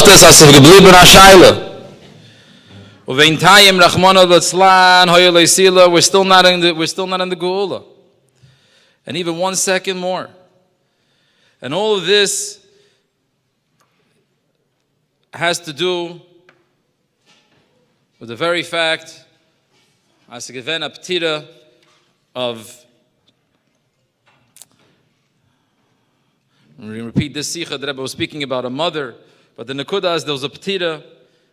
helft es, als er geblieben a Scheile. Uvein Tayim Rachmana Litzlan Hoyelei Sila, we're still not in the Geula. And even 1 second more. And all of this has to do with the very fact, as a given a ptira of, I'm going to repeat this sikha that Rabbi was speaking about a mother, but the Nakuda is there was a ptira,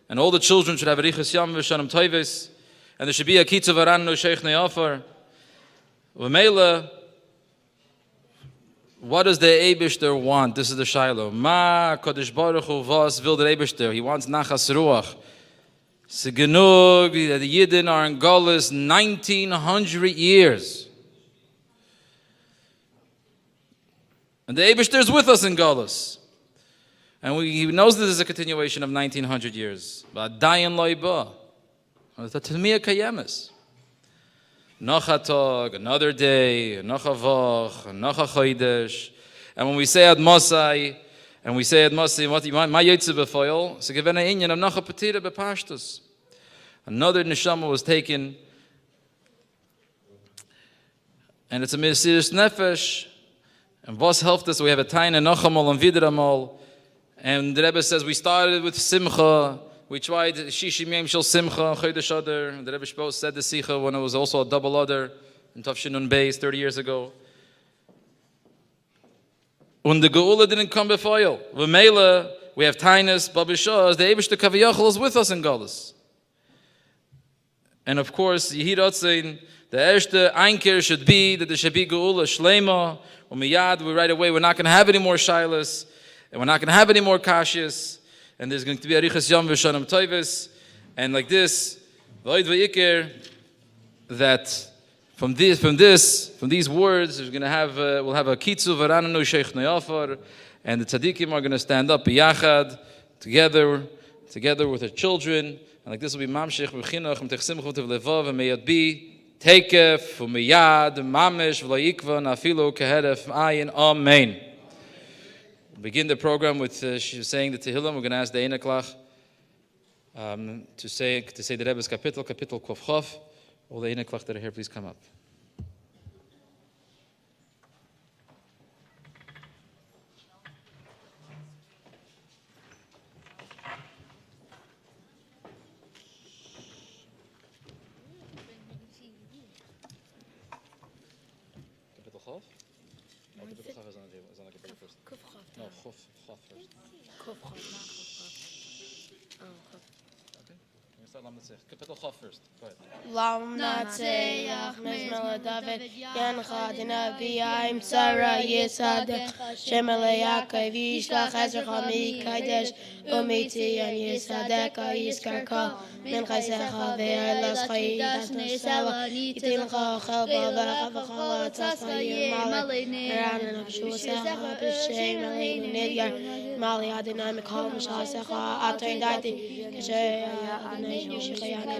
and all the children should have a riches yam v'shanim toivis, and there should be a kitzav aran no sheikh ne'afar. V'meila, what does the Eibishter want? This is the Shiloh. Ma Kodesh Baruch Hu was will the Eibishter. He wants nachas ruach. Segenug, the Yidden are in Galus 1900 years. And the Eibishter is with us in Galus. And he knows this is a continuation of 1900 years. But dayan loiba. The Tanmiya Kayemes. Nachatog, another day, Nachavoch, Nachachodesh. And when we say Ad Mosai, my Yotze B'foil, so given an inyan of Nachapatira B'pashtus. Another neshama was taken, and it's a Mesiris Nefesh, and Vos helped us, we have a Taina Nachamol and Vidramol, and the Rebbe says we started with Simcha, we tried Shishim Yem Shel Simcha, Chodesh Adar. The Rebbe Shpos said the Sikha when it was also a double Adar in Tafshinun Beis 30 years ago. When the Geula didn't come before you, V'meila, we have Tainus, Babishah, the Eibishter Kaviyachal is with us in Galus. And of course, Yehiratzin, the Erste Einker should be that there should be Geula Shlema, Umiyad, we right away, we're not going to have any more Shilas, and we're not going to have any more Kashyas. And there's going to be a Arichas Yom V'Shanim Toivis, and like this, V'oid V'yikir, that from these words, we're going to have we'll have a Kitzu V'Rananu Sheikh Ne'afar, and the Tzaddikim are going to stand up B'yachad together with their children, and like this will be Mamshech V'Chinuch M'Techsimchu V'Levav, and may it be Tekef V'Miyad Mamesh V'Layikva Nafilu Keheref Ayin. Amen. Begin the program with saying the Tehillim. We're going to ask the Einaklach to say the Rebbe's Kapitel Kuf Chof. All the Einaklach that are here, please come up. Kapitel Chof? No, Kapitel Chof is on the Kapitel first. No, Chof first. Chof, not Chof. Oh, Chof. Okay. We're going to start Lam Natzech. Kapitel Chof first. Go ahead. Lam Natzech, Mizmel David, Yancha, Dinabiyim, Sarah, Yisadech, Shemele Yaakov, Yishlach, Ezra, Mi, Kaidesh, Umiti, and Yisadeka, Yiskarka, Minchasecha, Ve'elas, Chayidas, Nesela, Yitilcha, Chelba, Vachala, Tzasayim, Mali, Ran, Shusecha, B'Shem, Alein, Nidgar, Mali, Adonai, Mikol, Mishasecha, Atay, Dati, Keshe, Adonai, Yeshayana,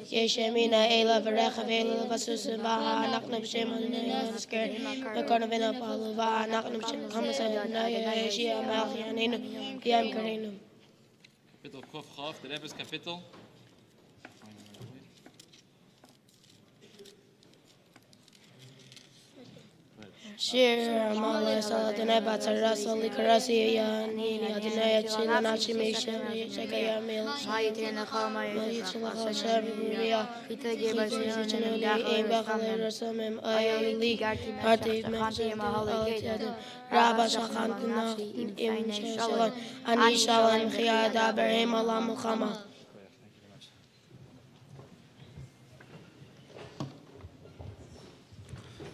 Yeshemina, Ela, Varecha, Vela, Vasus, Vaha, Naknam, Shem, and Sker, Nakonavina, Paluva, Naknam, Shem, Kamasa, Naya, Yeshia, Malchianino, Kiam Karino. Kapitel Kuf Chof, the Rebbe's Kapitel. Shir, Amala, Saladina, Batarasa, Likarasi, Yani, Adinaya, Chilanachi, Misha, Shakaya, Mil, Hayitina, Yitchalacha, Shabia, Ita, Aim, Bakale, Rasamim, Ayali, Arti, Manti, Mahala, Rabba, Shakantana, Im, Shalan, Anishalan, Khiada, Barhim, Allah, Muhammad.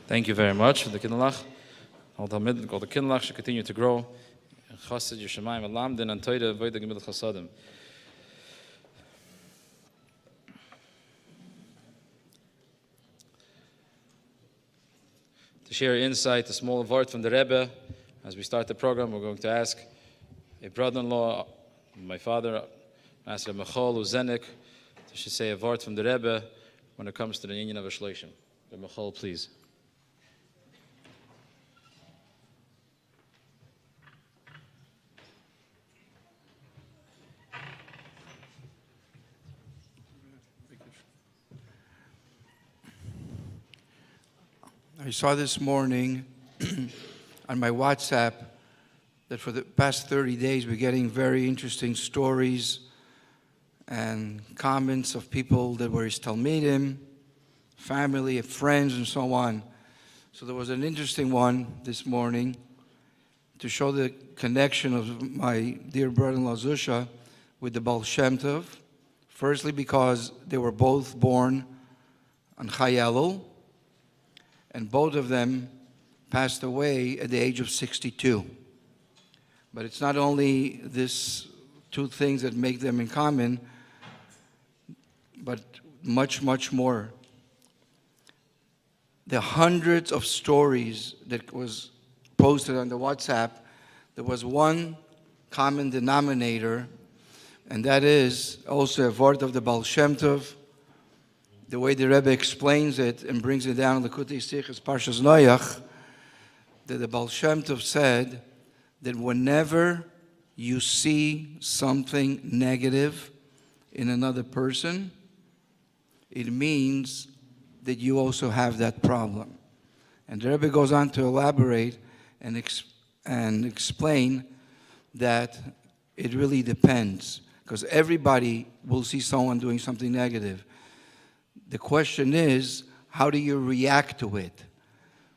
Thank you very much for the Kinlach. All the Kinlach should continue to grow. Chassid Yishamayim Alamdin and Toida Voida Gemil Chasadim. To share insight, a small word from the Rebbe. As we start the program, we're going to ask a brother-in-law, my father, Master Michal Uzenik, to say a word from the Rebbe when it comes to the union of a Shloshim. Michal, please. I saw this morning on my WhatsApp that for the past 30 days we're getting very interesting stories and comments of people that were his Talmidim, family, friends, and so on. So there was an interesting one this morning to show the connection of my dear brother-in-law Zushe with the Baal Shem Tov. Firstly, because they were both born on Chai Elul, and both of them passed away at the age of 62. But it's not only these two things that make them in common, but much, much more. The hundreds of stories that was posted on the WhatsApp, there was one common denominator, and that is also a word of the Baal Shem Tov. The way the Rebbe explains it and brings it down in the Kutei Sichos Parshas Noach, that the Baal Shem Tov said that whenever you see something negative in another person, it means that you also have that problem. And the Rebbe goes on to elaborate and explain that it really depends, because everybody will see someone doing something negative. The question is, how do you react to it?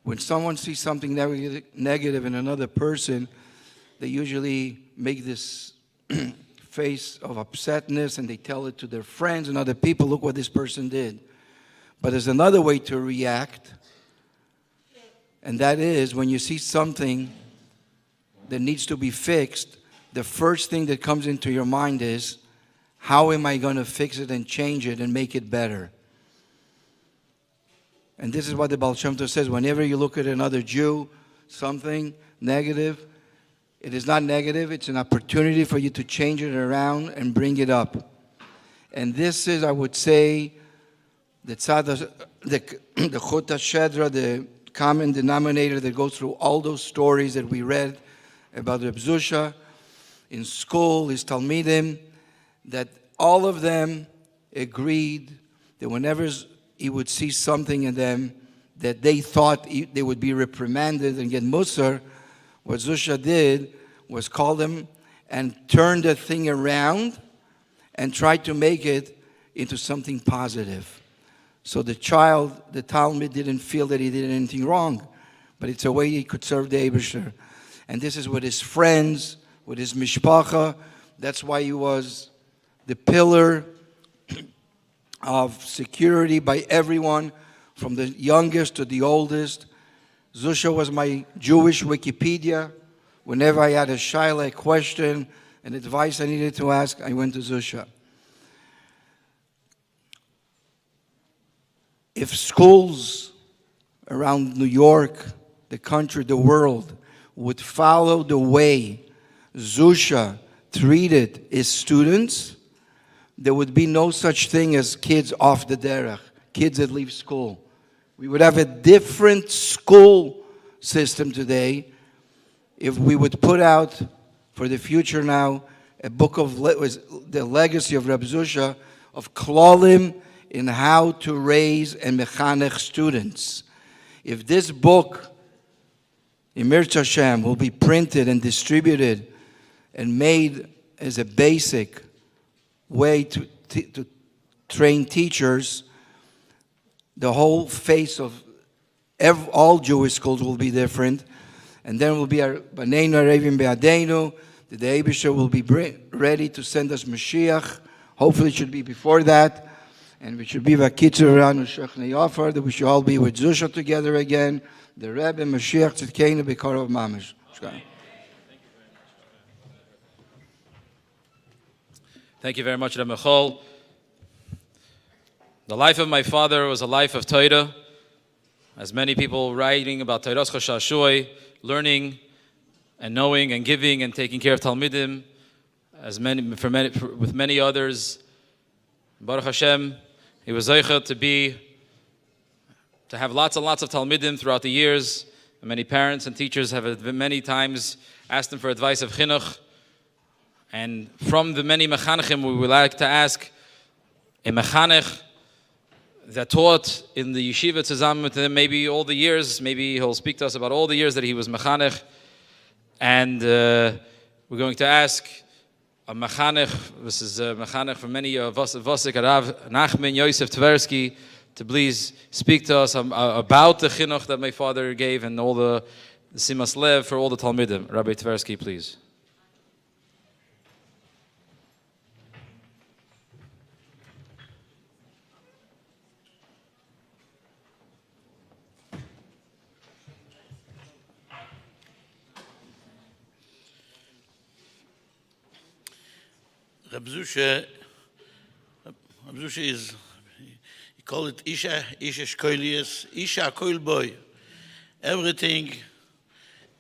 When someone sees something negative in another person, they usually make this face of upsetness and they tell it to their friends and other people, look what this person did. But there's another way to react, and that is when you see something that needs to be fixed, the first thing that comes into your mind is, how am I going to fix it and change it and make it better? And this is what the Baal Shem Tov says. Whenever you look at another Jew, something negative, it is not negative. It's an opportunity for you to change it around and bring it up. And this is, I would say, the Chut HaShedra, the common denominator that goes through all those stories that we read about Reb Zushe in school, his Talmidim, that all of them agreed that whenever he would see something in them that they thought they would be reprimanded and get musar, what Zushe did was call them and turn the thing around and try to make it into something positive. So the child, the Talmud, didn't feel that he did anything wrong, but it's a way he could serve the Eibusher. And this is with his friends, with his mishpacha. That's why he was the pillar of security by everyone, from the youngest to the oldest. Zushe was my Jewish Wikipedia. Whenever I had a shaila, question, and advice I needed to ask, I went to Zushe. If schools around New York, the country, the world, would follow the way Zushe treated his students, there would be no such thing as kids off the derech, kids that leave school. We would have a different school system today if we would put out for the future now a book of the legacy of Reb Zushe of klolim in how to raise and mechanech students. If this book, Emir Hashem, will be printed and distributed and made as a basic way to train teachers, the whole face of all Jewish schools will be different. And then will be our Baneinu Arevim Be'adeinu, the Eibusher will be ready to send us Mashiach. Hopefully it should be before that. And we should be Vakitzer around Shechne Yafar, that we should all be with Zushe together again. The Rebbe, Mashiach, Tzidkeinu, Bekarov Mamash. Thank you very much, Rabbi Michal. The life of my father was a life of Torah. As many people writing about Torah's Chashashui, learning and knowing and giving and taking care of Talmidim, with many others. Baruch Hashem, he was zeicha to have lots and lots of Talmidim throughout the years. And many parents and teachers have many times asked him for advice of chinuch. And from the many mechanechim, we would like to ask a mechanech that taught in the yeshiva zusammen with him, maybe all the years, maybe he'll speak to us about all the years that he was mechanech. And we're going to ask a mechanech, this is a mechanech for many of us, Rav Nachman Yosef Tversky, to please speak to us about the chinuch that my father gave and all the simas lev for all the Talmidim. Rabbi Tversky, please. Rabbi Zushe is, he call it Isha Shkoilius, Isha Koil Boy. Everything,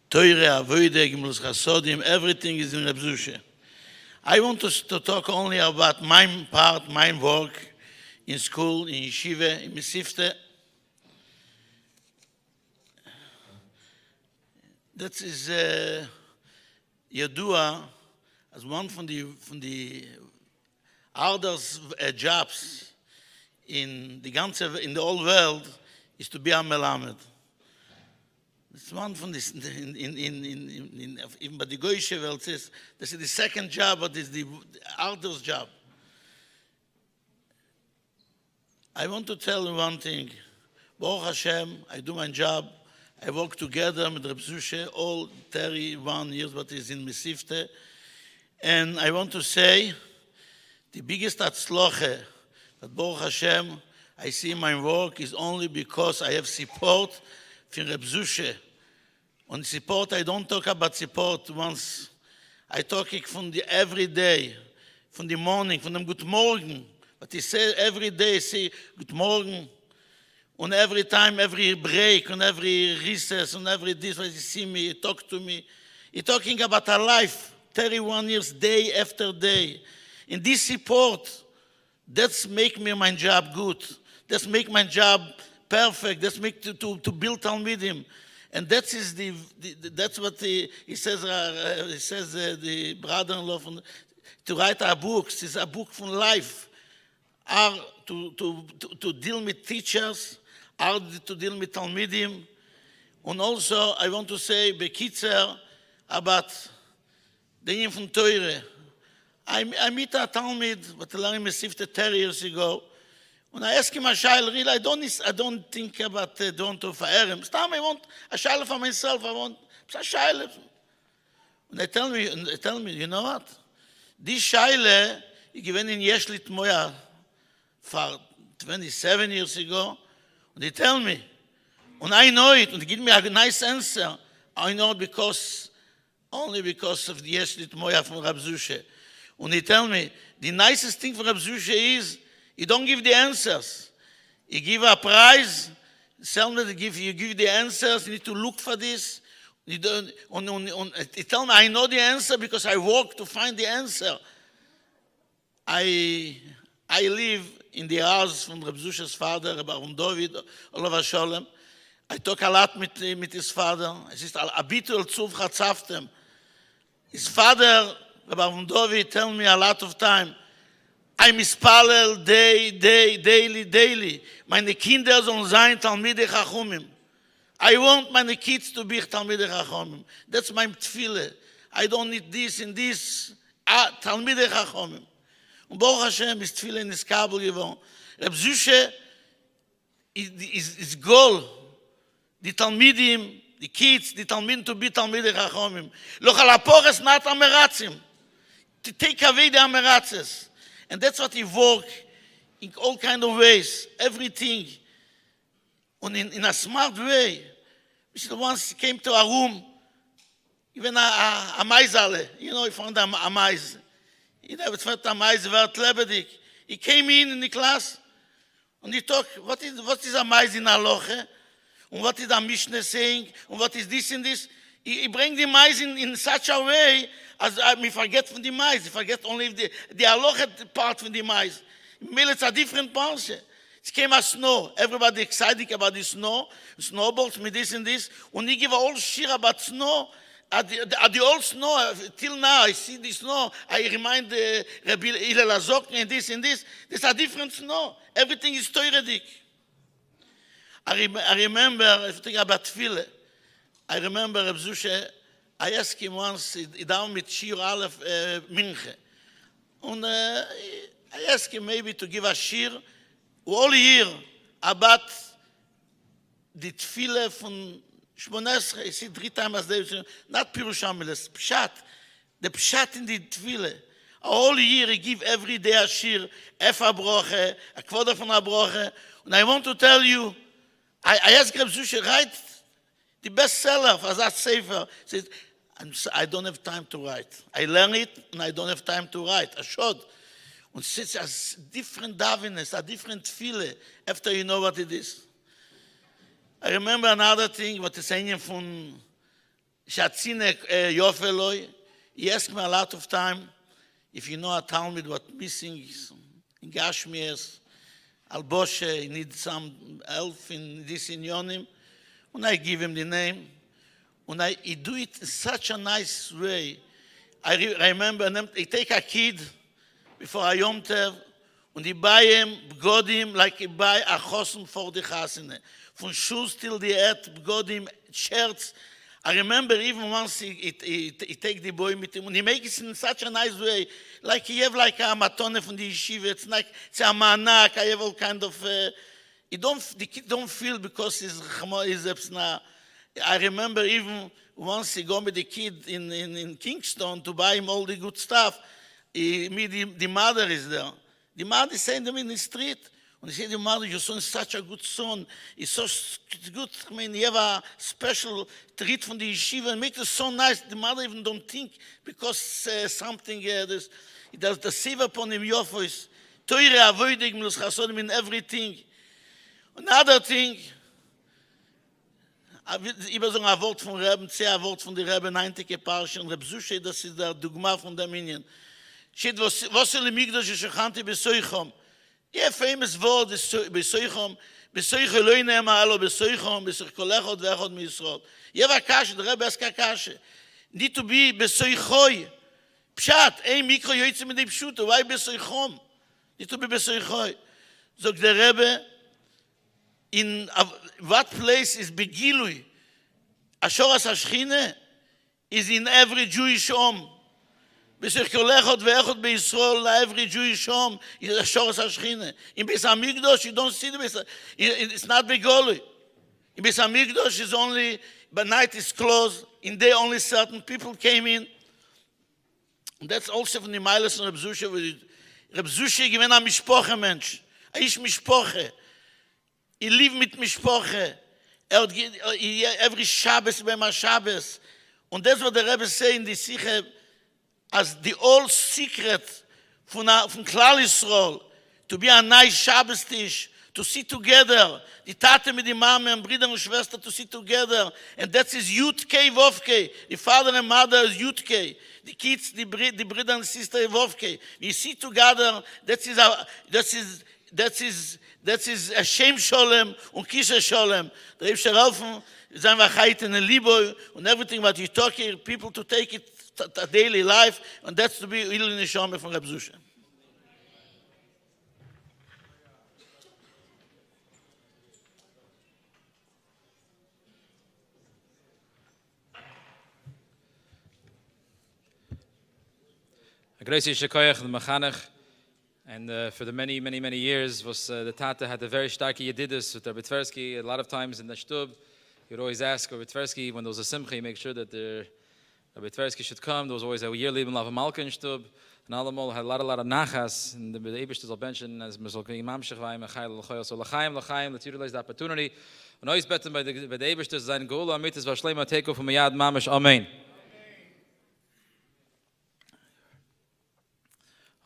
Teure, Avoide, Gimlus Chasodim, everything is in Rabbi Zushe. I want to talk only about my part, my work in school, in yeshiva, in Mesifte. That is Yadua, as one from the hardest jobs in the whole world is to be a melamed. It's one from this in but the goyishe world says this is the second job, but it's the hardest job. I want to tell you one thing. Baruch Hashem, I do my job. I work together with Rabbi Zushe all 31 years, but he's in Mesifte. And I want to say, the biggest atzloche that Baruch Hashem I see my work is only because I have support from Reb Zushe. On support, I don't talk about support once. I talk it from the every day, from the morning, from the good morning. But he says every day, say good morning. And every time, every break, and every recess, and every this, when he see me, he talk to me. He talking about our life. 31 years, day after day. In this support, that's make me my job good. That's make my job perfect. That's make to build Talmidim. And that is that's what he says. He says the brother-in-law to write our books. It's a book from life. How to deal with teachers, how to deal with Talmidim. And also, I want to say, Bekitzer, about the name from Teure. I meet a Talmid, but I learned Mesifte 30 years ago. When I ask him a shayla, really, I don't think about don't to fire him. Stam, I want a shayla for myself. I want a shayla. And they tell me, you know what? This shayla, he given in Yeshlit Moya for 27 years ago. And they tell me, and I know it, and they give me a nice answer. I know it only because of the Yeshlit Moya from Rabbi Zushe. And he tell me, the nicest thing for Rabbi Zushe is, he don't give the answers. He give a prize, you give the answers, you need to look for this. He tell me, I know the answer because I work to find the answer. I live in the house from Rabbi Zushe's father, Rabbi David, Olav Sholem. I talk a lot with his father. Es ist a bitul zuv chatzaftem. His father, Rabbi David, tell me a lot of time, I mispalel daily. Meine Kinder sollen sein Talmidei Chachumim. I want meine kids to be Talmidei Chachumim. That's my tefillah. I don't need this and this. Talmidei Chachumim. Und Baruch Hashem ist tefillah in das Kabel geworden. Reb Zushe is goal. Die Talmidim, die kids, die Talmidim to be Talmidei Chachumim. Loch al apores not ameratzim. To take away the ameratzes. And that's what he work in all kind of ways, everything, and in a smart way. We once came to a room, even a maizale, he found a maiz. He never found a maiz, word lebedik. He came in the class, and he talked, what is a maiz in Aloche? And what is a Mishnah saying? And what is this and this? He bring the maiz in such a way as I forget from the mais. I forget only the halacha part from the mais. It's a different parsha. It came as snow. Everybody excited about the snow. Snowballs, with this and this. When he give a whole shir about snow, At the old snow, till now, I see the snow. I remind Rabbi Hillel Azok and this and this. There's a different snow. Everything is toiradik. I remember, if you think about tefillah, I remember Rabbi Zushe, I asked him once, down with Shir Aleph Minche. And I asked him maybe to give a shir all year about the tefillah from Shmonesre. I see 3 times a day, not Pirush Amiles, Pshat. The Pshat in the tefillah. A whole year he give every day a shir, Efa Broche, a Kvoda von a Broche. And I want to tell you, I asked Rabbi Zushe, write the bestseller for that sefer. He said, I don't have time to write. I learn it and I don't have time to write. I should. And it's a different davenes, a different tefillah after you know what it is. I remember another thing, what is saying from Shatzine Yofeloi. He asked me a lot of time if you know a Talmud what missing is in Gashmias, Alboshe, he needs some help in this in Yonim. And I give him the name. And he do it in such a nice way. I remember, he take a kid before a Yom Tov, and he buy him bgodim like he buy a chosen for the chasine. From shoes till the head, bgodim, shirts. I remember even once he take the boy with him, and he make it in such a nice way, like he have like a matone from the yeshiva. It's like it's a manak. I have all kind of. The kid don't feel because he's epsna. I remember even once he go with the kid in Kingston to buy him all the good stuff. The mother is there. The mother is saying to him in the street. And he said, your mother, your son is such a good son. He's so good. I mean, you have a special treat from the yeshiva and make it so nice. The mother even don't think because something, there's the save upon him, your voice. Teure avoidig milus chasodim in everything. Another thing, ich will sagen, ein Wort von Reben, ein Wort von der Reben, 90 Parche, und Reb Zushe, das ist der Dogma von dem Minion. Steht, was soll im Migdosh, ich erkannte Besoichom. Ja, famous word is Besoichom, Besoichom, lo inema alo Besoichom, Besoich kolechot ve'echot mi-Yisrael. Jeva kashe, der Rebbe eska kashe. Need to be Besoichoi. Pshat, ein Mikro yoitze mit dem Pshuto, why Besoichom? Need to be Besoichoi. Sog der Rebbe, in what place is Begilui? Ashoras Hashchine is in every Jewish home. B'sech kolechot ve'echot beYisrael, every Jewish home is Ashoras Hashchine. In Beis HaMikdosh, you don't see the Beis. It's not Begilui. In Beis HaMikdosh is only, but night is closed. In day only certain people came in. And that's also from the Miles and Reb Zushe. Reb Zushe given a Mishpoche Mensch. Ish Mishpoche. He live mit Mishpoche. Every Shabbos beim Shabbos. Und das, was der Rebbe say in die Siche, as the old secret von Klal Yisrael, to be a nice Shabbos tish, to sit together, die Tate mit die Mama and Brüder und Schwester to sit together, and that is Yud-Kei Vov-Kei. The father and mother is Yud-Kei. The kids, the brother and sister is Vov-Kei. We sit together, that is a Shem Sholem und Kisha Sholem. The Rebbe Sheralfen, sein Wachheit in the Libo, and everything what you talk here, people to take it to daily life, and that's to be Ilin Neshama from Reb Zushe. Gracie Shekoyach, the Mechanech, and for the many years, was the Tata had a very stark Yedidus with Rabbi Tversky. A lot of times in the Shtub, you'd always ask Rabbi Tversky, when there was a Simcha, you make sure that Rabbi Tversky should come. There was always a yearly Lava Malka in Shtub, and Alamol had a lot of Nachas, and the Eibush will mention as Imam Shechvayim, Echayel, L'choyel, so L'chaim, let's utilize the opportunity. And always better by the Eibush to Zayin Gula, Amitis, Vashlema, Teko, from Yad Mamish, Amen.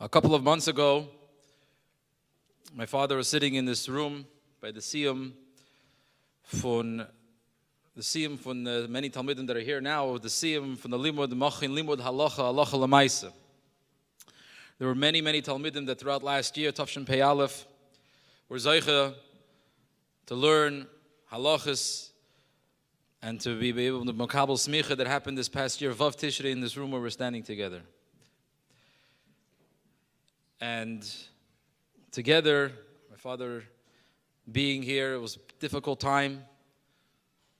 A couple of months ago, my father was sitting in this room by the Siyum from the many Talmidim that are here now, the Siyum from the Limud, Machin, Limud, Halacha Lamaisa. There were many Talmidim that throughout last year, Tafshin Pei Aleph, were Zeicha to learn halachas and to be able to makabel smicha that happened this past year, Vav Tishrei, in this room where we're standing together. And together, my father being here, it was a difficult time.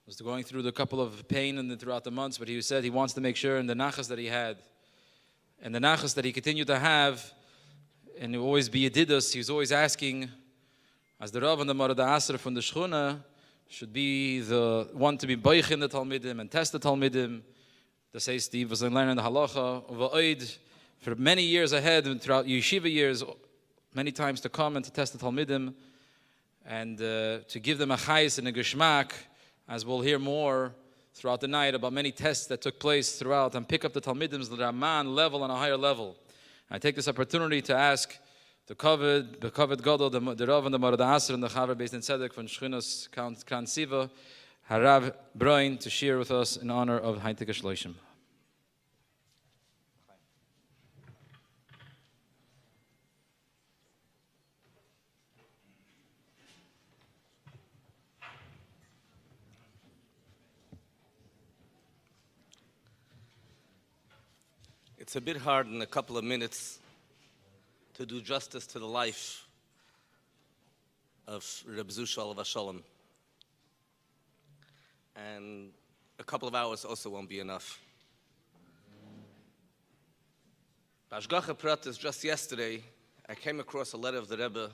Was going through the couple of pain and throughout the months, but he said he wants to make sure in the nachas that he had, and the nachas that he continued to have, and always be yedidus, he was always asking, as the Rav and the Marada Asra from the Shchuna should be the one to be boich in the Talmidim and test the Talmidim. The say Steve was learning the halacha of Oid for many years ahead and throughout yeshiva years, many times to come and to test the Talmidim and to give them a chayis and a geshmak, as we'll hear more throughout the night about many tests that took place throughout, and pick up the Talmidim's Raman level on a higher level. And I take this opportunity to ask the Kavod Gadol, the Rav and the Marada Asr and the Chaver based in Tzedek from Shchinas Kran Siva, Harav Broin, to share with us in honor of Heintige Shloshim. It's a bit hard in a couple of minutes to do justice to the life of Reb Zushe alav hashalom. And a couple of hours also won't be enough. Bashgacha Pratis, just yesterday, I came across a letter of the Rebbe.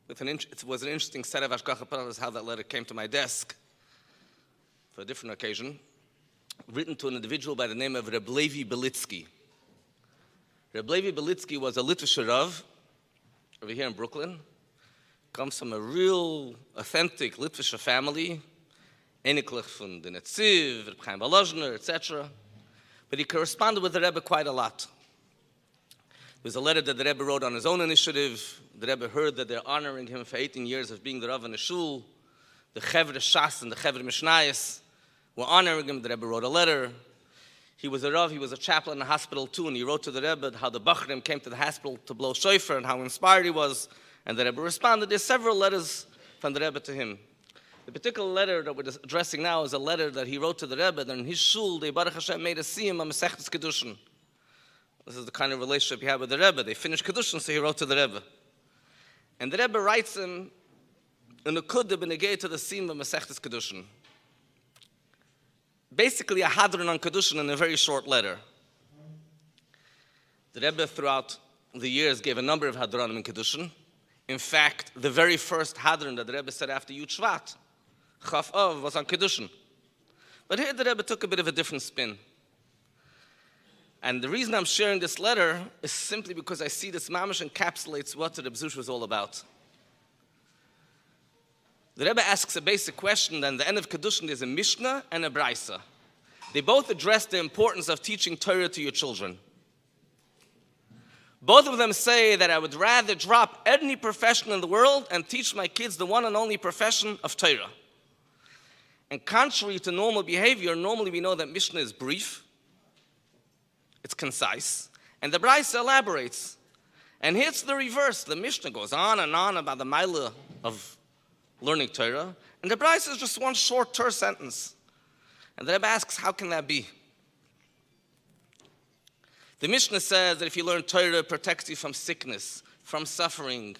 It was an interesting set of Ashgacha Pratis, how that letter came to my desk for a different occasion, written to an individual by the name of Reb Levi Belitsky. Reb Levi Belitsky was a Litvischer Rav over here in Brooklyn. Comes from a real, authentic Litvischer family, Eniklich von the Netziv, Reb Chaim Volozhner, etc. But he corresponded with the Rebbe quite a lot. There was a letter that the Rebbe wrote on his own initiative. The Rebbe heard that they're honoring him for 18 years of being the Rav in the Shul. The Chevre Shas and the Chevre Mishnayos were honoring him. The Rebbe wrote a letter. He was a Rav, he was a chaplain in the hospital too, and he wrote to the Rebbe how the Bachrim came to the hospital to blow shofar and how inspired he was. And the Rebbe responded. There's several letters from the Rebbe to him. The particular letter that we're addressing now is a letter that he wrote to the Rebbe that in his shul, they Baruch Hashem made a siyum on Masechtas Kedushin. This is the kind of relationship he had with the Rebbe. They finished Kedushin, so he wrote to the Rebbe. And the Rebbe writes him in the Kudde b'negei to the siyum of Masechtas Kedushin. Basically a hadron on Kedushin in a very short letter. The Rebbe throughout the years gave a number of hadronim in Kedushin. In fact, the very first hadron that the Rebbe said after Yud Shvat, Chaf Av, was on Kedushin. But here the Rebbe took a bit of a different spin. And the reason I'm sharing this letter is simply because I see this mamash encapsulates what the Reb Zushe was all about. The Rebbe asks a basic question, and at the end of Kedushin there's a Mishnah and a Braisa. They both address the importance of teaching Torah to your children. Both of them say that I would rather drop any profession in the world and teach my kids the one and only profession of Torah. And contrary to normal behavior, normally we know that Mishnah is brief, it's concise, and the Braisa elaborates. And here it's the reverse. The Mishnah goes on and on about the Maila of learning Torah, and the Braisa is just one short, terse sentence. And the Rebbe asks, how can that be? The Mishnah says that if you learn Torah, it protects you from sickness, from suffering,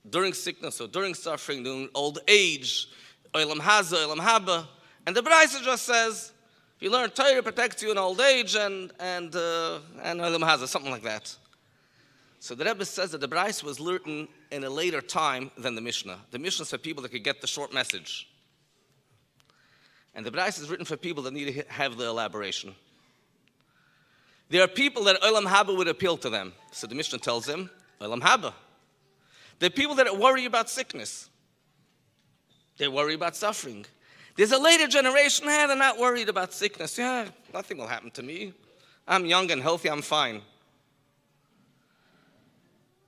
during sickness or during suffering, during old age, Olam Haza, Olam Haba. And the Braisa just says, if you learn Torah, it protects you in old age and Olam Haza, something like that. So the Rebbe says that the Braisa was written in a later time than the Mishnah. The Mishnah is for people that could get the short message. And the Braisa is written for people that need to have the elaboration. There are people that Olam Haba would appeal to them. So the Mishnah tells them, Olam Haba. There are people that worry about sickness. They worry about suffering. There's a later generation, they're not worried about sickness. Yeah, nothing will happen to me. I'm young and healthy, I'm fine.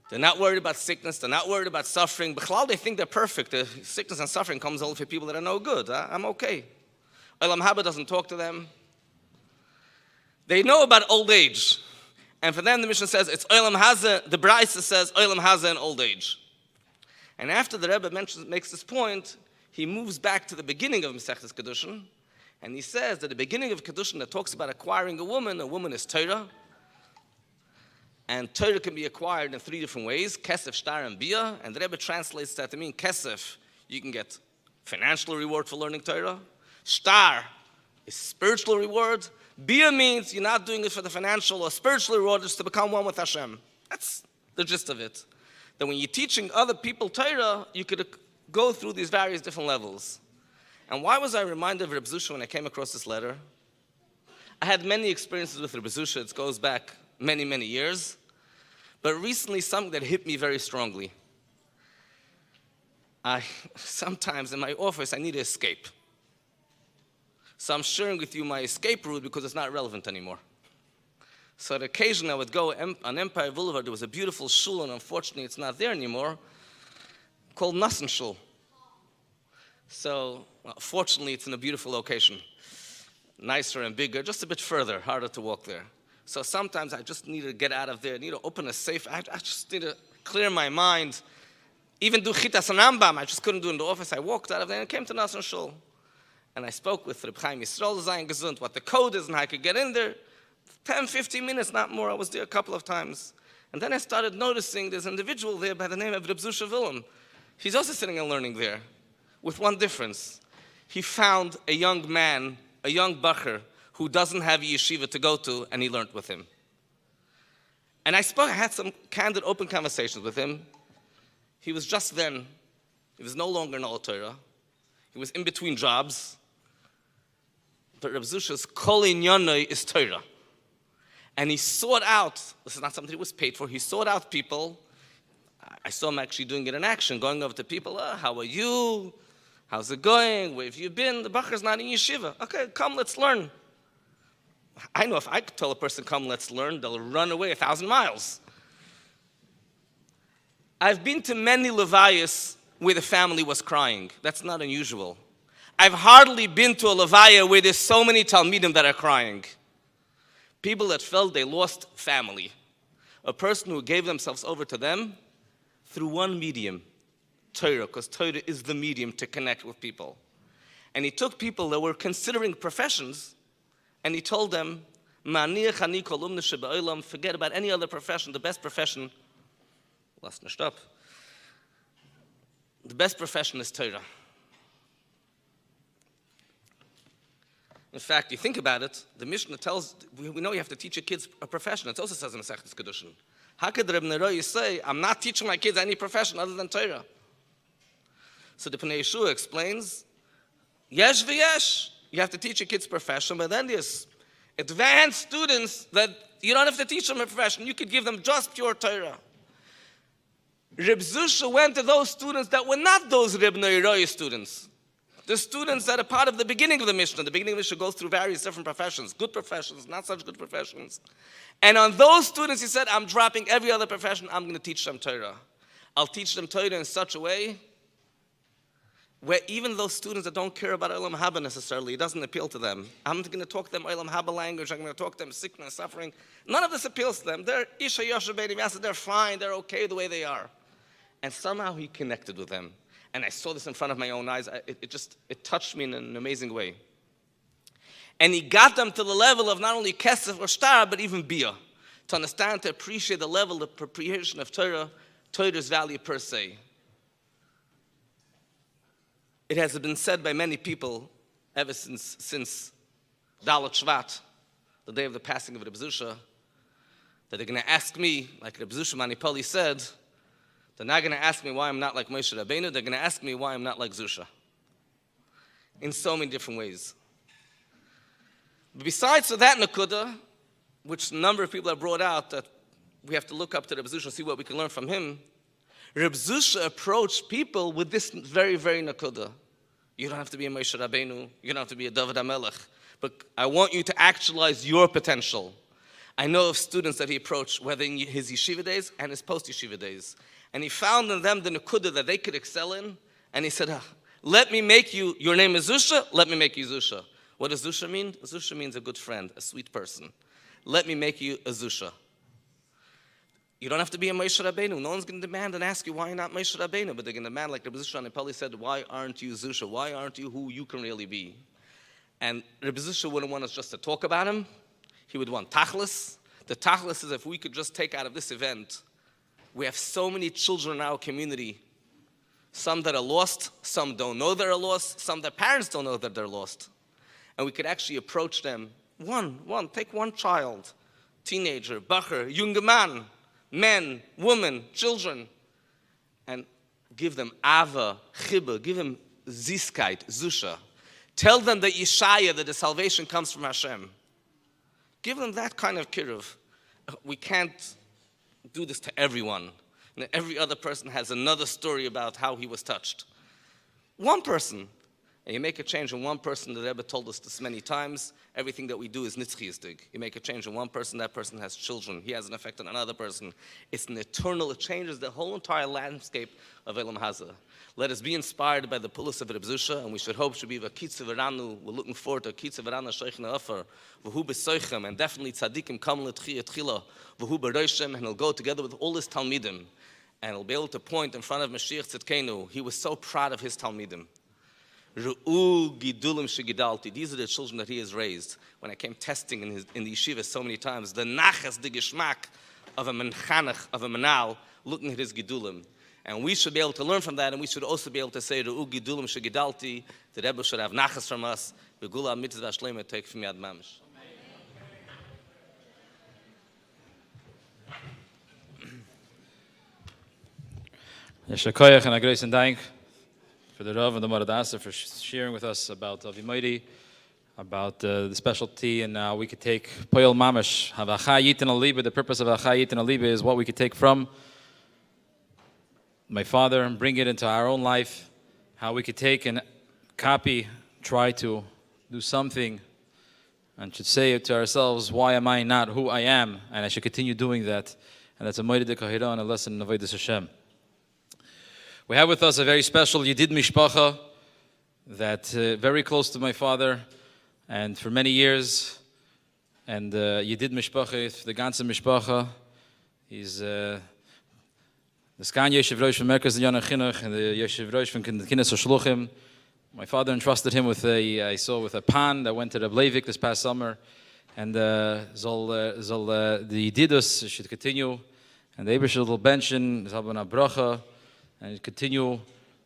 They're not worried about sickness, they're not worried about suffering. B'chlal, they think they're perfect. The sickness and suffering comes only for people that are no good. I'm okay. Olam Haba doesn't talk to them. They know about old age. And for them, the Mishnah says, it's Olam Haza, the Braisa says, Olam Haza in old age. And after the Rebbe makes this point, he moves back to the beginning of Masechtas Kedushin, and he says that the beginning of Kedushin that talks about acquiring a woman is Torah. And Torah can be acquired in 3 different ways, kesef, shtar, and bia. And the Rebbe translates that to mean kesef, you can get financial reward for learning Torah. Shtar is spiritual reward. Bia means you're not doing it for the financial or spiritual reward, it's to become one with Hashem. That's the gist of it. That when you're teaching other people Torah, you could go through these various different levels. And why was I reminded of Rabbi Zushe when I came across this letter? I had many experiences with Rabbi Zushe. It goes back many, many years. But recently, something that hit me very strongly. Sometimes in my office, I need to escape. So I'm sharing with you my escape route because it's not relevant anymore. So on occasion, I would go on Empire Boulevard. There was a beautiful shul, and unfortunately, it's not there anymore, called Nassen Shul. So, fortunately, it's in a beautiful location. Nicer and bigger, just a bit further, harder to walk there. So sometimes I just need to get out of there, I need to open a safe, I just need to clear my mind. Even do Chitas and Rambam, I just couldn't do in the office. I walked out of there and came to Nassen Shul. And I spoke with Reb Chaim Yisrael Zayin Gesund, what the code is and how I could get in there. 10, 15 minutes, not more. I was there a couple of times. And then I started noticing there's an individual there by the name of Reb Zushe Wilhelm. He's also sitting and learning there, with one difference. He found a young man, a young bacher, who doesn't have a yeshiva to go to, and he learned with him. And I had some candid, open conversations with him. He was just then, he was no longer in Al Torah. He was in between jobs. But Reb Zushe's kol inyanoi is Torah. And he sought out, this is not something he was paid for, he sought out people. I saw him actually doing it in action, going over to people, how are you? How's it going? Where have you been? The bacher's not in yeshiva. Okay, come, let's learn. I know if I could tell a person, come, let's learn, they'll run away 1,000 miles. I've been to many levayas where the family was crying. That's not unusual. I've hardly been to a levaya where there's so many Talmidim that are crying. People that felt they lost family. A person who gave themselves over to them through one medium, Torah, because Torah is the medium to connect with people. And he took people that were considering professions, and he told them, forget about any other profession, the best profession, the best profession is Torah. In fact, you think about it, the Mishnah tells, we know you have to teach your kids a profession. It also says in Masechtas Kedushin. How could Reb Neroi say, I'm not teaching my kids any profession other than Torah? So the Pnei Yeshua explains, yesh v'yesh, you have to teach your kids profession, but then there's advanced students that you don't have to teach them a profession. You could give them just pure Torah. Reb Zushe went to those students that were not those Reb Neroi students. The students that are part of the beginning of the Mishnah. The beginning of the Mishnah goes through various different professions, good professions, not such good professions. And on those students, he said, I'm dropping every other profession, I'm going to teach them Torah. I'll teach them Torah in such a way where even those students that don't care about Olam Haba necessarily, it doesn't appeal to them. I'm going to talk to them Olam Haba language, I'm going to talk to them sickness, suffering. None of this appeals to them. They're Isha Yosha Beinim Yasa, they're fine, they're okay the way they are. And somehow he connected with them. And I saw this in front of my own eyes. It touched me in an amazing way. And he got them to the level of not only kesef or shtar, but even bia, to understand, to appreciate the level of appreciation of Torah, Torah's value per se. It has been said by many people ever since Dalet Shvat, the day of the passing of Reb Zushe, that they're going to ask me, like Reb Zushe Manipoli said, they're not going to ask me why I'm not like Moshe Rabbeinu. They're going to ask me why I'm not like Zushe. In so many different ways. But besides for that Nakuda, which a number of people have brought out, that we have to look up to Reb Zushe and see what we can learn from him, Reb Zushe approached people with this very, very Nakuda. You don't have to be a Moshe Rabbeinu. You don't have to be a David HaMelech. But I want you to actualize your potential. I know of students that he approached, whether in his yeshiva days and his post-yeshiva days. And he found in them the Nakuda that they could excel in. And he said, let me make you, your name is Zushe, let me make you Zushe. What does Zushe mean? Zushe means a good friend, a sweet person. Let me make you a Zushe. You don't have to be a Moshe Rabbeinu. No one's going to demand and ask you why you're not Moshe Rabbeinu, but they're going to demand, like Rabbi Zushe and Nepali said, why aren't you Zushe? Why aren't you who you can really be? And Rabbi Zushe wouldn't want us just to talk about him. He would want tachlis. The tachlis is if we could just take out of this event, we have so many children in our community, some that are lost, some don't know they're lost, some their parents don't know that they're lost. And we could actually approach them, take one child, teenager, bacher, young man, men, women, children, and give them ava, chibah, give them ziskait, zusha. Tell them that Yeshaya, that the salvation comes from Hashem. Give them that kind of kiruv. We can't do this to everyone. And every other person has another story about how he was touched. One person, and you make a change in one person. The Rebbe told us this many times. Everything that we do is nitzchiyistig. You make a change in one person, that person has children. He has an effect on another person. It's an eternal, it changes the whole entire landscape of Elam Hazah. Let us be inspired by the pullus of Reb Zushe, and we should hope should be v'kitze v'ranu. We're looking forward to kitze v'ranu sheichna offer, v'hu b'soichem, and definitely tzadikim kam l'tchiyah tchila, v'hu b'roishem, and he'll go together with all his talmidim, and he'll be able to point in front of Mashiach Tzidkenu. He was so proud of his talmidim. Ru'u gidulim shegidalti. These are the children that he has raised. When I came testing in the yeshiva so many times, the nachas, the geshmak of a menchanach, of a menal, looking at his gidulim. And we should be able to learn from that, and we should also be able to say, Ru'u gidulim shegidalti, the Rebbe should have nachas from us, Begula mitzvah shlema take from Yad Mamish. Yeshakayach and a grace and thank for the Rav and the Maradasa for sharing with us about Avimaidi, about the specialty, and we could take Poyel Mamish, have Achayit and Aliba. The purpose of Achayit and Aliba is what we could take from my father and bring it into our own life, how we could take and copy, try to do something, and should say to ourselves, why am I not who I am? And I should continue doing that. And that's a Moed de Kahira and a lesson in Avodas Hashem. We have with us a very special Yedid Mishpacha that very close to my father, and for many years, and Yedid Mishpacha, the ganze Mishpacha, he's the Skan Yeshiv Rosh from Merkaz Yana Chinuch and the Yeshiv Rosh from Kinnis Shloshim. My father entrusted him with a pan that went to the Bleivik this past summer, and the Yedidus should continue, and the Ebershel will benchen, Zabana Bracha, and continue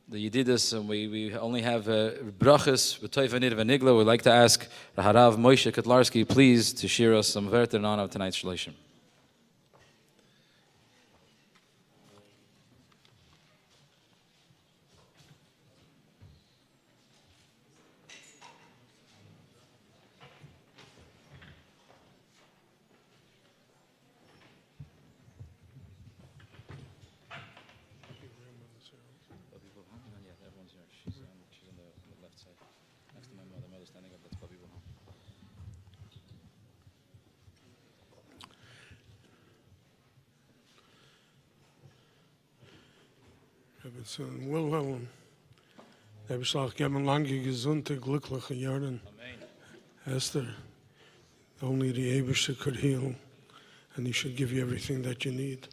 the Yedidus, and we only have brachas, b'toiv v'nid v'nigla. We'd like to ask the Harav Moshe Kotlarski, please, to share us some vert in honor of tonight's Shloshim. Wilhelm, der Beschlag geben lange gesunde, glückliche Jahre. Esther, only the Eibusha could heal, and he should give you everything that you need.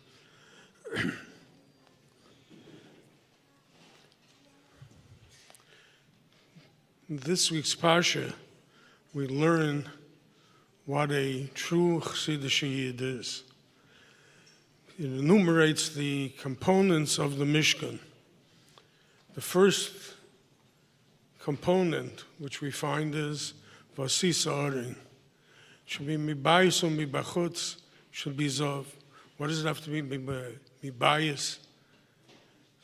In this week's Parsha, we learn what a true Chassidish Yid is. It enumerates the components of the Mishkan. The first component, which we find, is Vasisa Arin. Should be Mibayis or Mibachutz, should be Zov. What does it have to be? Mibayis.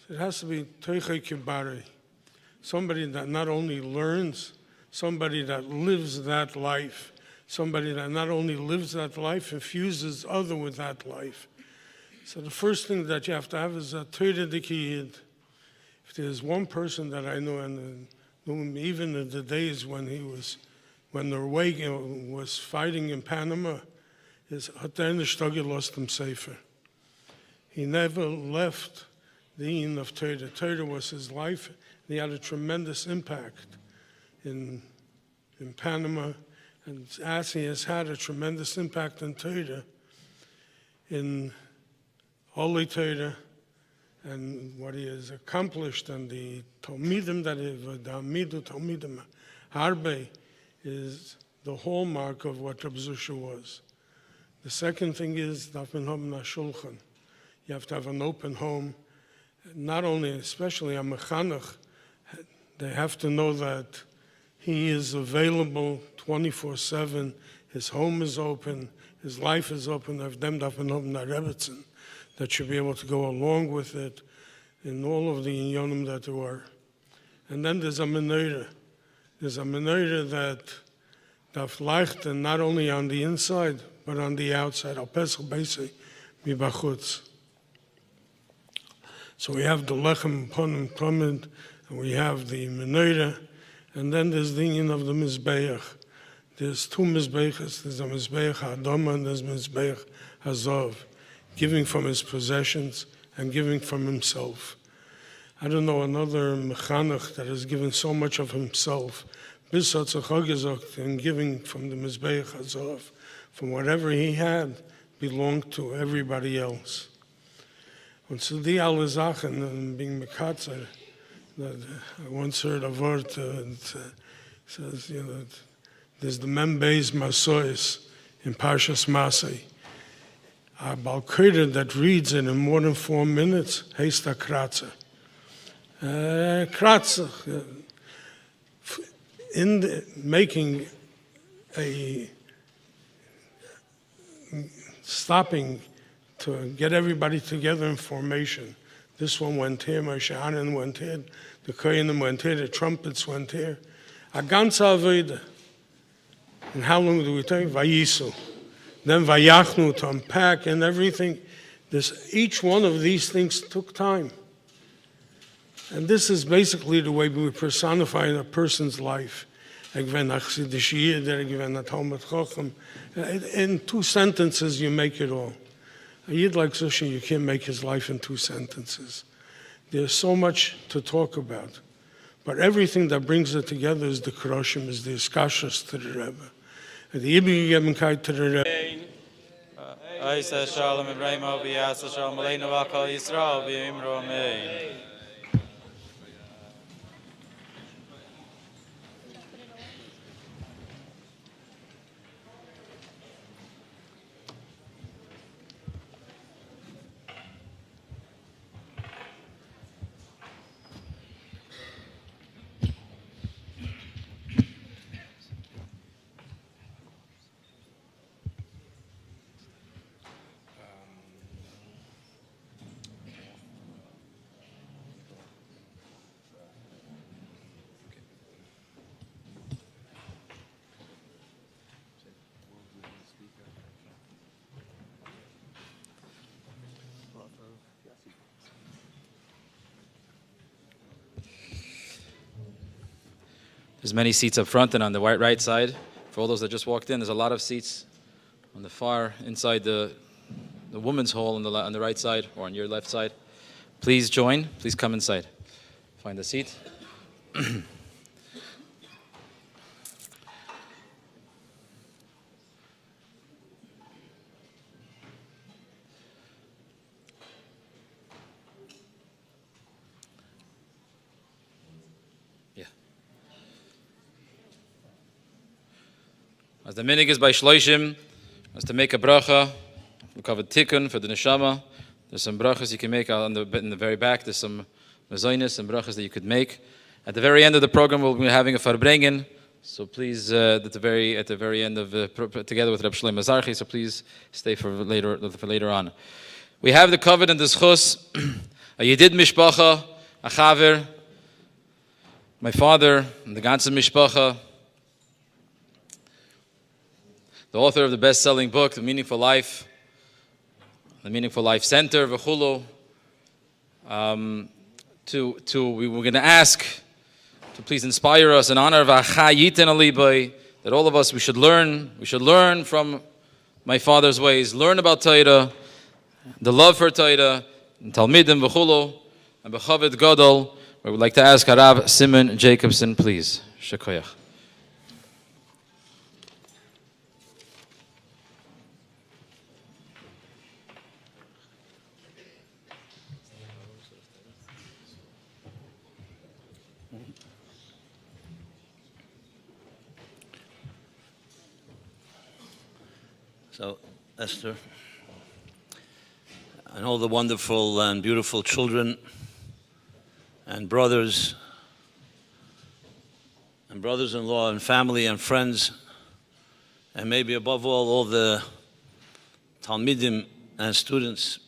It has to be Teichei Kibari. Somebody that not only learns, somebody that lives that life. Somebody that not only lives that life, infuses other with that life. So the first thing that you have to have is a Torah Dikiyid. If there's one person that I know, and even in the days when Norway was fighting in Panama, is Haterne Shtogel lost him Sefer. He never left the Inn of Torah. Torah was his life, and he had a tremendous impact in Panama, and as he has had a tremendous impact in Torah, in Holy Torah, and what he has accomplished, and the Talmidim the Amidu Talmidim Harbe is the hallmark of what Rabbi Zushe was. The second thing is darf man haben a shulchan. You have to have an open home. Not only, especially a mechanech, they have to know that he is available 24/7. His home is open. His life is open. Of them darf man haben a rebbetzin that should be able to go along with it in all of the inyonim that there were. And then there's a menorah. There's a menorah that darf leichten not only on the inside, but on the outside. Al pesach beisi mi bachutz. So we have the lechem ponim tamid, and we have the menorah, and then there's the union of the mizbeach. There's two mizbeachas. There's a mizbeach ha'adama and there's mizbeach hazov, giving from his possessions and giving from himself. I don't know another mechanech that has given so much of himself, and giving from the mizbeach hazov, from whatever he had, belonged to everybody else. Und zu die alle Sachen, and being mekatzer, that I once heard a word, it says, there's the Membeis Masois in Parshas Masei. A Balkeder that reads it in more than 4 minutes, heißt a Kratzer. Kratzer. In making a stopping to get everybody together in formation. This one went here, Moshe Aaron went here, the Kohanim went here, the trumpets went here. A ganze Aveda. And how long do we take? Vayisu. Then Vayachnu to unpack and everything. Each one of these things took time. And this is basically the way we personify a person's life. In 2 sentences, you make it all. A Yid like Zushe, you can't make his life in 2 sentences. There's so much to talk about. But everything that brings it together is the Shloshim, is the Iskashos to the Rebbe. And the Ibegebenkeit to the Rebbe. Oisa Shalom Ibrahim Obiyasa Shalom Aleinu V'Kol Yisrael V'Yimru Amen. There's many seats up front and on the right side. For all those that just walked in, there's a lot of seats on the far inside the women's hall on the right side or on your left side. Please join. Please come inside. Find a seat. As the minig is by Shloshim, as to make a bracha, we cover tikkun for the neshama. There's some brachas you can make in the very back. There's some mezainis and brachas that you could make. At the very end of the program, we'll be having a farbrengen. So please, at the very end of together with Reb Shlomo Zarchi. So please stay for later on. We have the covenant and the schus, a yedid mishpacha, a chaver, my father, and the ganze mishpacha. The author of the best-selling book, The Meaningful Life, The Meaningful Life Center, V'chulo. We were going to ask to please inspire us in honor of Achayiten Alibay, that all of us, we should learn from my father's ways, learn about Torah, the love for Torah, and Talmidim V'chulo, and B'chavet Gadol. We would like to ask Harav Simon Jacobson, please. Shekoyach. So, Esther, and all the wonderful and beautiful children and brothers and brothers-in-law and family and friends, and maybe above all the Talmidim and students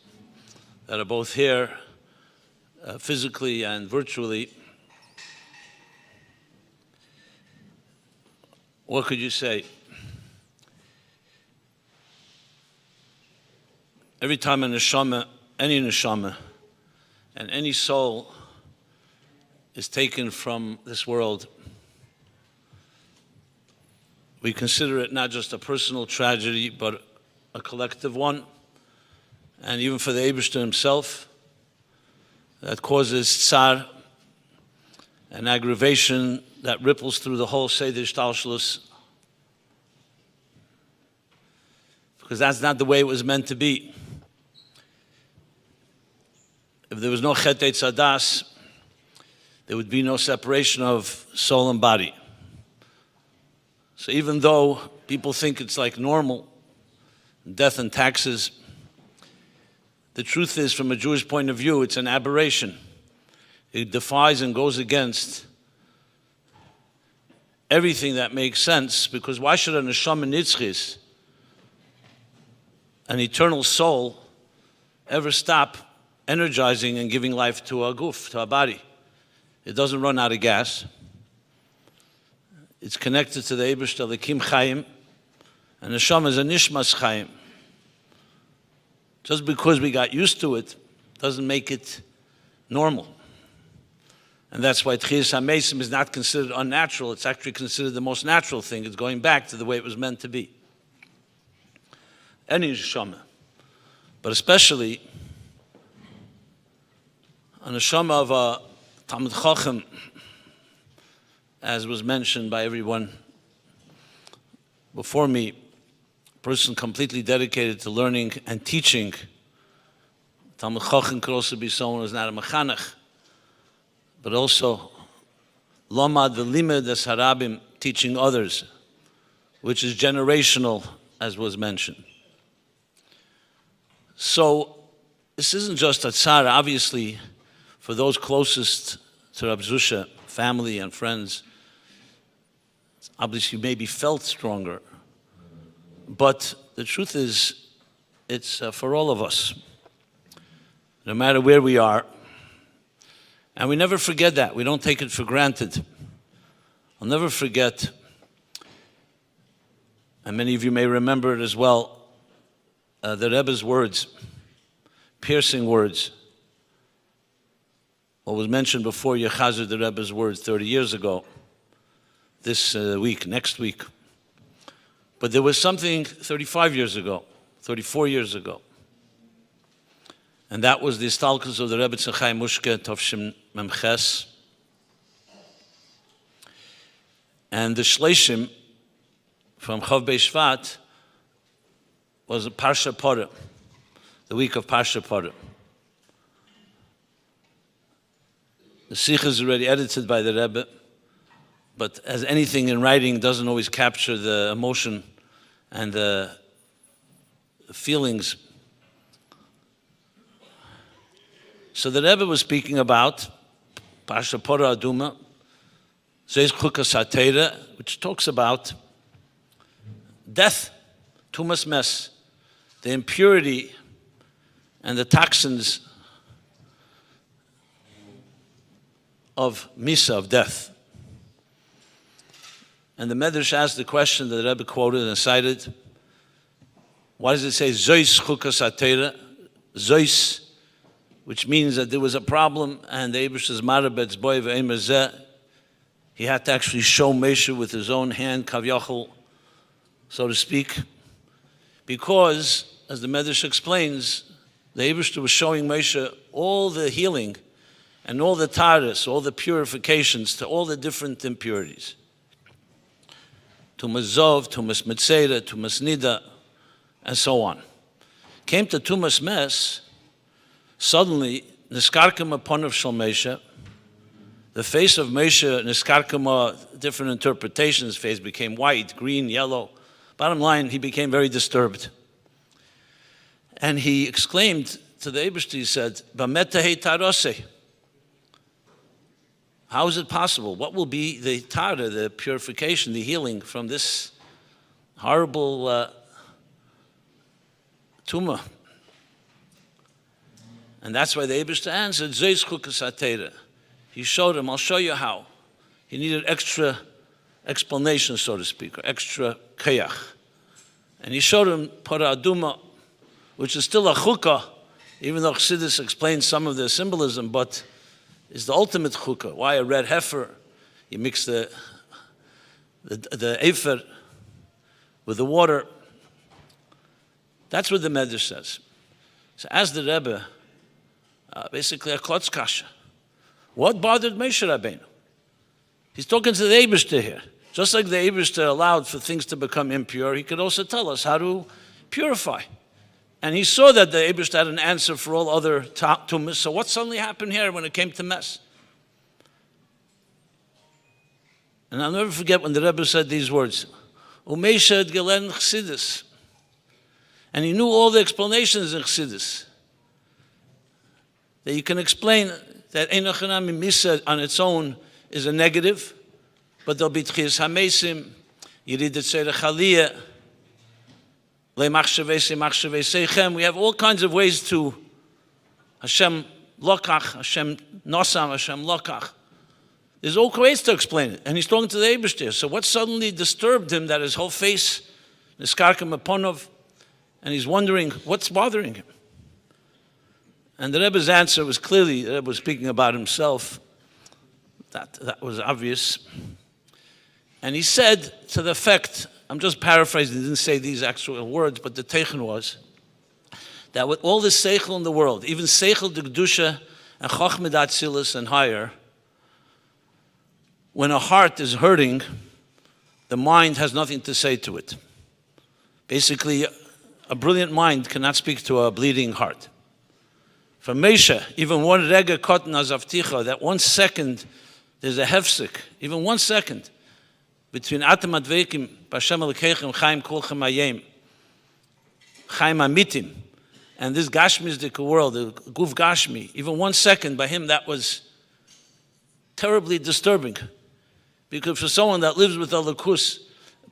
that are both here physically and virtually. What could you say? Every time a neshama, any neshama, and any soul is taken from this world, we consider it not just a personal tragedy, but a collective one. And even for the Eibishter himself, that causes tsar and aggravation that ripples through the whole Seder Shtalshlus. Because that's not the way it was meant to be. If there was no Chet Eitz Hadas, there would be no separation of soul and body. So even though people think it's like normal, death and taxes, the truth is, from a Jewish point of view, it's an aberration. It defies and goes against everything that makes sense, because why should a neshama nitzchis, an eternal soul, ever stop energizing and giving life to a guf, to a body? It doesn't run out of gas. It's connected to the Eibishter, the Kim Chaim, and neshama is a nishmas Chaim. Just because we got used to it doesn't make it normal. And that's why Tchias HaMesim is not considered unnatural. It's actually considered the most natural thing. It's going back to the way it was meant to be. Any neshama, but especially a neshama of a Talmid Chacham, as was mentioned by everyone before me, a person completely dedicated to learning and teaching. Talmid Chacham could also be someone who's not a mechanech, but also Lomad v'limed es harabim, teaching others, which is generational, as was mentioned. So this isn't just a tzar, obviously, for those closest to Rabbi Zushe, family and friends. Obviously, maybe felt stronger. But the truth is, it's for all of us, no matter where we are. And we never forget that. We don't take it for granted. I'll never forget, and many of you may remember it as well, the Rebbe's words, piercing words. What was mentioned before, Yechazer, the Rebbe's words 30 years ago, this week, next week. But there was something 35 years ago, 34 years ago. And that was the Istalkus of the Rebbe Tzachai Mushke Tovshim Memches. And the Shloshim from Chav Beishvat was a Parsha Porah, the week of Parsha Porah. The Sikh is already edited by the Rebbe, but as anything in writing doesn't always capture the emotion and the feelings. So the Rebbe was speaking about Parsha Porah Aduma, Zeis Chukas HaTeira, which talks about death, Tumas Mes, the impurity and the toxins of Misa, of death. And the Medrash asked the question that the Rebbe quoted and cited, why does it say Zeis Chukas HaTeira? Zeis, which means that there was a problem, and the Eibishter's Marabet's boy Ve'emer Zeh, he had to actually show Moshe with his own hand, Kavyachol, so to speak, because, as the Medrash explains, the Eibishter was showing Moshe all the healing and all the taras, all the purifications to all the different impurities. Tumas Zov, Tumas Metzera, Tumas Nida, and so on. Came to Tumas Mes, suddenly, Niskarkim upon of Shal Moshe, the face of Moshe, Niskarkim, different interpretations, his face became white, green, yellow. Bottom line, he became very disturbed. And he exclaimed to the Eibishter, he said, "B'metahei tarose." How is it possible? What will be the tara, the purification, the healing from this horrible tumor? And that's why the Eibishter answered, "Zeis chukas hatera." He showed him, I'll show you how. He needed extra explanation, so to speak, or extra kayach. And he showed him para aduma, which is still a chukah, even though Chassidus explains some of the symbolism, but is the ultimate chukah. Why a red heifer? You mix the efer with the water. That's what the Medrash says. So as the Rebbe, basically a klotz kasha. What bothered Moshe Rabbeinu? He's talking to the Eibishter here. Just like the Eibishter allowed for things to become impure, he could also tell us how to purify. And he saw that the Eibishter had an answer for all other tumas. So what suddenly happened here when it came to mess? And I'll never forget when the Rebbe said these words, Umeisha et gelen chassidus. And he knew all the explanations in chassidus. That you can explain that Einachanami Misa on its own is a negative, but there'll be Tchias HaMesim, Yirid Tzera Chaliyah, Le Machshavei Machshavei Seichem. We have all kinds of ways to Hashem Lokach, Hashem Nosam, Hashem Lokach. There's all ways to explain it. And he's talking to the Eibishter. So what suddenly disturbed him that his whole face, Niskarkim Aponov, and he's wondering what's bothering him. And the Rebbe's answer was clearly, the Rebbe was speaking about himself. That was obvious. And he said to the effect, I'm just paraphrasing, he didn't say these actual words, but the teichen was, that with all the seichel in the world, even seichel de Kedusha and chochmeh d'Atzilus and higher, when a heart is hurting, the mind has nothing to say to it. Basically, a brilliant mind cannot speak to a bleeding heart. For Moshe, even one rega kotan azavticha, that 1 second, there's a hefsek, even 1 second, between atam advekim, b'Hashem Elokeichem, chaim kolchem hayem, chaim amitim, and this gashmisdik world, the guf gashmi, even 1 second, by him that was terribly disturbing. Because for someone that lives with alakus,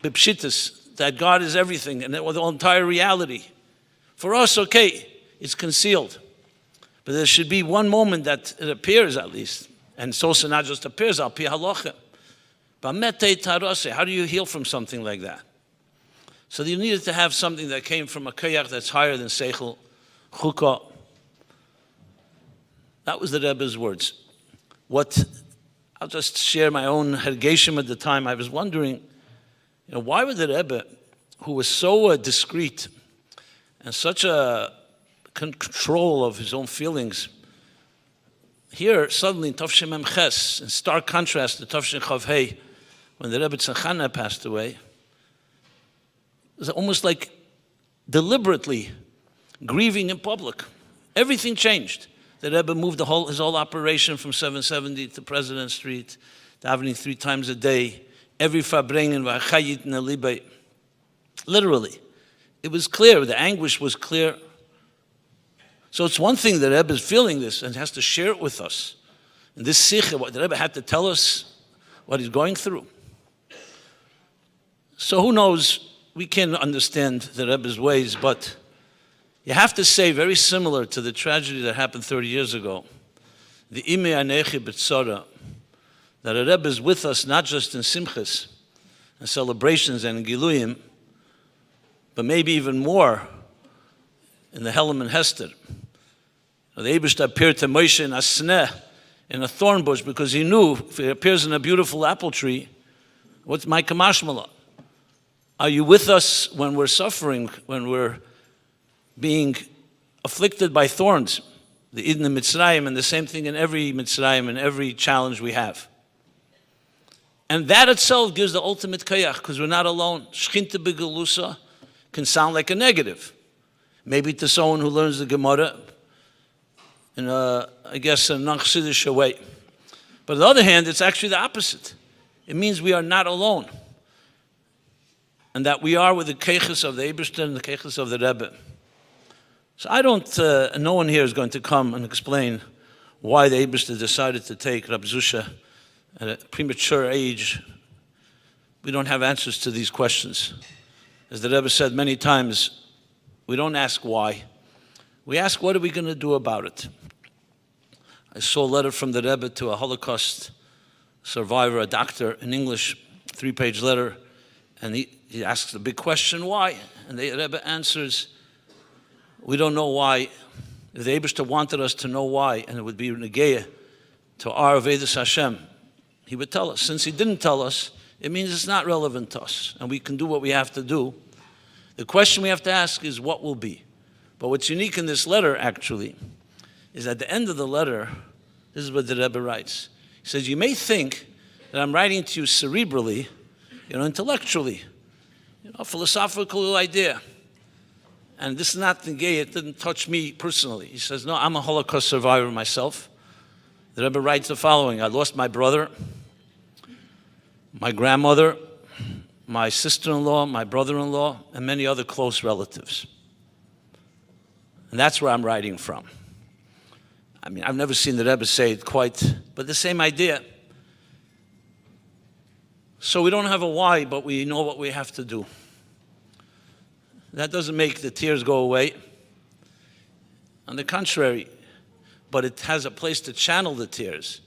bipshitas, that God is everything, and that with the entire reality, for us, okay, it's concealed. But there should be one moment that it appears at least. And so not just appears, al pi halacha. B'metei tarase, how do you heal from something like that? So you needed to have something that came from a koyach that's higher than seichel, chukah. That was the Rebbe's words. I'll just share my own hergeshim at the time. I was wondering, why would the Rebbe, who was so discreet and such a control of his own feelings, here suddenly in Tafshin Mem Ches, in stark contrast to Tafshin Chav Hei, when the Rebbe Tzachana passed away, it was almost like deliberately grieving in public. Everything changed. The Rebbe moved his whole operation from 770 to President Street, davening 3 times a day, every farbrengen v'achayit nelibe. Literally, it was clear. The anguish was clear. So it's one thing that Rebbe is feeling this and has to share it with us. And this sikha, what the Rebbe had to tell us what he's going through. So who knows, we can understand the Rebbe's ways, but you have to say, very similar to the tragedy that happened 30 years ago, the Ime Anechi B'Tzara, that a Rebbe is with us not just in simchas and celebrations and in Giluyim, but maybe even more in the Helem and Hester. The Eibishter appeared to Moshe in a sneh, in a thorn bush, because he knew if he appears in a beautiful apple tree, what's my kamashmala? Are you with us when we're suffering, when we're being afflicted by thorns? The Idna Mitzrayim, and the same thing in every Mitzrayim, and every challenge we have. And that itself gives the ultimate kayach, because we're not alone. Shchinta b'gelusa can sound like a negative. Maybe to someone who learns the Gemara in a non-Chassidish way. But on the other hand, it's actually the opposite. It means we are not alone. And that we are with the keiches of the Eibishter and the keiches of the Rebbe. So I don't, no one here is going to come and explain why the Eibishter decided to take Rabbi Zushe at a premature age. We don't have answers to these questions. As the Rebbe said many times, we don't ask why. We ask, what are we going to do about it? I saw a letter from the Rebbe to a Holocaust survivor, a doctor in English, 3-page letter, and he asks the big question, why? And the Rebbe answers, we don't know why. If the Eibishter wanted us to know why, and it would be negeya to our Vedas Hashem, he would tell us. Since he didn't tell us, it means it's not relevant to us, and we can do what we have to do. The question we have to ask is, what will be? But what's unique in this letter, actually, is at the end of the letter, this is what the Rebbe writes. He says, you may think that I'm writing to you cerebrally, intellectually, a philosophical idea. And this is not negay, it didn't touch me personally. He says, no, I'm a Holocaust survivor myself. The Rebbe writes the following: I lost my brother, my grandmother, my sister-in-law, my brother-in-law, and many other close relatives. And that's where I'm writing from. I mean, I've never seen the Rebbe say it quite, but the same idea. So we don't have a why, but we know what we have to do. That doesn't make the tears go away. On the contrary, but it has a place to channel the tears.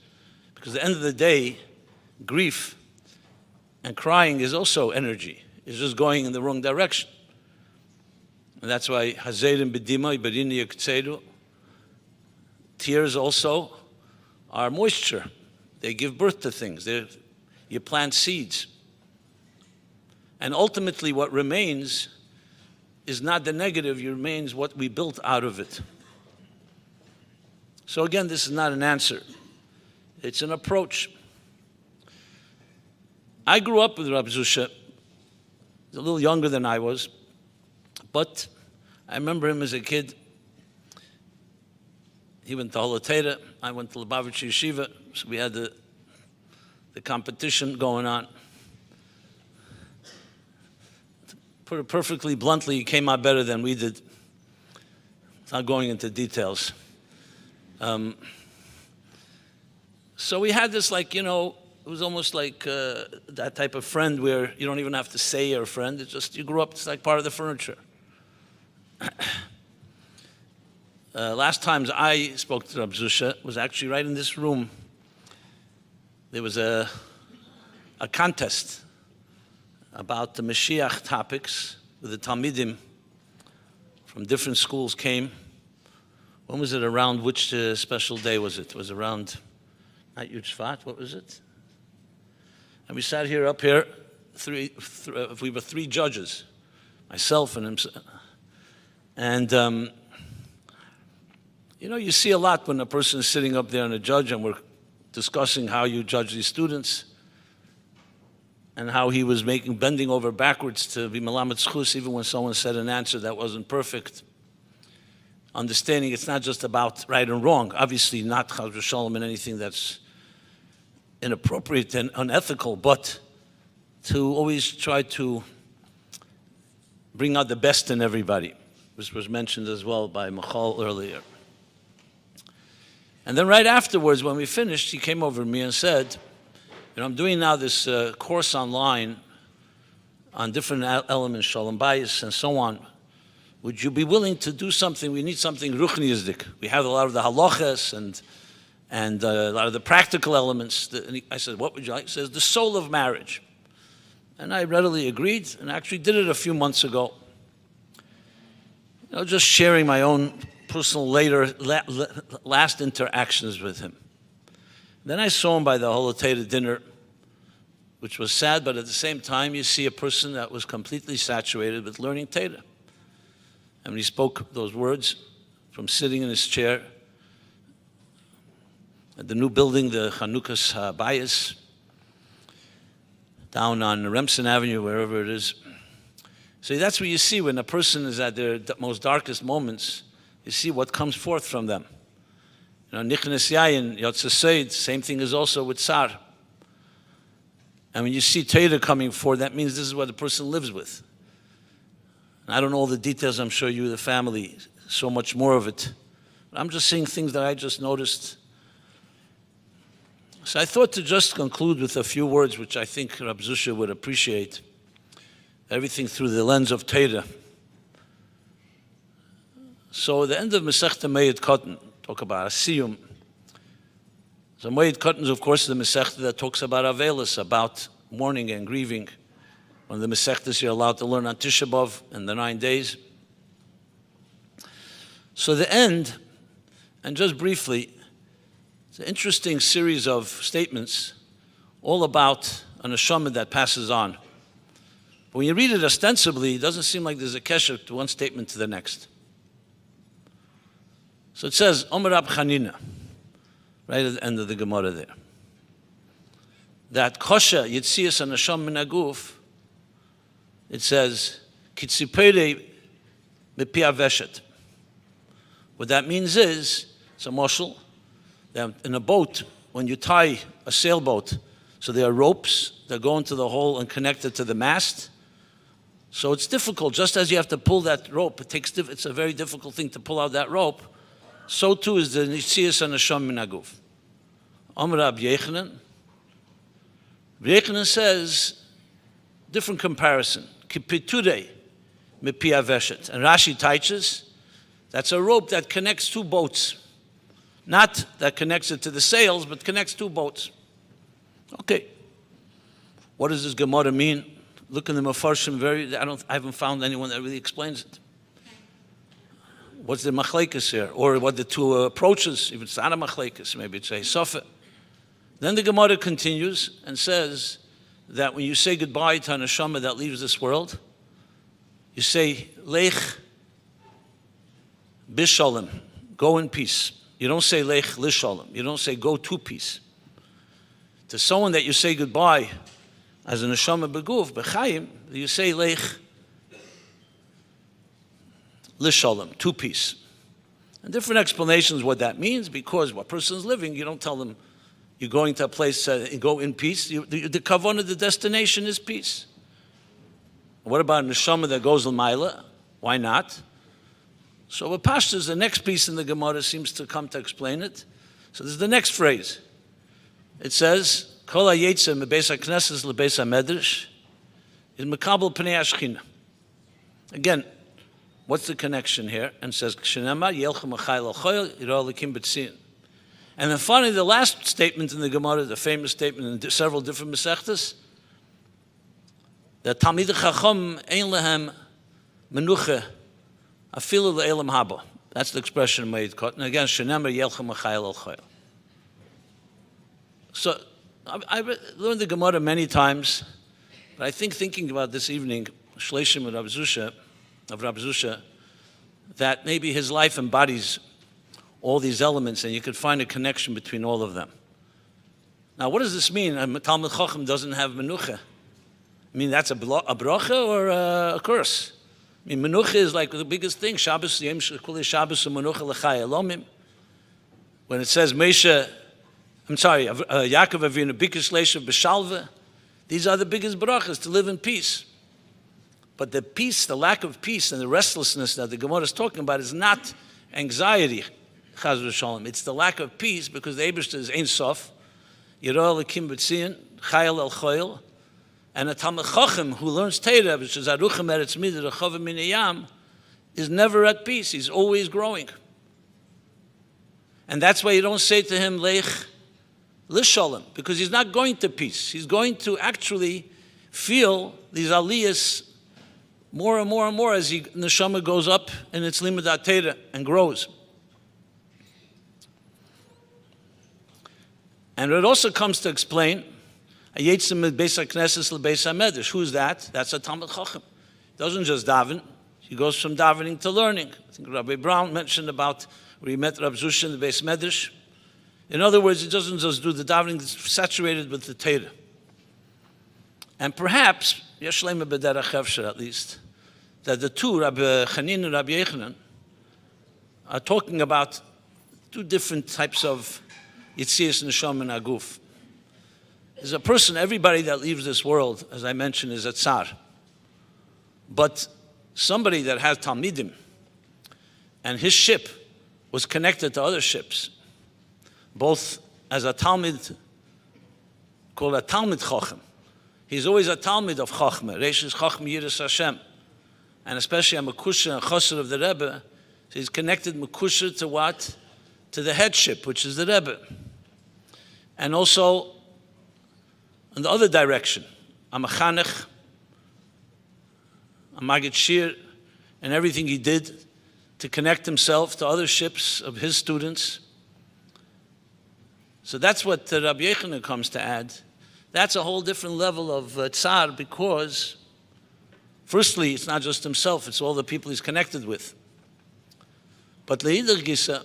Because at the end of the day, grief and crying is also energy. It's just going in the wrong direction. And that's why Hazerim b'dimai b'rini yektzeiru. Tears also are moisture. They give birth to things. You plant seeds. And ultimately what remains is not the negative, it remains what we built out of it. So again, this is not an answer. It's an approach. I grew up with Rabbi Zushe. He's a little younger than I was, but I remember him as a kid. He went to Holoteda, I went to Lubavitch Yeshiva, so we had the competition going on. To put it perfectly bluntly, he came out better than we did. It's not going into details. So we had this, it was almost like that type of friend where you don't even have to say you're a friend. It's just you grew up, it's like part of the furniture. Last times I spoke to Rabbi Zushe was actually right in this room. There was a contest about the Mashiach topics with the Talmidim from different schools came. When was it around? Which special day was it? It was around, not Yud Shvat, what was it? And we sat here, up here, we were 3 judges, myself and him. And, you see a lot when a person is sitting up there and a judge, and we're discussing how you judge these students, and how he was bending over backwards to be melamed zchus, even when someone said an answer that wasn't perfect. Understanding it's not just about right and wrong. Obviously not chas v'shalom in anything that's inappropriate and unethical, but to always try to bring out the best in everybody, which was mentioned as well by Michal earlier. And then right afterwards, when we finished, he came over to me and said, I'm doing now this course online on different elements, shalom bayis and so on. Would you be willing to do something? We need something ruchniisdik. We have a lot of the halachas and a lot of the practical elements. And I said, what would you like? He says, the soul of marriage. And I readily agreed, and actually did it a few months ago. Just sharing my own personal last interactions with him. Then I saw him by the Holoteda dinner, which was sad, but at the same time, you see a person that was completely saturated with learning Teda. And when he spoke those words from sitting in his chair at the new building, the Chanukas Bayis, down on Remsen Avenue, wherever it is. So that's what you see when a person is at their most darkest moments. You see what comes forth from them. Nichnas Yayin, Yotze Seid, same thing is also with Tsar. And when you see Teda coming forth, that means this is what the person lives with. And I don't know all the details, I'm sure you, the family, so much more of it. I'm just saying things that I just noticed. So I thought to just conclude with a few words which I think Rabbi Zushe would appreciate. Everything through the lens of Torah. So the end of Masechta Moed Katan, talk about Asiyum. So Moed Katan is of course the Masechta that talks about Avelis, about mourning and grieving. One of the Masechtas you're allowed to learn on Tisha B'Av in the 9 days. So the end, and just briefly, it's an interesting series of statements all about a neshama that passes on. But when you read it ostensibly, it doesn't seem like there's a kesher to one statement to the next. So it says, Omer Rab Chanina, right at the end of the Gemara there, that kosha yitzias a neshama min haguf, it says, kitzipere mepi aveshet. What that means is, it's a moshel, that in a boat, when you tie a sailboat, so there are ropes that go into the hole and connect it to the mast. So it's difficult, just as you have to pull that rope, it's a very difficult thing to pull out that rope. So too is the Nitzias HaNeshama min haguf. Amar Rab Yechanan. Yechanan says, different comparison. Kipiture mepi aveshet. And Rashi teaches, that's a rope that connects two boats. Not that connects it to the sails, but connects two boats. Okay. What does this Gemara mean? Look in the Mefarshim, I haven't found anyone that really explains it. What's the machlekes here? Or what the two approaches? If it's not a machlekes, maybe it's a sofa. Then the Gemara continues and says that when you say goodbye to a neshama that leaves this world, you say, Lech bishalom, go in peace. You don't say Lech lishalom. You don't say go to peace. To someone that you say goodbye as a neshama beguf, b'chaim, you say Lech lishalom, to peace. And different explanations what that means, because what person's living, you don't tell them you're going to a place, go in peace. The kavanah, the destination is peace. What about a neshama that goes l'mayla? Why not? So with Pashtas, the next piece in the Gemara seems to come to explain it. So this is the next phrase. It says, Kol ha'yetzeh mebeis ha'knesses lebeis ha'medrash is mekabel pnei hashchina. Again, what's the connection here? And it says, Kshenema yelchem achayil al-choyel yirah elikim b'tzion. And then finally, the last statement in the Gemara, the famous statement in several different Masechtas, that Talmidei Chacham ein lehem menucha afilu le'elam haba. That's the expression made. And again, Shenemer yelchem achayil al-choyel. So I've learned the Gemara many times, but I think thinking about this evening, Shloshim of Rabbi Zushe, that maybe his life embodies all these elements, and you could find a connection between all of them. Now, what does this mean? A Talmid Chacham doesn't have menucha. I mean, that's a bracha or a curse? I mean, menucha is like the biggest thing. Shabbos, Yom Shabbos, menucha l'chai elomim. When it says Yaakov Avinu, Bikish Leishav B'Shalva, these are the biggest brachas, to live in peace. But the peace, the lack of peace and the restlessness that the Gemara is talking about is not anxiety, Chaz v'Shalom. It's the lack of peace because the Eibishter is Ein Sof, Yirah Elikim B'Tzion, Chayil El Choyel, and a Talmid Chacham who learns Torah, which is Aruchem Eretz Midah, Rechavim Min Hayam, is never at peace. He's always growing. And that's why you don't say to him, Lech Lishalom, because he's not going to peace. He's going to actually feel these aliyahs more and more and more as neshama goes up in its limud Torah and grows. And it also comes to explain, who's that? That's a Talmid Chacham. He doesn't just daven, he goes from davening to learning. I think Rabbi Brown mentioned about where he met Rabbi Zushe in the Beis Medrash. In other words, he doesn't just do the davening, it's saturated with the Torah. And perhaps, Yeshlema B'derech Hevsher at least, that the two, Rabbi Chanin and Rabbi Yechanan, are talking about two different types of Yitzias Neshama and Aguf. There's a person, everybody that leaves this world, as I mentioned, is a tsar. But somebody that has Talmidim And his ship was connected to other ships, both as a Talmud, called a Talmud Chochem. He's always a Talmud of Chochmah, Reishis Chochem Yiras Hashem. And especially a Mekusha and Chosser of the Rebbe, so he's connected Mekusha to what? To the headship, which is the Rebbe. And also, in the other direction, a Mechanech, a Magid Shir, and everything he did to connect himself to other ships of his students. So that's what Rabbi Yochanan comes to add. That's a whole different level of tsar, because firstly, it's not just himself, it's all the people he's connected with. But Le'ider Gisa,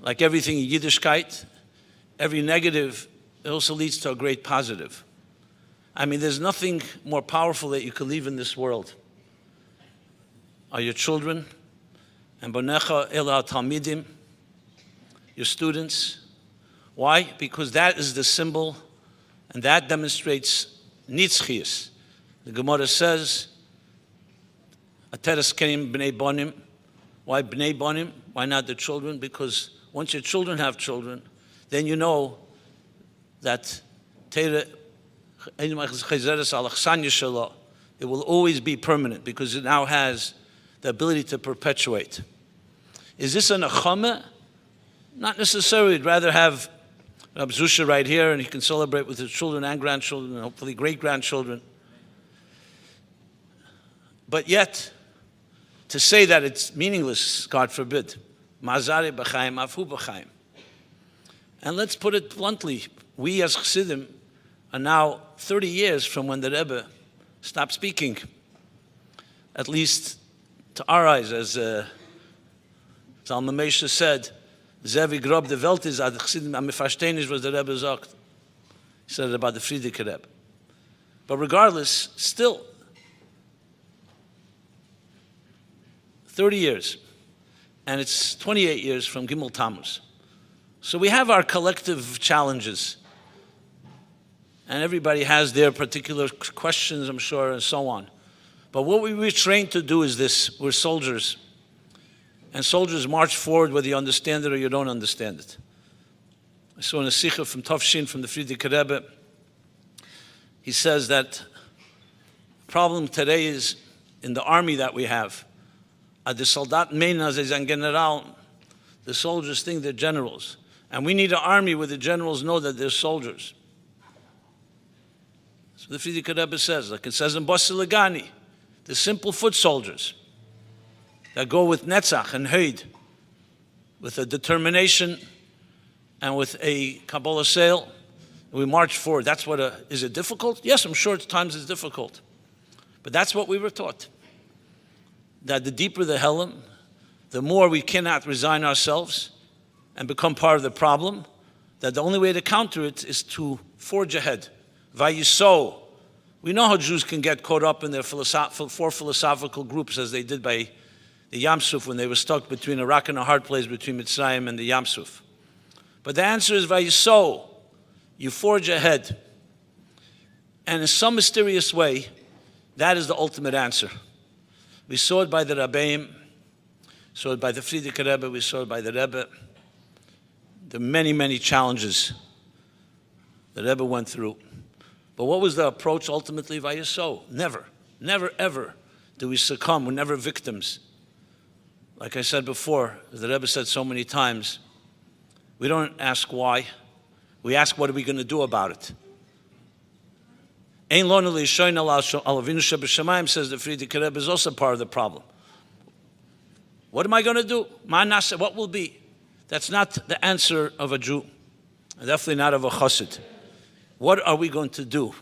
like everything in Yiddishkeit, every negative, it also leads to a great positive. I mean, there's nothing more powerful that you can leave in this world. Are your children, and Bonecha Ela Talmidim, your students. Why? Because that is the symbol, and that demonstrates Nitzchias. The Gemara says, Ateres Kenim Bnei Bonim. Why Bnei Bonim? Why not the children? Because once your children have children, then you know that it will always be permanent, because it now has the ability to perpetuate. Is this an achama? Not necessarily. I'd rather have Rabbi Zushe right here, and he can celebrate with his children and grandchildren, and hopefully great-grandchildren. But yet, to say that it's meaningless, God forbid. Mazari b'chaim, afu b'chaim. And let's put it bluntly, we as Chassidim are now 30 years from when the Rebbe stopped speaking, at least to our eyes, as Zalman Moshe said, Zevi grob de Welt is, ad Chassidim am verstehen was the Rebbe sagt. He said it about the Friedrich Rebbe. But regardless, still, 30 years, and it's 28 years from Gimel Tammuz. So we have our collective challenges, and everybody has their particular questions, I'm sure, and so on. But what we were trained to do is this: we're soldiers, and soldiers march forward whether you understand it or you don't understand it. I saw in a Sikha from Tafshin, from the Friedrich Rebbe, he says that the problem today is in the army that we have. The Soldat meinen, sie sind General. The soldiers think they're generals. And we need an army where the generals know that they're soldiers. So the Friedrich Rebbe says, like it says in Basilegani, the simple foot soldiers that go with Netzach and Heid, with a determination and with a Kabbalah sail, we march forward. That's what is it difficult? Yes, I'm sure at times it's difficult. But that's what we were taught. That the deeper the Helm, the more we cannot resign ourselves and become part of the problem, that the only way to counter it is to forge ahead. Vayiso. We know how Jews can get caught up in their four philosophical groups, as they did by the Yam Suf when they were stuck between a rock and a hard place between Mitzrayim and the Yam Suf. But the answer is Vayiso. You forge ahead. And in some mysterious way, that is the ultimate answer. We saw it by the Rabbeim, saw it by the Friedrich Rebbe, we saw it by the Rebbe. The many, many challenges the Rebbe went through. But what was the approach ultimately? Vayiso. Never, never, ever do we succumb. We're never victims. Like I said before, as the Rebbe said so many times, we don't ask why. We ask what are we going to do about it. Ein lo nishoin al Avinu shebashamayim, says the Friedrich Rebbe, is also part of the problem. What am I going to do? What will be? That's not the answer of a Jew, and definitely not of a chassid. What are we going to do?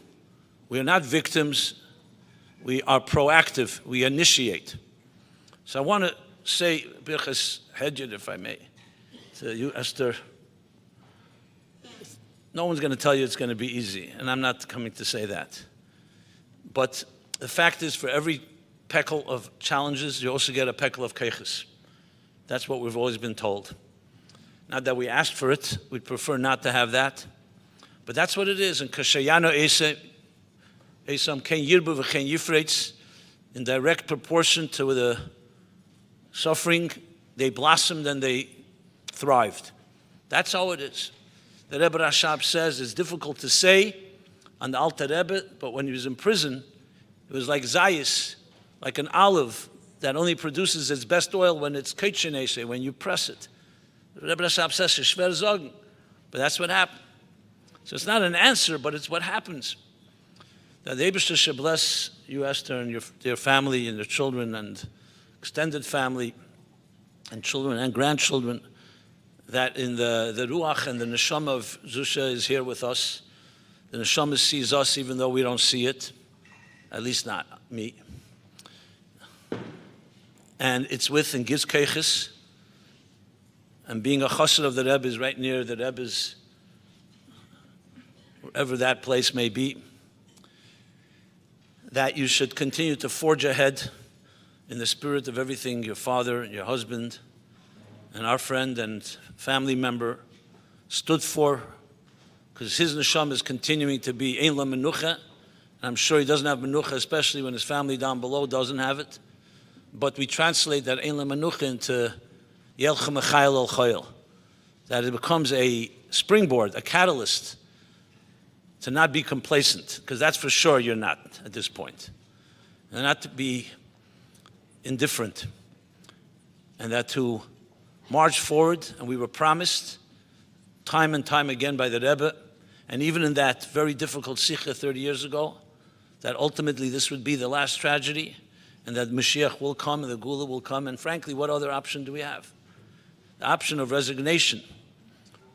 We are not victims. We are proactive. We initiate. So I want to say, Birchas Hedjed, if I may, to you, Esther. No one's going to tell you it's going to be easy, and I'm not coming to say that. But the fact is, for every peckle of challenges, you also get a peckle of keiches. That's what we've always been told. Not that we asked for it, we'd prefer not to have that. But that's what it is. And kashayano esam ken yirbu v'chen yifreitz, in direct proportion to the suffering, they blossomed and they thrived. That's how it is. The Rebbe Rashab says it's difficult to say on the Alter Rebbe, but when he was in prison, it was like Zayis, like an olive that only produces its best oil when it's keitchenese, when you press it. The Rebbe Rashab says, "Shver zogen," but that's what happened. So it's not an answer, but it's what happens. That the Eibishter should bless you, Esther, and your family and your children and extended family and children and grandchildren, that in the Ruach and the Neshama of Zushe is here with us. The Neshama sees us even though we don't see it, at least not me. And it's with and gives keiches. And being a chassid of the Rebbe is right near the Rebbe's, wherever that place may be, that you should continue to forge ahead in the spirit of everything your father and your husband and our friend and family member stood for, because his neshama is continuing to be ein la menucha, and I'm sure he doesn't have menucha, especially when his family down below doesn't have it. But we translate that ein la menucha into yelcha mechayel al chayil, that it becomes a springboard, a catalyst to not be complacent, because that's for sure you're not at this point, and not to be indifferent, and that to march forward. And we were promised time and time again by the Rebbe, and even in that very difficult sikha 30 years ago, that ultimately this would be the last tragedy, and that Mashiach will come and the Gula will come. And frankly, what other option do we have? The option of resignation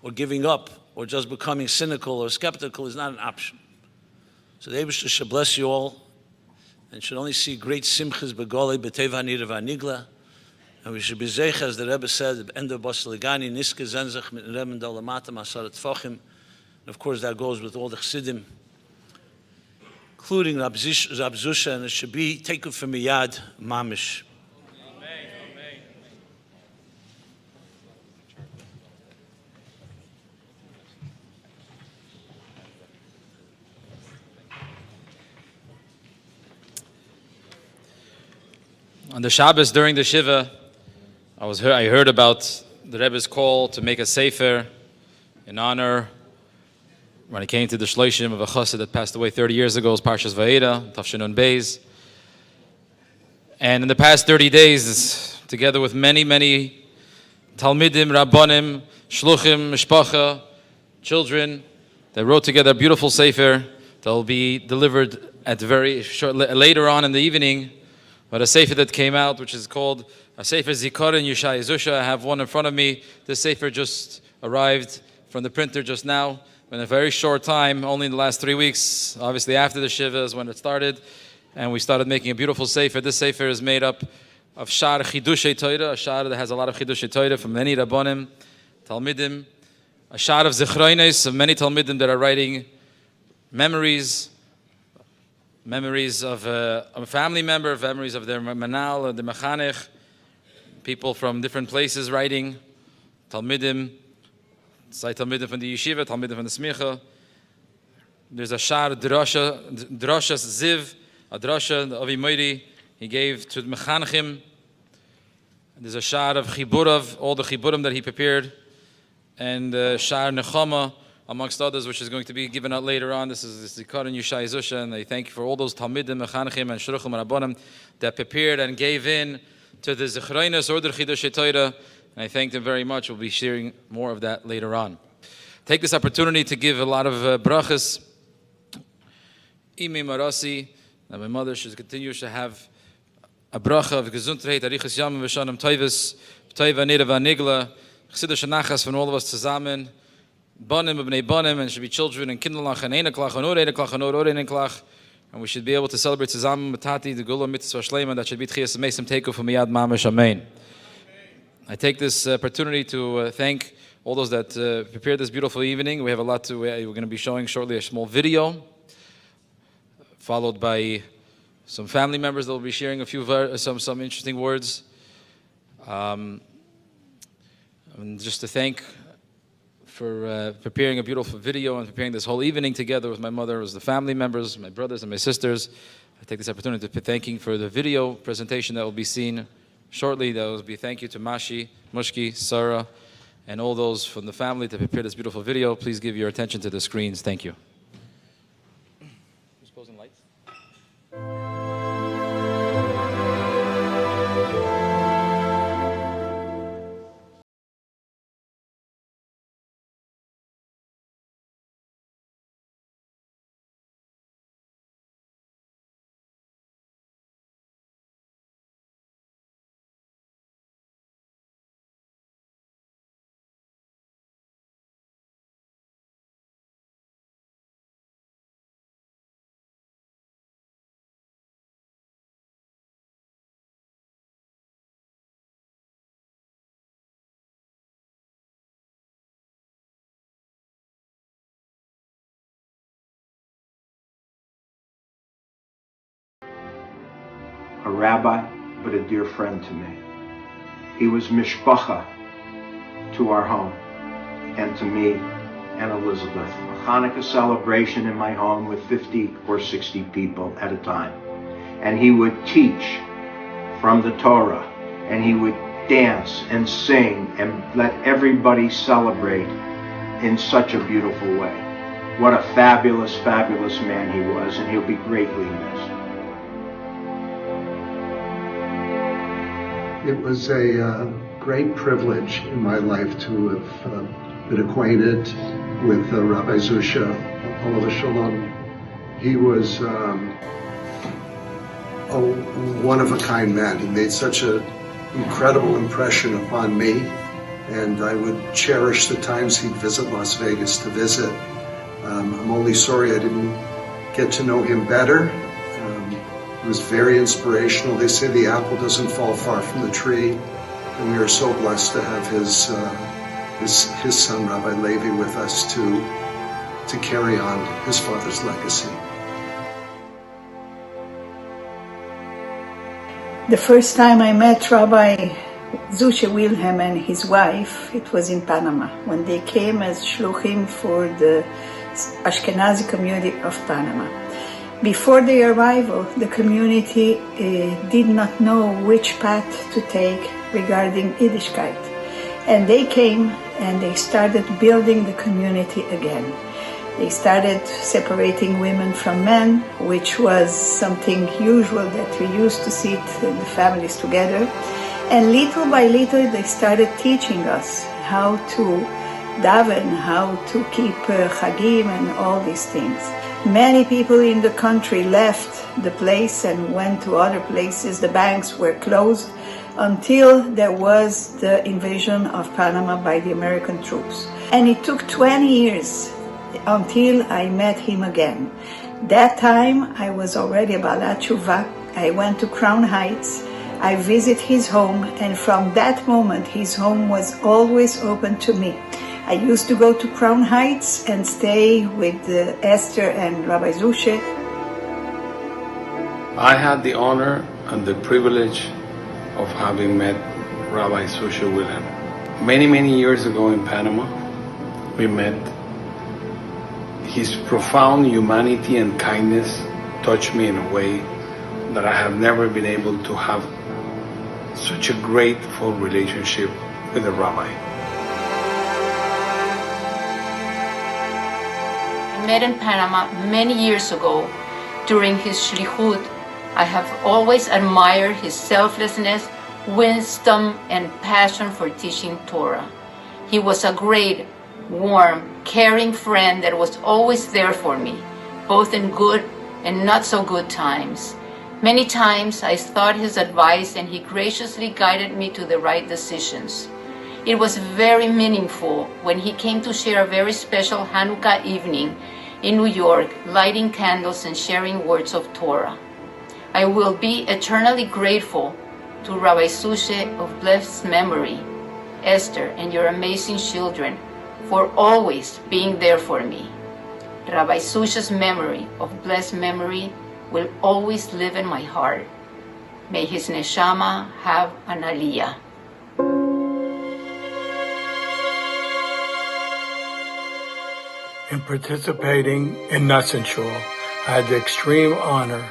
or giving up or just becoming cynical or skeptical is not an option. So the Eibishter should bless you all, and should only see great simchas begolei b'teva hanira v'anigla. And we should be zeich, as the Rebbe said, at the end of Basaligani, niske zenzach mit Rebbe dalamata masarat tfachim. And of course that goes with all the chassidim, including Rab Zushe, and it should be taken from miyad mamish. On the Shabbos during the Shiva, I heard about the Rebbe's call to make a sefer in honor when it came to the Shloshim of a chassid that passed away 30 years ago. It was Parshas Vayera, Tafshinun Beis. And in the past 30 days, together with many, many Talmidim, Rabbanim, Shluchim, Mishpacha, children, they wrote together a beautiful sefer that will be delivered at very short, later on in the evening. But a sefer that came out, which is called a sefer Zikaron Yishai Zushe. I have one in front of me. This sefer just arrived from the printer just now. In a very short time, only in the last 3 weeks, obviously after the Shiva is when it started, and we started making a beautiful sefer. This sefer is made up of Shar Chidushei Torah, a Shar that has a lot of Chidushei Torah from many Rabbanim, Talmidim, a Shar of Zichroines of many Talmidim that are writing memories of a family member, memories of their manal, the mechanech, people from different places writing, Talmidim, say Talmidim from the yeshiva, Talmidim from the smicha. There's a shar drasha ziv, a drasha the Avi Moiri he gave to the mechanechim. There's a shar of chiburav, all the chiburim that he prepared, and shar nechama, amongst others, which is going to be given out later on. This is the Zikaron Yishai Zushe, and I thank you for all those Talmidim, Mechanechim, and Shluchim, and Rabbanim that prepared and gave in to the Zichroinus or the Chidushei Torah, and I thank them very much. We'll be sharing more of that later on. Take this opportunity to give a lot of brachas. Imi Marasi, that my mother should continue to have a bracha of Gesundheit, Arichas Yamim, V'shanim Toivus, Toiva Nira V'Nigla, Chesidush Nachas from all of us zusammen, Banim b'nei banim, and should be children and kinderlach and einaklach and oreineklach and oreineklach, and we should be able to celebrate zusammen with Tati the Gula Mitzvah Shleima. That should be Tchias Mesim Teiku from Miyad Mamish. Amen. I take this opportunity to thank all those that prepared this beautiful evening. We have a lot to. We're going to be showing shortly a small video, followed by some family members that will be sharing a few some interesting words. And just to thank for preparing a beautiful video and preparing this whole evening together with my mother, was the family members, my brothers and my sisters. I take this opportunity to thanking for the video presentation that will be seen shortly. There will be thank you to Mashi, Mushki, Sarah, and all those from the family to prepare this beautiful video. Please give your attention to the screens. Thank you. Who's closing lights? A rabbi, but a dear friend to me. He was mishpacha to our home and to me and Elizabeth. A Hanukkah celebration in my home with 50 or 60 people at a time. And he would teach from the Torah, and he would dance and sing and let everybody celebrate in such a beautiful way. What a fabulous, fabulous man he was, and he'll be greatly missed. It was a great privilege in my life to have been acquainted with Rabbi Zushe, Olav Shalom. He was a one-of-a-kind man. He made such an incredible impression upon me, and I would cherish the times he'd visit Las Vegas to visit. I'm only sorry I didn't get to know him better. It was very inspirational. They say the apple doesn't fall far from the tree, and we are so blessed to have his son, Rabbi Levi, with us to carry on his father's legacy. The first time I met Rabbi Zushe Wilhelm and his wife, it was in Panama, when they came as Shloshim for the Ashkenazi community of Panama. Before their arrival, the community did not know which path to take regarding Yiddishkeit. And they came and they started building the community again. They started separating women from men, which was something usual that we used to see the families together. And little by little, they started teaching us how to daven, how to keep chagim and all these things. Many people in the country left the place and went to other places. The banks were closed until there was the invasion of Panama by the American troops. And it took 20 years until I met him again. That time I was already a Balat Tshuva. I went to Crown Heights. I visited his home, and from that moment his home was always open to me. I used to go to Crown Heights and stay with Esther and Rabbi Zushe. I had the honor and the privilege of having met Rabbi Zushe Wilhelm. Many, many years ago in Panama, we met. His profound humanity and kindness touched me in a way that I have never been able to have such a grateful relationship with a rabbi. I met in Panama many years ago during his shlichut. I have always admired his selflessness, wisdom, and passion for teaching Torah. He was a great, warm, caring friend that was always there for me, both in good and not so good times. Many times I sought his advice and he graciously guided me to the right decisions. It was very meaningful when he came to share a very special Hanukkah evening in New York, lighting candles and sharing words of Torah. I will be eternally grateful to Rabbi Zushe of blessed memory, Esther, and your amazing children for always being there for me. Rabbi Zushe's memory of blessed memory will always live in my heart. May his neshama have an aliyah. In participating in Nussin Shul, I had the extreme honor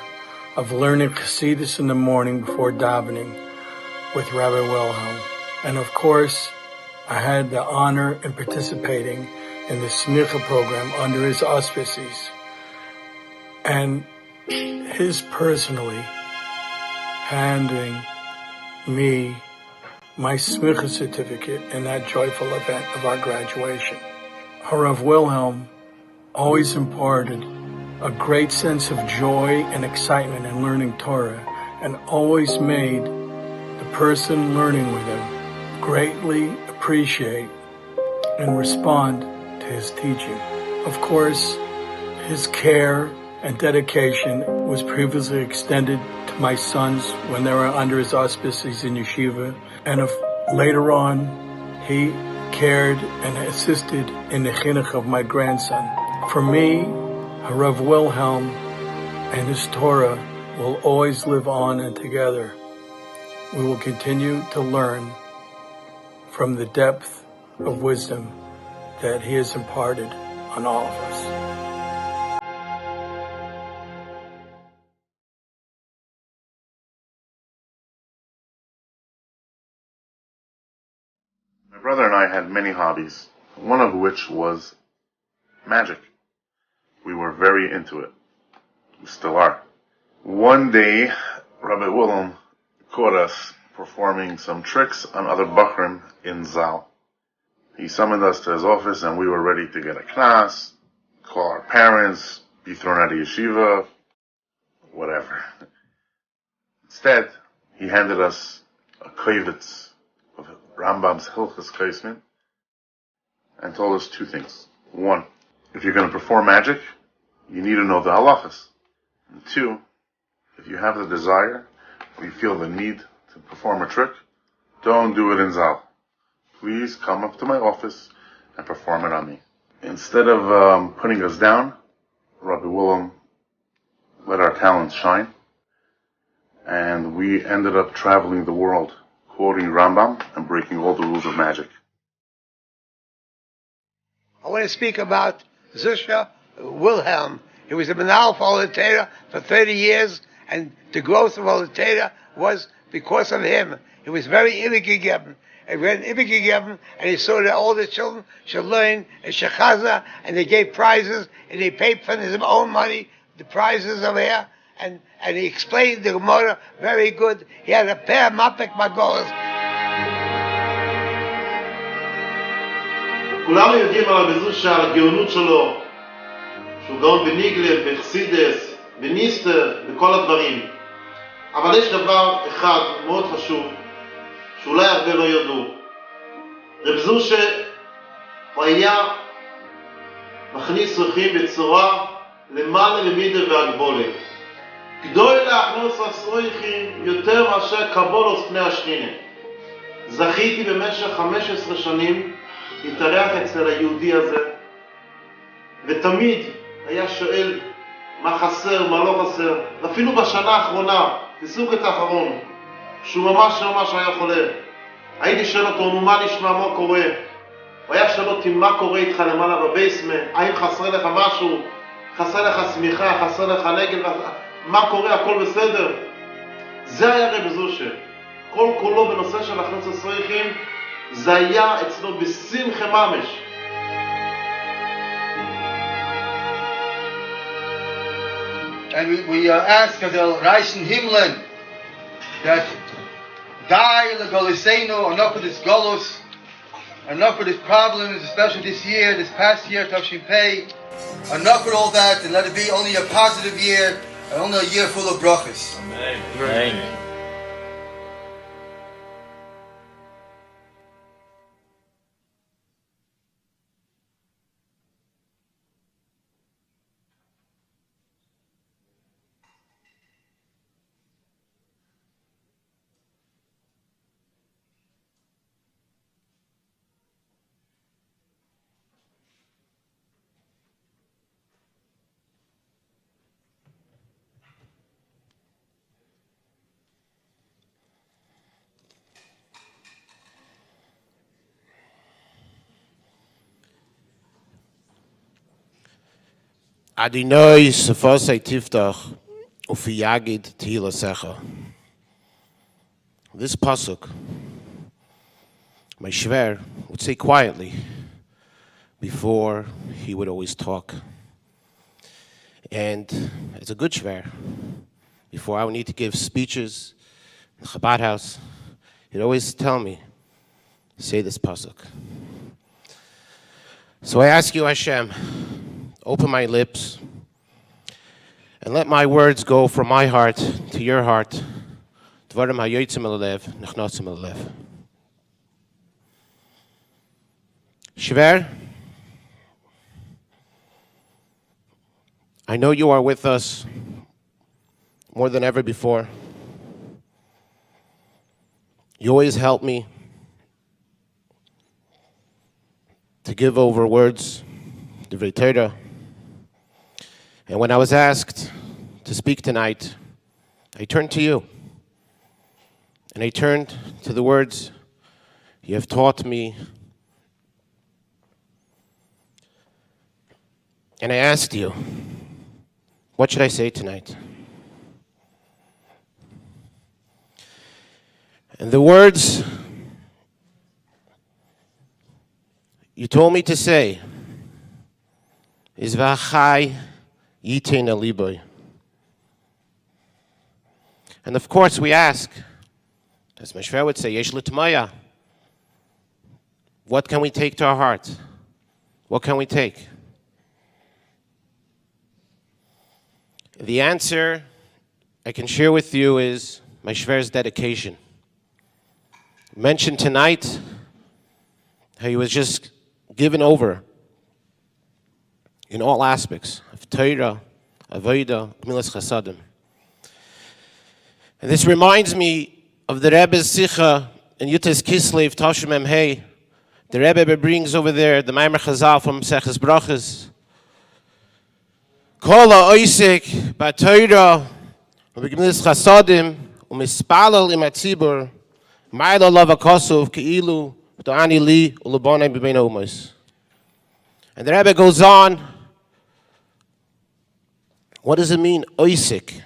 of learning Chassidus in the morning before davening with Rabbi Wilhelm. And of course, I had the honor in participating in the Smicha program under his auspices. And his personally handing me my Smicha certificate in that joyful event of our graduation. Harav Wilhelm always imparted a great sense of joy and excitement in learning Torah, and always made the person learning with him greatly appreciate and respond to his teaching. Of course, his care and dedication was previously extended to my sons when they were under his auspices in yeshiva, and later on, he cared and assisted in the chinuch of my grandson. For me, Harav Wilhelm and his Torah will always live on, and together we will continue to learn from the depth of wisdom that he has imparted on all of us. My brother and I had many hobbies, one of which was magic. We were very into it. We still are. One day, Rabbi Wilhelm caught us performing some tricks on other Bachrim in Zal. He summoned us to his office and we were ready to get a knas, call our parents, be thrown out of yeshiva, whatever. Instead, he handed us a kovitz of Rambam's Hilchos Kaismin and told us two things. One, if you're going to perform magic, you need to know the halachas. And two, if you have the desire, or you feel the need to perform a trick, don't do it in Zal. Please come up to my office and perform it on me. Instead of putting us down, Rabbi Wilhelm let our talents shine, and we ended up traveling the world, quoting Rambam and breaking all the rules of magic. I want to speak about Zushe Wilhelm. He was a Menal for Torah for 30 years, and the growth of the Torah was because of him. He was very immigegeben. He went immigegeben, and he saw that all the children should learn a shechaza, and they gave prizes, and they paid from his own money the prizes over here, and he explained the Gemara very good. He had a pair of mapek magolas. כולם יודעים על זושה, על הגאונות שלו, שהוא גאון בניגלה, בחסידס, בניסטר, בכל הדברים. אבל יש דבר אחד מאוד חשוב, שאולי הרבה לא יודעו. רב זושה, הוא היה מכניס רווחים בצורה למעלה ממידה והגבולה. גדול להכנוס הסרויחים יותר מאשר קבולוס פני השכינה. זכיתי במשך 15 שנים להתארח אצל היהודי הזה, ותמיד היה שואל מה חסר, מה לא חסר, ואפילו בשנה האחרונה, בסוכת האחרון, שהוא ממש היה חולה, הייתי שואל אותו, מה נשמע, מה קורה? הוא היה שואל אותי, מה קורה איתך למעלה בבייסמה? האם חסר לך משהו? חסר לך סמיכה? חסר לך נגל? מה קורה? הכל בסדר? זה היה רב זושה. כל כולו בנושא של הכנס הסריחים, זה היה אצלו בשמחה ממש. And we ask of the Reichen Himmeln that die the Goliseinu, enough of this Golos, enough of these problems, especially this year, this past year, Tavshin Pei, enough of all that, and let it be only a positive year, and only a year full of brachas. Amen. Amen. Adinoi sefosei tiftach ufiyagid tilasecha. this pasuk, my shver would say quietly before he would always talk. And it's a good shver. Before I would need to give speeches in the Chabad house, he'd always tell me, say this pasuk. So I ask you, Hashem, open my lips and let my words go from my heart to your heart. Dvarim hayotzim el halev, nechnotzim el halev. Shver, I know you are with us more than ever before. You always help me to give over words, divrei Torah. And when I was asked to speak tonight, I turned to you. And I turned to the words you have taught me. And I asked you, what should I say tonight? And the words you told me to say is v'achai yitein aliboy. And of course we ask, as Meshver would say, yesh l'tmaya. What can we take to our heart? What can we take? The answer I can share with you is my Shver's dedication. Mentioned tonight how he was just given over in all aspects of Torah, Avodah, Gemilas Chasadim. And this reminds me of the Rebbe's Sicha in Yutes Kislev, Tashim Memhei. The Rebbe brings over there the Maimer Chazal from Seches Brachas. Kol ha'oisek b'Torah u'b'Gemilas Chasadim u'mispalel im hatzibur ma'ila lav ha'kosov ke'ilu v'to'ani li u'lebonai b'bein ha'umos. And the Rebbe goes on, what does it mean, oisek?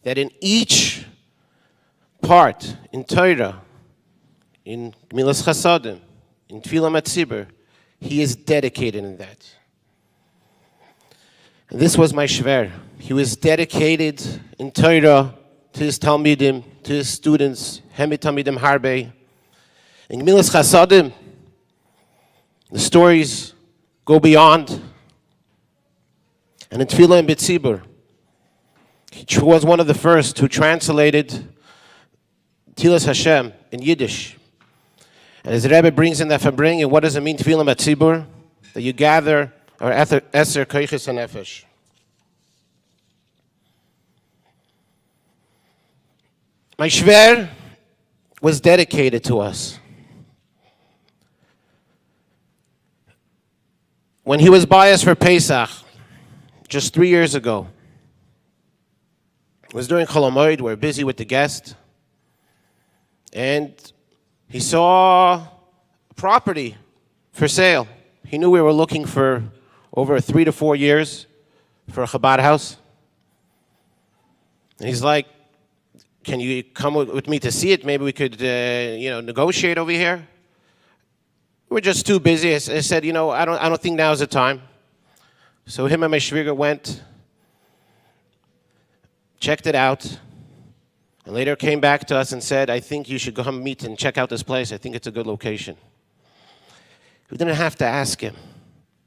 That in each part, in Torah, in Gemilas Chasadim, in Tfilah Matzibur, he is dedicated in that. And this was my shver. He was dedicated in Torah to his Talmidim, to his students, Hemi Talmidim Harbe. In Gemilas Chasadim, the stories go beyond. And in Tfilah and B'tzibur, he was one of the first who translated Tilas Hashem in Yiddish. And as the Rebbe brings in that Fabring, what does it mean, Tfilah Matzibur? That you gather or Eser Koiches HaNefesh. My Shver was dedicated to us. When he was by us for Pesach, just 3 years ago, it was during Chol HaMoed, we were busy with the guest, and he saw a property for sale. He knew we were looking for over 3 to 4 years for a Chabad house. And he's like, can you come with me to see it? Maybe we could, negotiate over here. We're just too busy. I said, I don't think now's the time. So him and my shviga went, checked it out, and later came back to us and said, I think you should go home and meet and check out this place. I think it's a good location. We didn't have to ask him.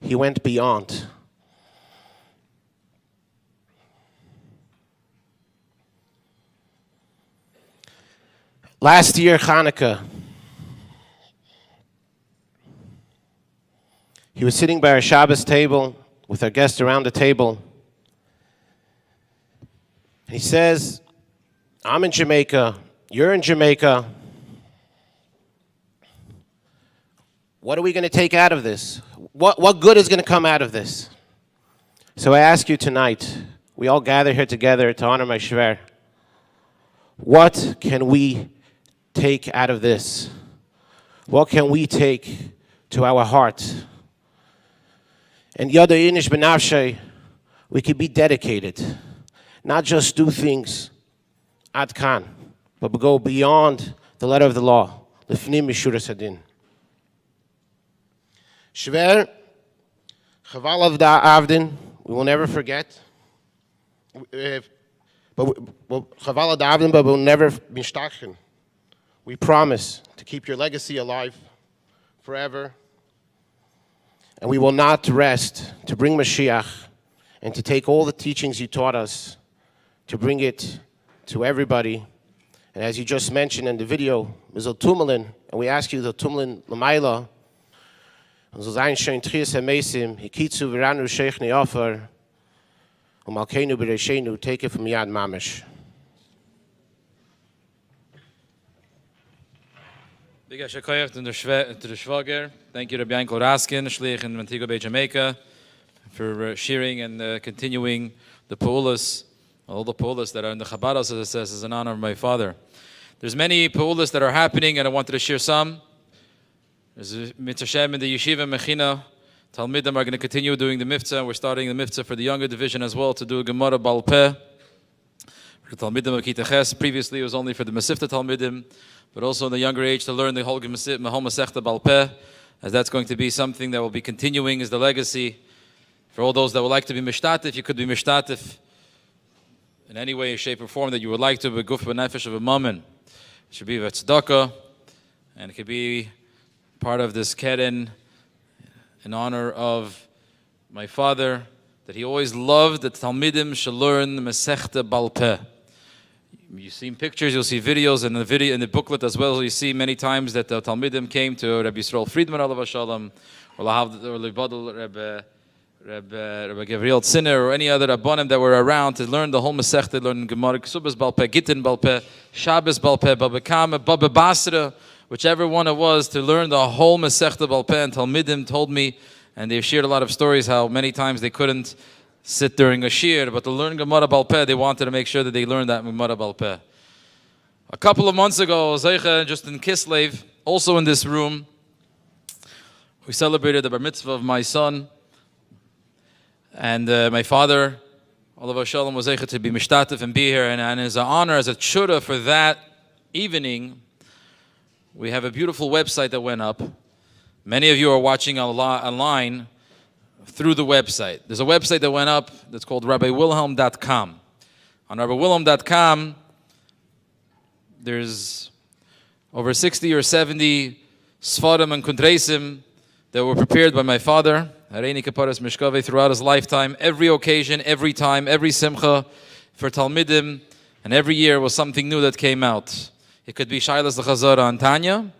He went beyond. Last year, Hanukkah, he was sitting by our Shabbos table with our guests around the table. He says, I'm in Jamaica, you're in Jamaica. What are we going to take out of this? What good is going to come out of this? So I ask you tonight, we all gather here together to honor my Shver. What can we take out of this? What can we take to our heart? And Yada Inish Benavshay, we could be dedicated. Not just do things ad kan, but we go beyond the letter of the law. Lifnim Mishuras Hadin. Shver, Chaval Avdin, we will never forget. But Chaval Avdin, but we'll never be shtachen. We promise to keep your legacy alive forever. And we will not rest to bring Mashiach and to take all the teachings you taught us, to bring it to everybody. And as you just mentioned in the video, Mizal Tumalin, and we ask you the Tumalin Lamaila, so sein schön Trias Hamesim, Hikitzu Viranu Sheikh Neofer, Malkeinu Bereshenu, take it from Yad Mamish. Big Ashikoyach to the Schwager. Thank you, Rabbi Yankel Raskin, Shlich in Montego Bay, Jamaica, for sharing and continuing the Paulas, all the Paulas that are in the Chabadas, as it says, is an honor of my father. There's many Paulas that are happening, and I wanted to share some. There's Mitzvah Shem in the Yeshiva Mechina. Talmidim are going to continue doing the Mitzvah. We're starting the Mitzvah for the younger division as well to do a Gemara Bal Peh. For Talmidim of Kita Ches. Previously it was only for the Masifta Talmidim, but also in the younger age to learn the whole Masechta Bal Peh, as that's going to be something that will be continuing as the legacy. For all those that would like to be Mishtatif, you could be Mishtatif in any way, shape, or form that you would like to, but Guf B'Nefesh of a Mammon. It should be Tzedakah, and it could be part of this Keren in honor of my father, that he always loved that Talmidim should learn the Masechta Bal Peh. You've seen pictures, you'll see videos, and in the booklet as well, you see many times that the Talmidim came to Rabbi Yisrael Friedman, Alav Shalom, or Lebadl Rabbi Gabriel Zinner, or any other Rabbanim that were around to learn the whole Masechta, learn Gemara Ksubas Bal Peh, Gittin Bal Peh, Shabbos Bal Peh, Baba Kama, Baba Basra, whichever one it was, to learn the whole Masechta Bal Peh. And Talmidim told me, and they've shared a lot of stories, how many times they couldn't sit during a shir, but to learn Gemara Bal Peh, they wanted to make sure that they learned that Gemara Bal Peh. A couple of months ago, Zeicha, just in Kislev, also in this room, we celebrated the bar mitzvah of my son, and my father, Olav Shalom, was Zeicha to be mishtatif and be here, and as an honor, as a tshuda for that evening, we have a beautiful website that went up. Many of you are watching online through the website. There's a website that went up that's called RabbiWilhelm.com. On RabbiWilhelm.com, there's over 60 or 70 Sfarim and Kundreisim that were prepared by my father, Hareini Kaparas Mishkave, throughout his lifetime. Every occasion, every time, every simcha for Talmidim, and every year was something new that came out. It could be Shailas L'Chazara and Tanya.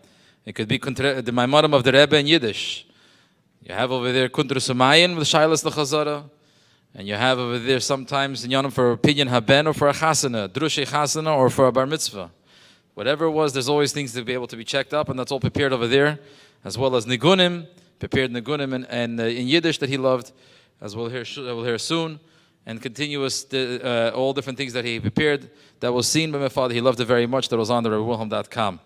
It could be the Maimarim of the Rebbe in Yiddish. You have over there Kuntra Sumayin with Shailas L'Chazara. And you have over there sometimes in Yonam for opinion Haben or for a Chasana, Drushe Chasana or for a Bar Mitzvah. Whatever it was, there's always things to be able to be checked up, and that's all prepared over there. As well as Nigunim, prepared Nigunim and in Yiddish that he loved, as we'll hear soon. And continuous, all different things that he prepared that was seen by my father. He loved it very much. That was on the RabbiWilhelm.com.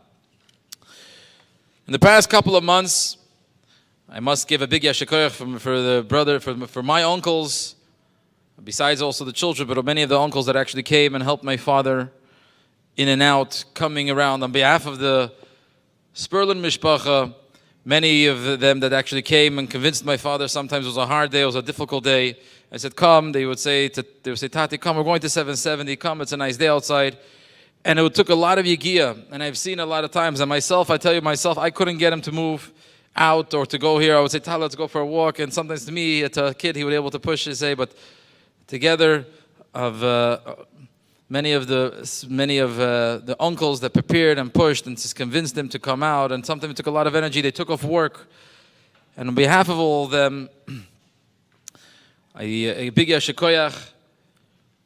In the past couple of months, I must give a big yashikoyach for my uncles, besides also the children, but many of the uncles that actually came and helped my father in and out, coming around on behalf of the Sperlin Mishpacha. Many of them that actually came and convinced my father. Sometimes it was a hard day, it was a difficult day. I said, come. They would say, Tati, come, we're going to 770, come, it's a nice day outside. And it took a lot of yigiyah, and I've seen a lot of times. And myself, I tell you myself, I couldn't get him to move out or to go here. I would say, Tala, let's go for a walk. And sometimes to me, as a kid, he would be able to push and say, but together of many of the uncles that prepared and pushed and just convinced them to come out, and sometimes it took a lot of energy. They took off work. And on behalf of all of them, a big yashikoyach,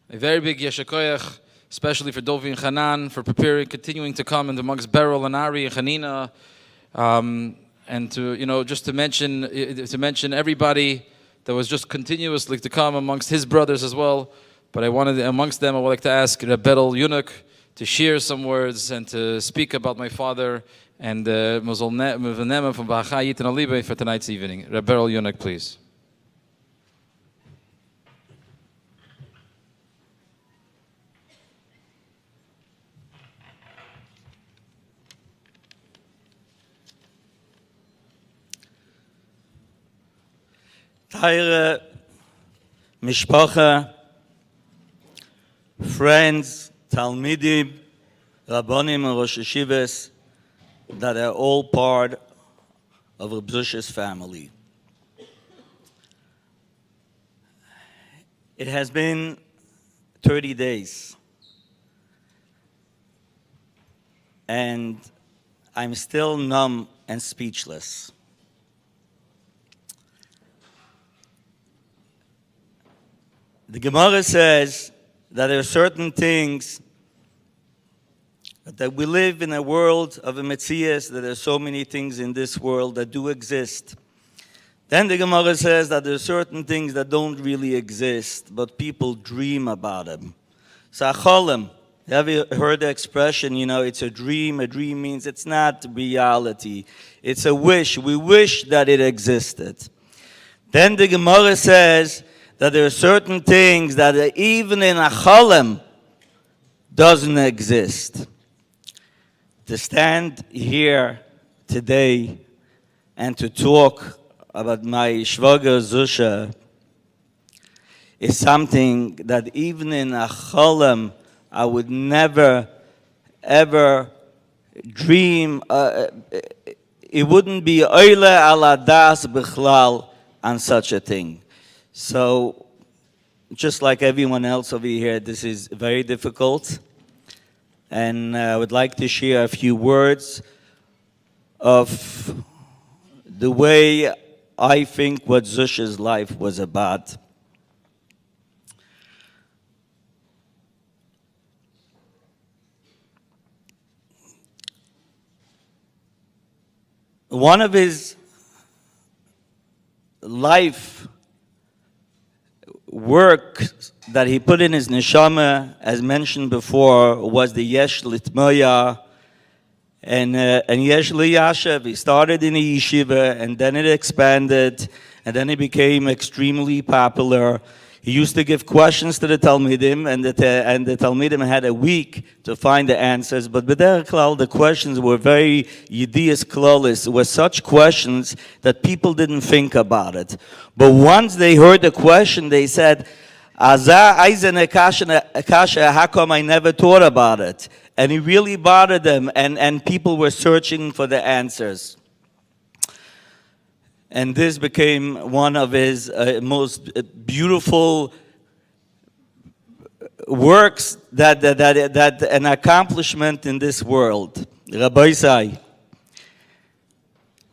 a very big yashikoyach, especially for Dovi and Hanan, for preparing, continuing to come, and amongst Beryl and Ari and Hanina, and to, just to mention everybody that was just continuously to come amongst his brothers as well. But amongst them, I would like to ask Rabbi Eunuch to share some words and to speak about my father and Mozol Nema from Ba'achayit and Alibe for tonight's evening. Rabbi Eunuch, please. Teire, Mishpacha, friends, Talmidim, Rabbonim, and Rosh Yeshivas that are all part of Reb Zushe's family. It has been 30 days, and I'm still numb and speechless. The Gemara says that there are certain things that we live in a world of a Metzias, that there are so many things in this world that do exist. Then the Gemara says that there are certain things that don't really exist, but people dream about them. Sacholem, have you heard the expression, it's a dream? A dream means it's not reality. It's a wish. We wish that it existed. Then the Gemara says that there are certain things that even in a cholem doesn't exist. To stand here today and to talk about my shvager Zushe is something that even in a cholem I would never, ever dream. It wouldn't be oile ala das bichlal on such a thing. So, just like everyone else over here, this is very difficult. And I would like to share a few words of the way I think what Zushe's life was about. One of his life work that he put in his neshama, as mentioned before, was the Yesh Litmoya and Yesh Liyashev. He started in a yeshiva, and then it expanded, and then it became extremely popular. He used to give questions to the Talmidim, and the Talmidim had a week to find the answers. But b'derech klal, the questions were very yedias klalis. It were such questions that people didn't think about it. But once they heard the question, they said, "Azah eisen akasha, how come I never thought about it?" And it really bothered them, and people were searching for the answers. And this became one of his most beautiful works, that an accomplishment in this world. Rabbi say,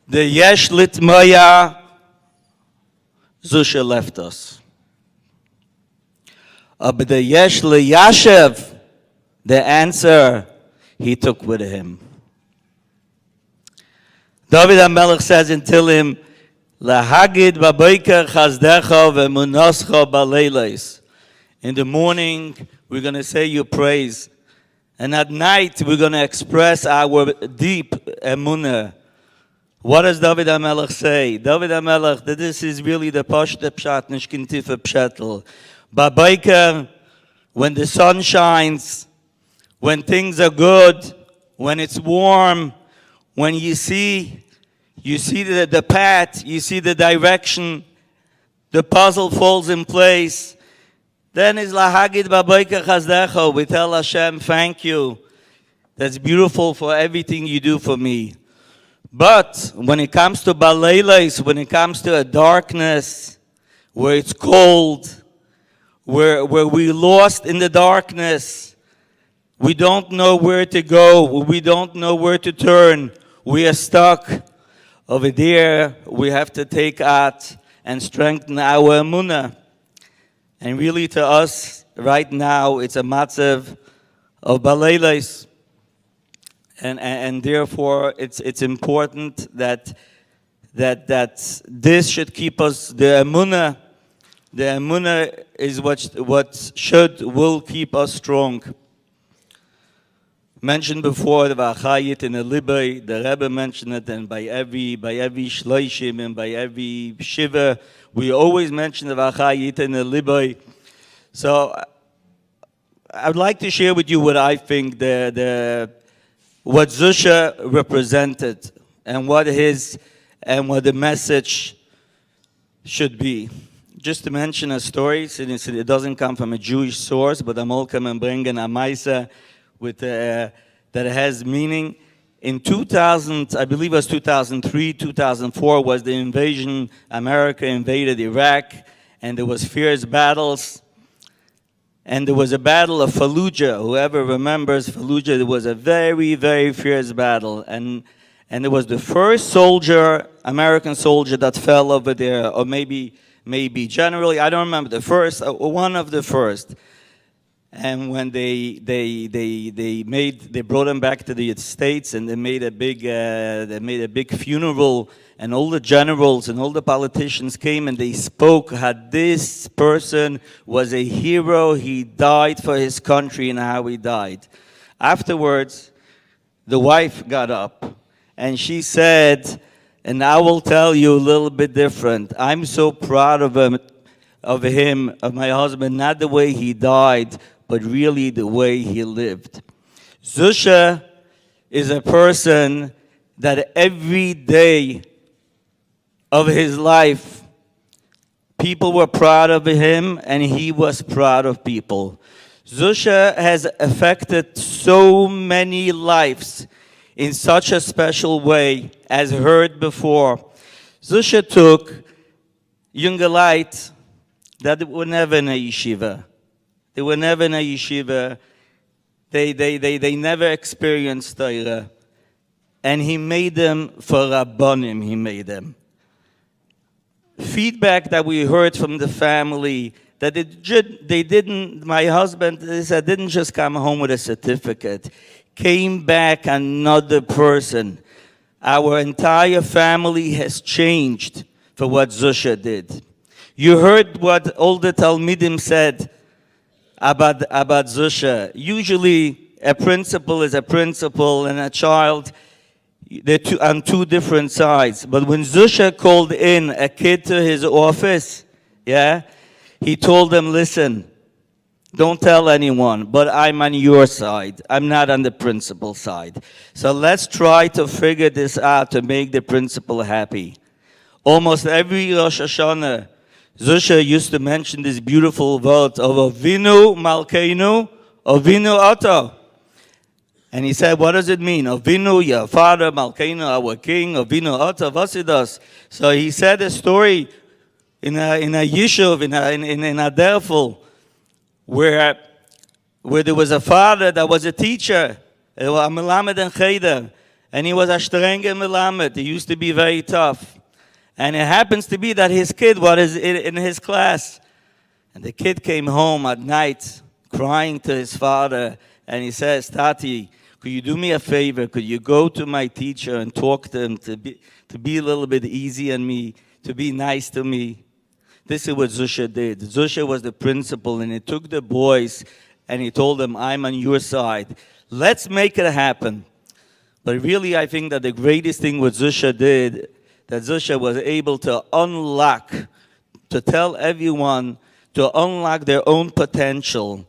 the Yesh Litmoya, Zushe left us. But the Yesh Liyashev, the answer he took with him. David HaMelech says in Tehillim, Lahagid baboiker chazdecha ve'munascha baleilos. In the morning, we're going to say your praise. And at night, we're going to express our deep emunah. What does David HaMelech say? David HaMelech, that this is really the pashte pshat, nishkin tife pshetel. Baboiker, when the sun shines, when things are good, when it's warm, when you see the path, you see the direction, the puzzle falls in place. Then is lahagid baboiker chazdecha. We tell Hashem, thank you. That's beautiful for everything you do for me. But when it comes to baleilos, when it comes to a darkness, where it's cold, where we're lost in the darkness, we don't know where to go, we don't know where to turn, we are stuck. Over there, we have to take out and strengthen our emunah. And really, to us, right now, it's a matzav of baleilos. And therefore, it's important that this should keep us, the emunah. The emunah is what will keep us strong. Mentioned before the Vachayit in the Libay, the Rebbe mentioned it, and by every Shloshim and by every Shiva, we always mention the Vachayit in the Libay. So I would like to share with you what I think what Zushe represented, and what the message should be. Just to mention a story, since it doesn't come from a Jewish source, but I'm all coming bringing a Maisa with that has meaning. In 2000, I believe it was 2003, 2004, was the invasion. America invaded Iraq, and there was fierce battles. And there was a battle of Fallujah. Whoever remembers Fallujah, there was a very, very fierce battle. And it was the first soldier, American soldier, that fell over there, or maybe generally, I don't remember, the first, one of the first. And when they brought him back to the States, and they made a big funeral, and all the generals and all the politicians came and they spoke how this person was a hero. He died for his country and how he died. Afterwards, the wife got up and she said, and I will tell you a little bit different. I'm so proud of him, of my husband, not the way he died, but really the way he lived. Zushe is a person that every day of his life, people were proud of him and he was proud of people. Zushe has affected so many lives in such a special way, as heard before. Zushe took younger light that were never in a yeshiva. They were never in a yeshiva. They never experienced Torah. And he made them for Rabbanim, he made them. Feedback that we heard from the family, that they didn't, my husband, they said, didn't just come home with a certificate. Came back another person. Our entire family has changed for what Zushe did. You heard what all the Talmidim said about Zushe. Usually, a principal is a principal and a child, they're on two different sides. But when Zushe called in a kid to his office, he told them, listen, don't tell anyone, but I'm on your side. I'm not on the principal side. So let's try to figure this out to make the principal happy. Almost every Rosh Hashanah, Zushe used to mention this beautiful word of Avinu Malkeinu, Avinu Ata. And he said, what does it mean? Avinu, your father, Malkeinu, our king, Avinu Ata, Vasidas. So he said a story in a yishuv, in a derful, where there was a father that was a teacher, a melamed and cheder, and he was a strenge melamed. He used to be very tough. And it happens to be that his kid was in his class. And the kid came home at night crying to his father. And he says, Tati, could you do me a favor? Could you go to my teacher and talk to him to be a little bit easy on me, to be nice to me? This is what Zushe did. Zushe was the principal, and he took the boys and he told them, I'm on your side. Let's make it happen. But really, I think that the greatest thing what Zushe did, that Zushe was able to unlock, to tell everyone to unlock their own potential.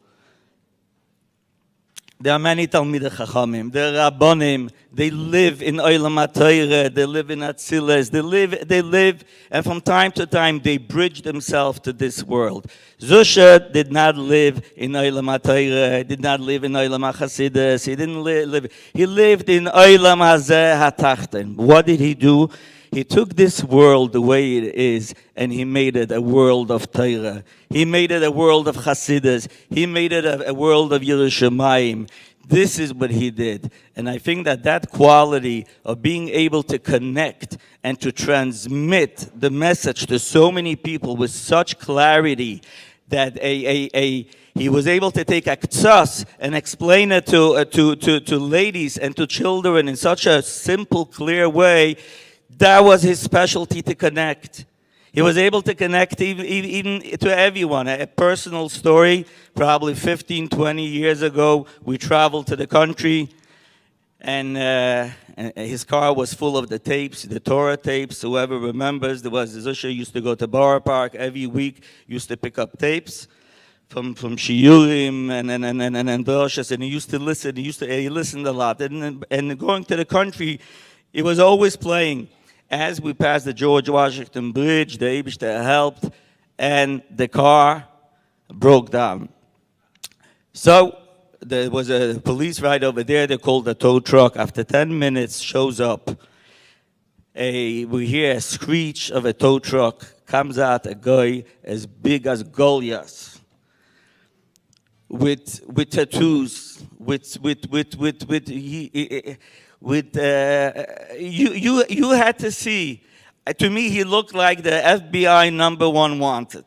There are many Talmidei Chachamim, there are Rabbanim, they live in Olam HaTorah, they live in Atzilas, they live, and from time to time they bridge themselves to this world. Zushe did not live in Olam HaTorah, did not live in Olam HaChasidus, he didn't live, he lived in Olam Hazeh HaTachton. What did he do? He took this world the way it is, and he made it a world of Torah. He made it a world of Hasidus. He made it a world of Yerushalayim. This is what he did. And I think that quality of being able to connect and to transmit the message to so many people with such clarity that he was able to take aktsas and explain it to ladies and to children in such a simple, clear way. That was his specialty, to connect. He was able to connect even to everyone. A personal story, probably 15, 20 years ago, we traveled to the country, and his car was full of the tapes, the Torah tapes. Whoever remembers, there was Zushe used to go to Borough Park every week, used to pick up tapes from shiurim and droshes, and he used to listen. He listened a lot. And going to the country, he was always playing. As we passed the George Washington Bridge, the Eibishter helped, and the car broke down. So there was a police right over there. They called the tow truck. After 10 minutes, shows up. We hear a screech of a tow truck. Comes out a guy as big as Goliath, with tattoos, you had to see. To me, he looked like the FBI #1 wanted.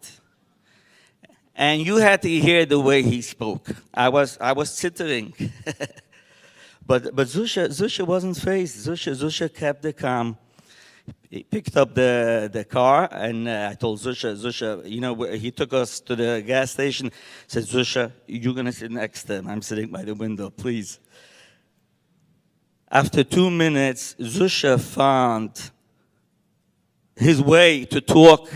And you had to hear the way he spoke. I was tittering. but Zushe wasn't fazed. Zushe kept the calm. He picked up the car, and I told Zushe, you know, he took us to the gas station, said, Zushe, you're going to sit next to him. I'm sitting by the window, please. After 2 minutes, Zushe found his way to talk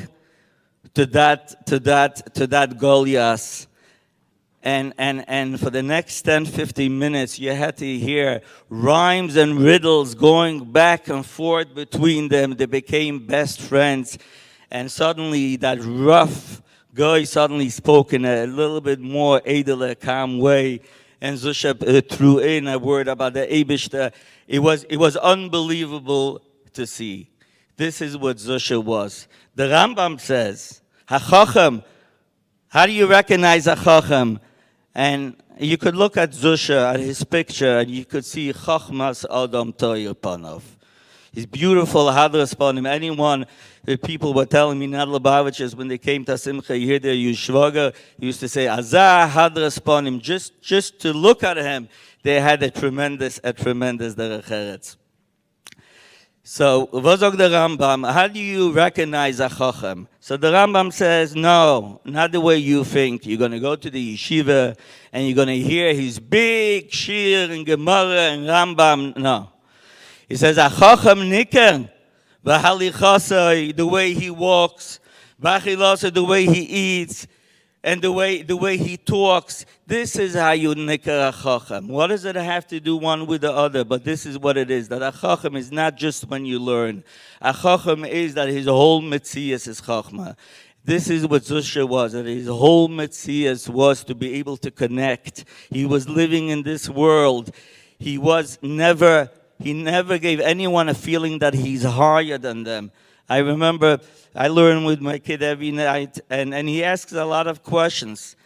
to that Goliath. And for the next 10, 15 minutes, you had to hear rhymes and riddles going back and forth between them. They became best friends. And suddenly, that rough guy suddenly spoke in a little bit more edler, calm way. And Zushe threw in a word about the Eibishter. It was unbelievable to see. This is what Zushe was. The Rambam says, HaChochem, how do you recognize a Chochem? And you could look at Zushe, at his picture, and you could see Chochmas Adam Toyer Panov. His beautiful Hadras Panim. Anyone, the people were telling me, not Lubavitchers, when they came to Simcha, you hear their Yushvaga, used to say, Azah Hadras Panim. Just to look at him, they had a tremendous Derech Eretz. So, Vozog the Rambam, how do you recognize a Chochem? So the Rambam says, no, not the way you think. You're going to go to the yeshiva and you're going to hear his big shir and Gemara and Rambam. No. He says, a Chochem niker, v'halichasai, the way he walks, v'achilasa, the way he eats, and the way he talks. This is how you nicker a Chochem. What does it have to do one with the other? But this is what it is, that a Chochem is not just when you learn. A Chochem is that his whole Metzias is Chochmah. This is what Zushe was, that his whole Metzias was to be able to connect. He was living in this world. He never gave anyone a feeling that he's higher than them. I remember I learn with my kid every night, and he asks a lot of questions.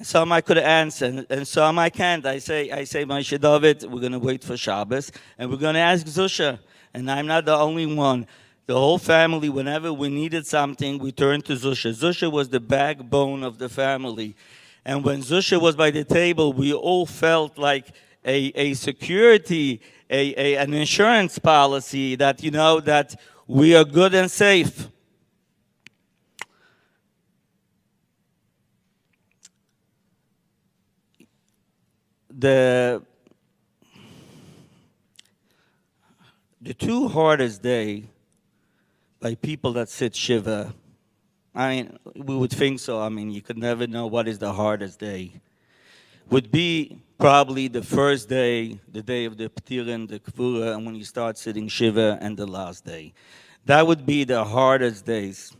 Some I could answer, and some I can't. I say, Moshe David, we're going to wait for Shabbos, and we're going to ask Zushe. And I'm not the only one. The whole family, whenever we needed something, we turned to Zushe. Zushe was the backbone of the family. And when Zushe was by the table, we all felt like a security, an insurance policy that, you know, that we are good and safe. The two hardest day by people that sit Shiva, I mean, we would think so. I mean, you could never know what is the hardest day. Would be probably the first day, the day of the Ptirin, the Kvura, and when you start sitting Shiva, and the last day. That would be the hardest days.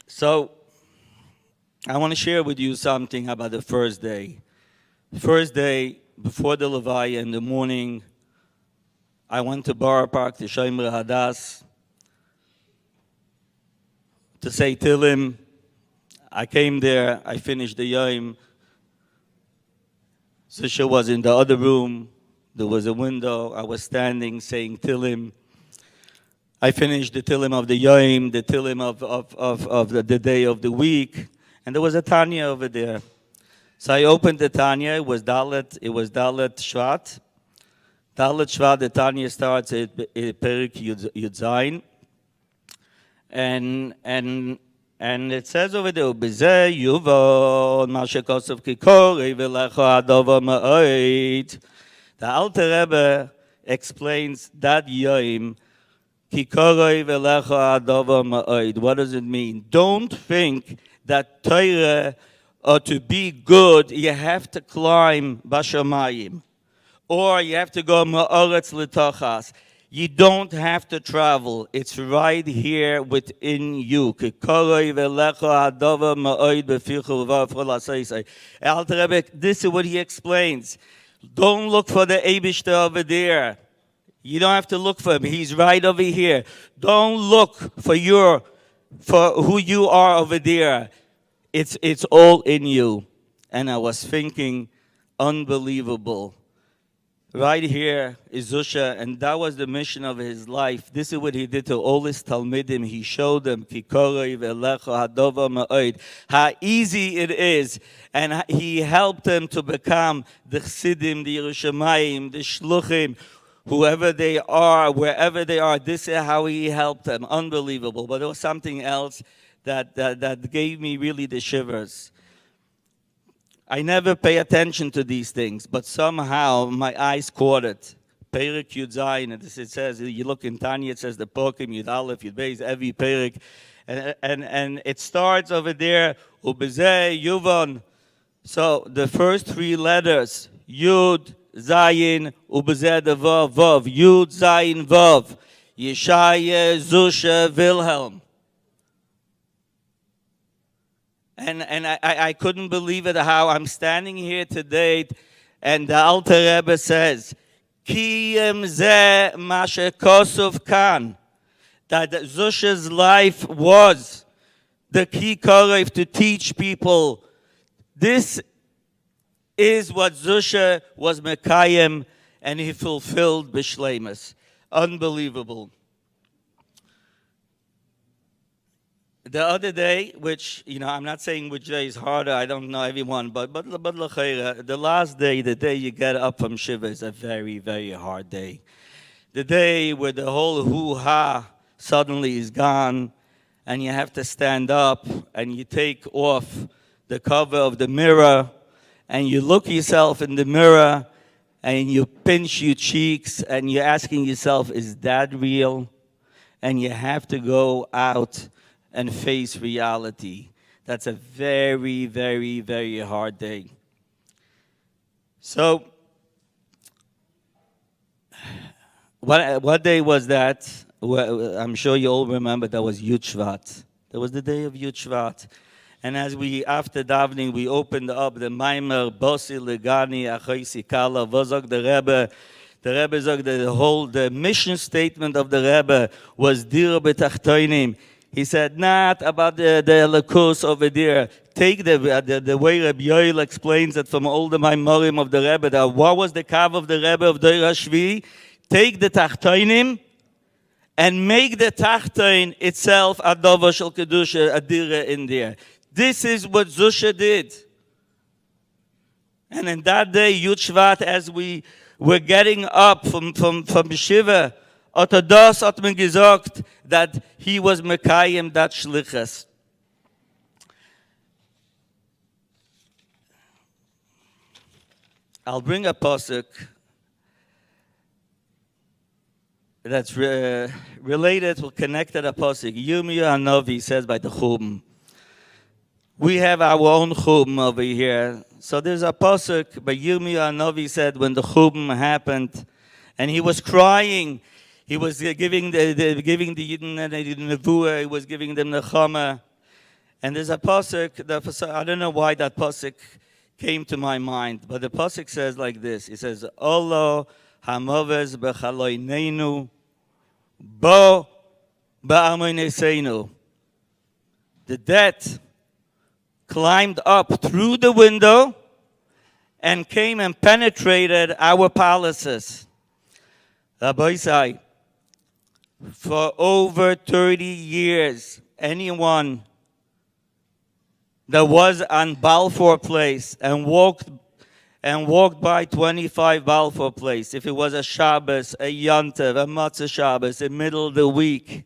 So, I want to share with you something about the first day. First day, before the Levaya in the morning, I went to Borough Park, to Shomer Hadas, to say Tilim. I came there, I finished the Yom. Zushe was in the other room. There was a window. I was standing saying Tilim. I finished the Tilim of the Yom, the Tilim of the day of the week. And there was a Tanya over there. So I opened the Tanya. It was Dalet Shvat. Dalet Shvat, the Tanya starts at Perik Yud Zayin. And it says over there, B'zeh yuvon ma shekosav kikorei v'lecha adova ma'oid. The Alter Rebbe explains that Yom, kikorei v'lecha adova ma'oid. What does it mean? Don't think that Torah, or to be good, you have to climb Bashamayim. or you have to go ma'oretz l'tochas. You don't have to travel. It's right here within you. This is what he explains. Don't look for the Eibishter over there. You don't have to look for him. He's right over here. Don't look for who you are over there. It's all in you. And I was thinking, unbelievable. Right here is Zushe, and that was the mission of his life. This is what he did to all his Talmidim. He showed them how easy it is, and he helped them to become the Chassidim, the Yerushalayim, the Shluchim, whoever they are, wherever they are. This is how he helped them. Unbelievable. But there was something else that gave me really the shivers. I never pay attention to these things, but somehow my eyes caught it. Perek Yud Zayin, and it says, you look in Tanya, it says the Pokim, Yud Aleph, Yud Beis, every Perek, and it starts over there, Ubezeh, Yuvon. So the first three letters, Yud, Zayin, Ubezeh, the Vav, Vav, Yud, Zayin, Vav, Yeshaya, Zushe, Wilhelm. And I couldn't believe it how I'm standing here today, and the Alter Rebbe says, Kiyem zeh mashe kosov kan, that Zushe's life was the key korev to teach people. This is what Zushe was mekayem, and he fulfilled b'shleimus. Unbelievable. The other day, which, I'm not saying which day is harder, I don't know everyone, but the last day, the day you get up from Shiva, is a very, very hard day. The day where the whole hoo-ha suddenly is gone, and you have to stand up, and you take off the cover of the mirror, and you look yourself in the mirror, and you pinch your cheeks, and you're asking yourself, is that real? And you have to go out and face reality. That's a very, very, very hard day. So, what day was that? Well, I'm sure you all remember that was Yud Shvat. That was the day of Yud Shvat. And as after davening, we opened up the Maimer, Bosi, Legani, Achoisi, Kala, Vozok, the Rebbe. The Rebbe said the mission statement of the Rebbe was Dir B'Tachtoinim. He said, not about the Elokus over there. Take the way Rabbi Yoel explains it from all the Maimorim of the Rebbe. That what was the kav of the Rebbe of Deir HaShvi? Take the Tachtoinim and make the Tachtoin itself a Dova Shel Kedusha, a Dira in there. This is what Zushe did. And in that day, Yud Shvat, as we were getting up from Shiva, Otodos hat man gesagt, that he was Mekayim that Shlichus. I'll bring a pasuk that's related or connected a pasuk. Yirmiyahu Hanavi says by the Chum. We have our own Chum over here. So there's a pasuk by Yirmiyahu Hanavi said when the Chum happened, and he was crying. He was giving the Yidden and the Nevuah, he was giving them the Chama. And there's a pasuk, I don't know why that pasuk came to my mind, but the pasuk says like this. It says, Olo hamoves b'chaloineinu bo ba'amoineseinu. The death climbed up through the window and came and penetrated our palaces. Rabbi say, for over 30 years, anyone that was on Balfour Place and walked by 25 Balfour Place, if it was a Shabbos, a Yontev, a Matzah Shabbos, in the middle of the week,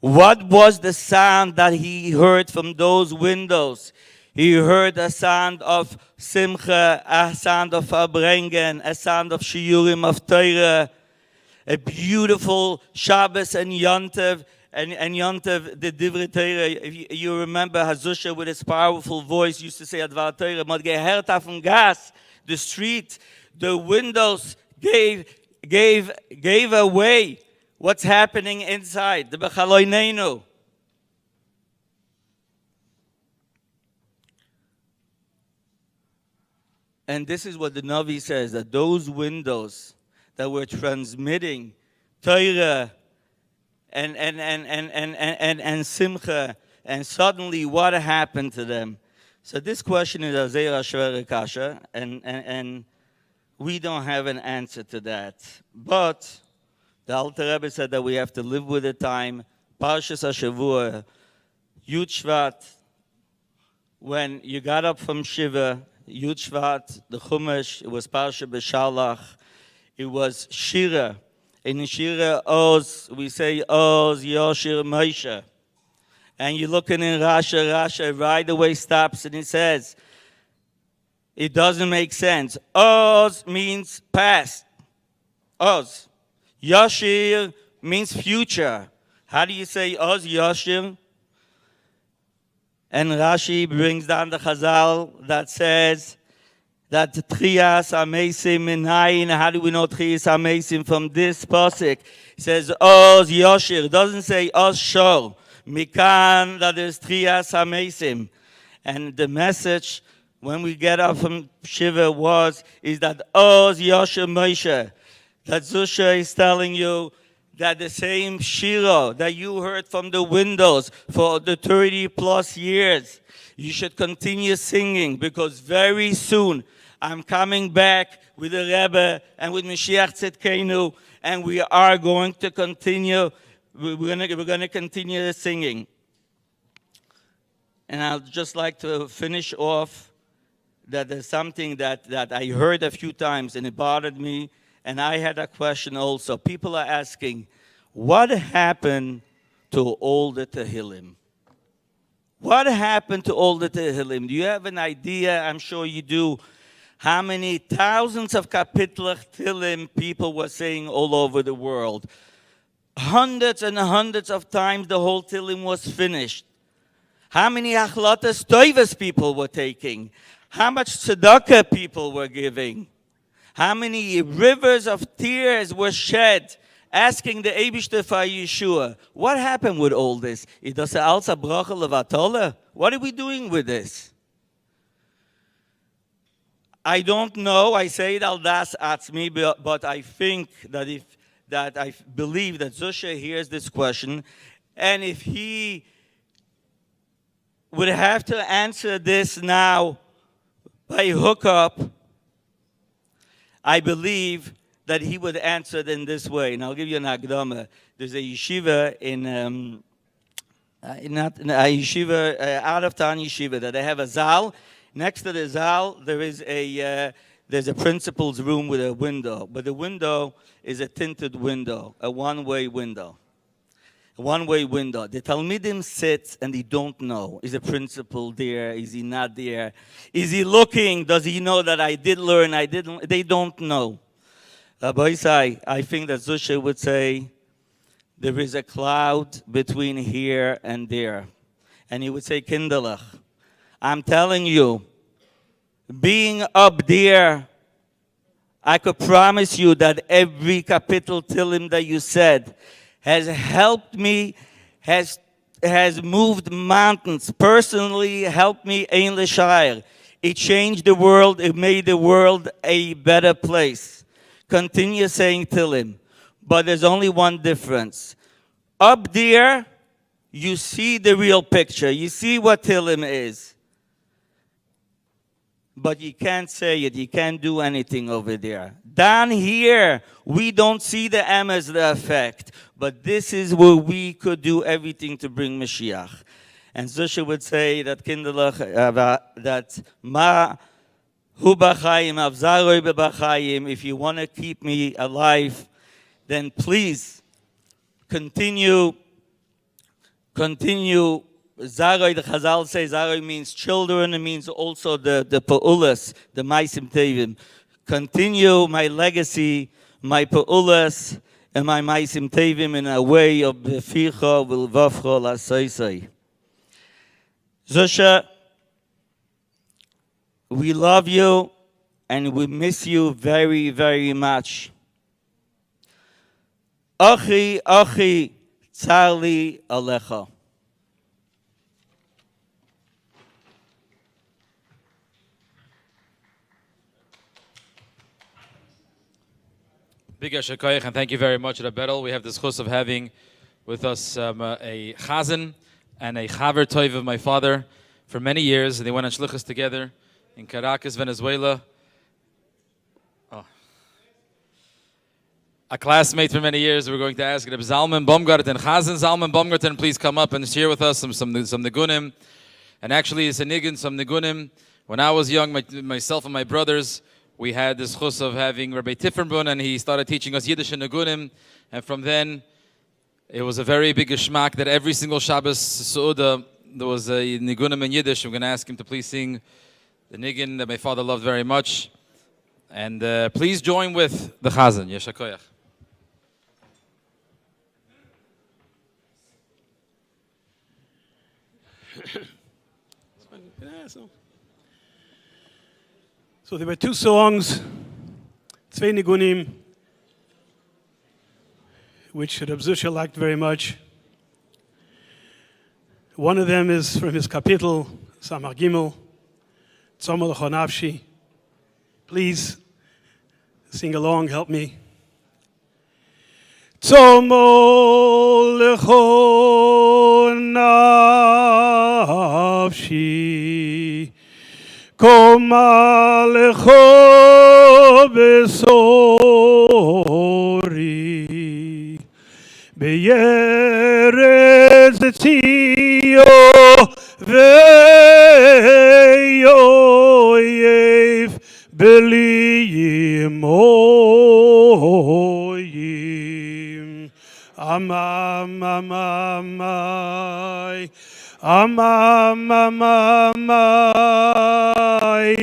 what was the sound that he heard from those windows? He heard a sound of Simcha, a sound of Farbrengen, a sound of Shiurim of Torah, a beautiful Shabbos and Yontev, and Yontev, the Divrei Torah, if you remember, Zushe with his powerful voice used to say, Advar Torah, mod gehert auf dem Gas, the street, the windows gave away what's happening inside. The Bechaloinenu. And this is what the Navi says, that those windows that were transmitting Torah and Simcha, and suddenly what happened to them? So this question is a Zera Shvere Kasha, and we don't have an answer to that. But the Alter Rebbe said that we have to live with the time. Parshas HaShavua, Yud Shvat, when you got up from Shiva, Yud Shvat, the Chumash, it was Parsha B'Shalach, it was Shira. In Shira Oz, we say Oz Yoshir Moshe. And you're looking in Rasha right away stops and it says, it doesn't make sense. Oz means past. Oz. Yoshir means future. How do you say Oz Yoshir? And Rashi brings down the Chazal that says that Trias Amesim Minayin. How do we know Trias Amesim from this pasuk? It says Oz Yoshir. It doesn't say Oz Shor. Mikan, that is Trias Amesim. And the message when we get up from Shiva is that Oz Yoshir Moshe. That Zushe is telling you that the same Shiro that you heard from the windows for the 30 plus years, you should continue singing, because very soon I'm coming back with the Rebbe and with Mashiach Tzidkenu, and we are going to continue. We're going to continue singing. And I'd just like to finish off that there's something that I heard a few times and it bothered me. And I had a question also. People are asking, what happened to all the Tehillim? What happened to all the Tehillim? Do you have an idea? I'm sure you do. How many thousands of kapitlach Tehillim people were saying all over the world? Hundreds and hundreds of times the whole Tehillim was finished. How many achlatas toivas people were taking? How much tzedakah people were giving? How many rivers of tears were shed asking the Eibishter for Yeshua? What happened with all this? What are we doing with this? I don't know. I say it al das atzmi, but I think that I believe that Zushe hears this question, and if he would have to answer this now by hookup, I believe that he would answer it in this way. And I'll give you an agdama. There's a yeshiva out of town yeshiva, that they have a zal. Next to the zal, there's a principal's room with a window. But the window is a tinted window, a one-way window. A one-way window. The Talmidim sits and they don't know. Is the principal there? Is he not there? Is he looking? Does he know that I did learn? I didn't. They don't know. Rabbi, I think that Zushe would say there is a cloud between here and there. And he would say, Kinderlach, I'm telling you, being up there, I could promise you that every capital Tillim that you said has helped me, has moved mountains, personally helped me in L'Shayr. It changed the world, it made the world a better place. Continue saying Tillim, but there's only one difference. Up there, you see the real picture, you see what Tillim is. But you can't say it, you can't do anything over there. Down here, we don't see the emes, the effect. But this is where we could do everything to bring Mashiach. And Zushe would say that Kinderlach, that ma hu b'chayim, avzaroi b'chayim, if you want to keep me alive, then please continue. Zaroi, the Chazal says, Zaroi means children, it means also the Pa'ulas, the Maisim Tevim. Continue my legacy, my Pa'ulas, and my maisim tevim in a way of beficha v'lvavcha l'asosai. Zushe, we love you and we miss you very, very much. Achi, achi, tzarli alecha. Big Yasher Koyach, and thank you very much, Rabbi. We have this chus of having with us a chazan and a chaver toiv of my father for many years. They went on shluchas together in Caracas, Venezuela. A classmate for many years. We're going to ask Rabbi Zalman Baumgarten, Chazan Zalman Baumgarten, please come up and share with us some nigunim. And actually, it's a nigun, some nigunim. When I was young, myself and my brothers, we had this chus of having Rabbi Tifernbrun, and he started teaching us Yiddish and nigunim. And from then, it was a very big geschmack that every single Shabbos Su'udah, there was a nigunim in Yiddish. I'm going to ask him to please sing the nigun that my father loved very much. And please join with the Chazan. Yesha Koyach. So there were two songs, zwei nigunim, which Reb Zushe liked very much. One of them is from his kapitel, Samar Gimel, Tzomah L'cho Nafshi. Please sing along, help me. Tzomah L'cho Nafshi, Koma L'cho Besori, Be'eretz Tzio Ve'yoyev B'liyim Oyim. Amamamamai, amamamamai,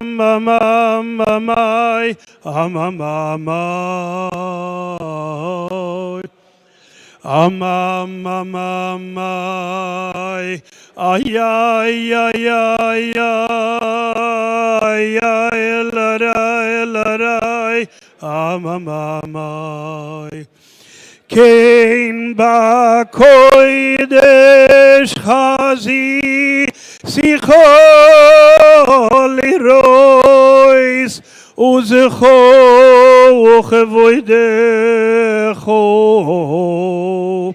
amamamamai, amamamai. Amamamamai, ay, ay, ay, ay, ay, ay, elarai, elarai, amamamai. Kein ba koidesh chazi sichol lirois uzecho uchevoidecho.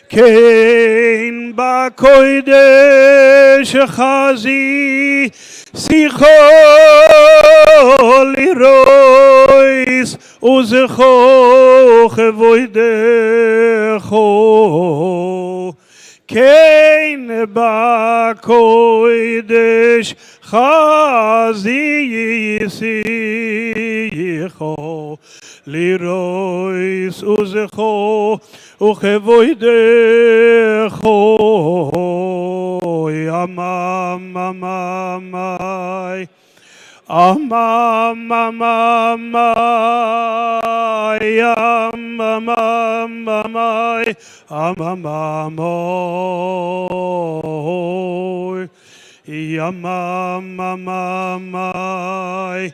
Kein ba koidesh chazi sichol lirois uzecho chevoidecho. Kein ba koidesh chazi sicho lirois uzecho uchevoidecho. Amamamamai, amamamamai, amamamamai, amamamoi, amamamamai,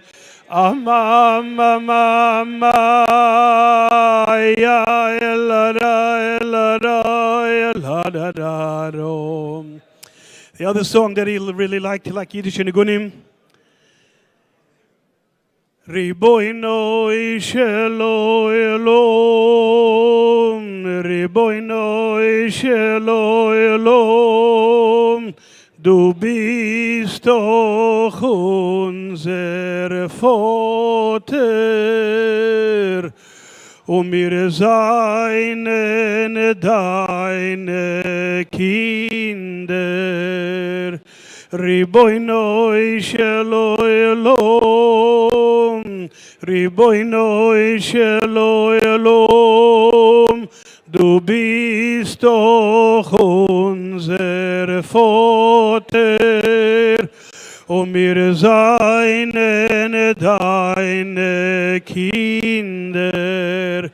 amamamamai, eladadarom. The other song that he really liked, he liked Yiddish and Nigunim. Riboinoi shelo elom, Riboinoi shelo elom, du bist doch unser Vater, und wir seien deine Kinder. Riboinoi shelo elom, Riboinoi shelo elom, du bist doch unser Vater, und wir seien deine Kinder.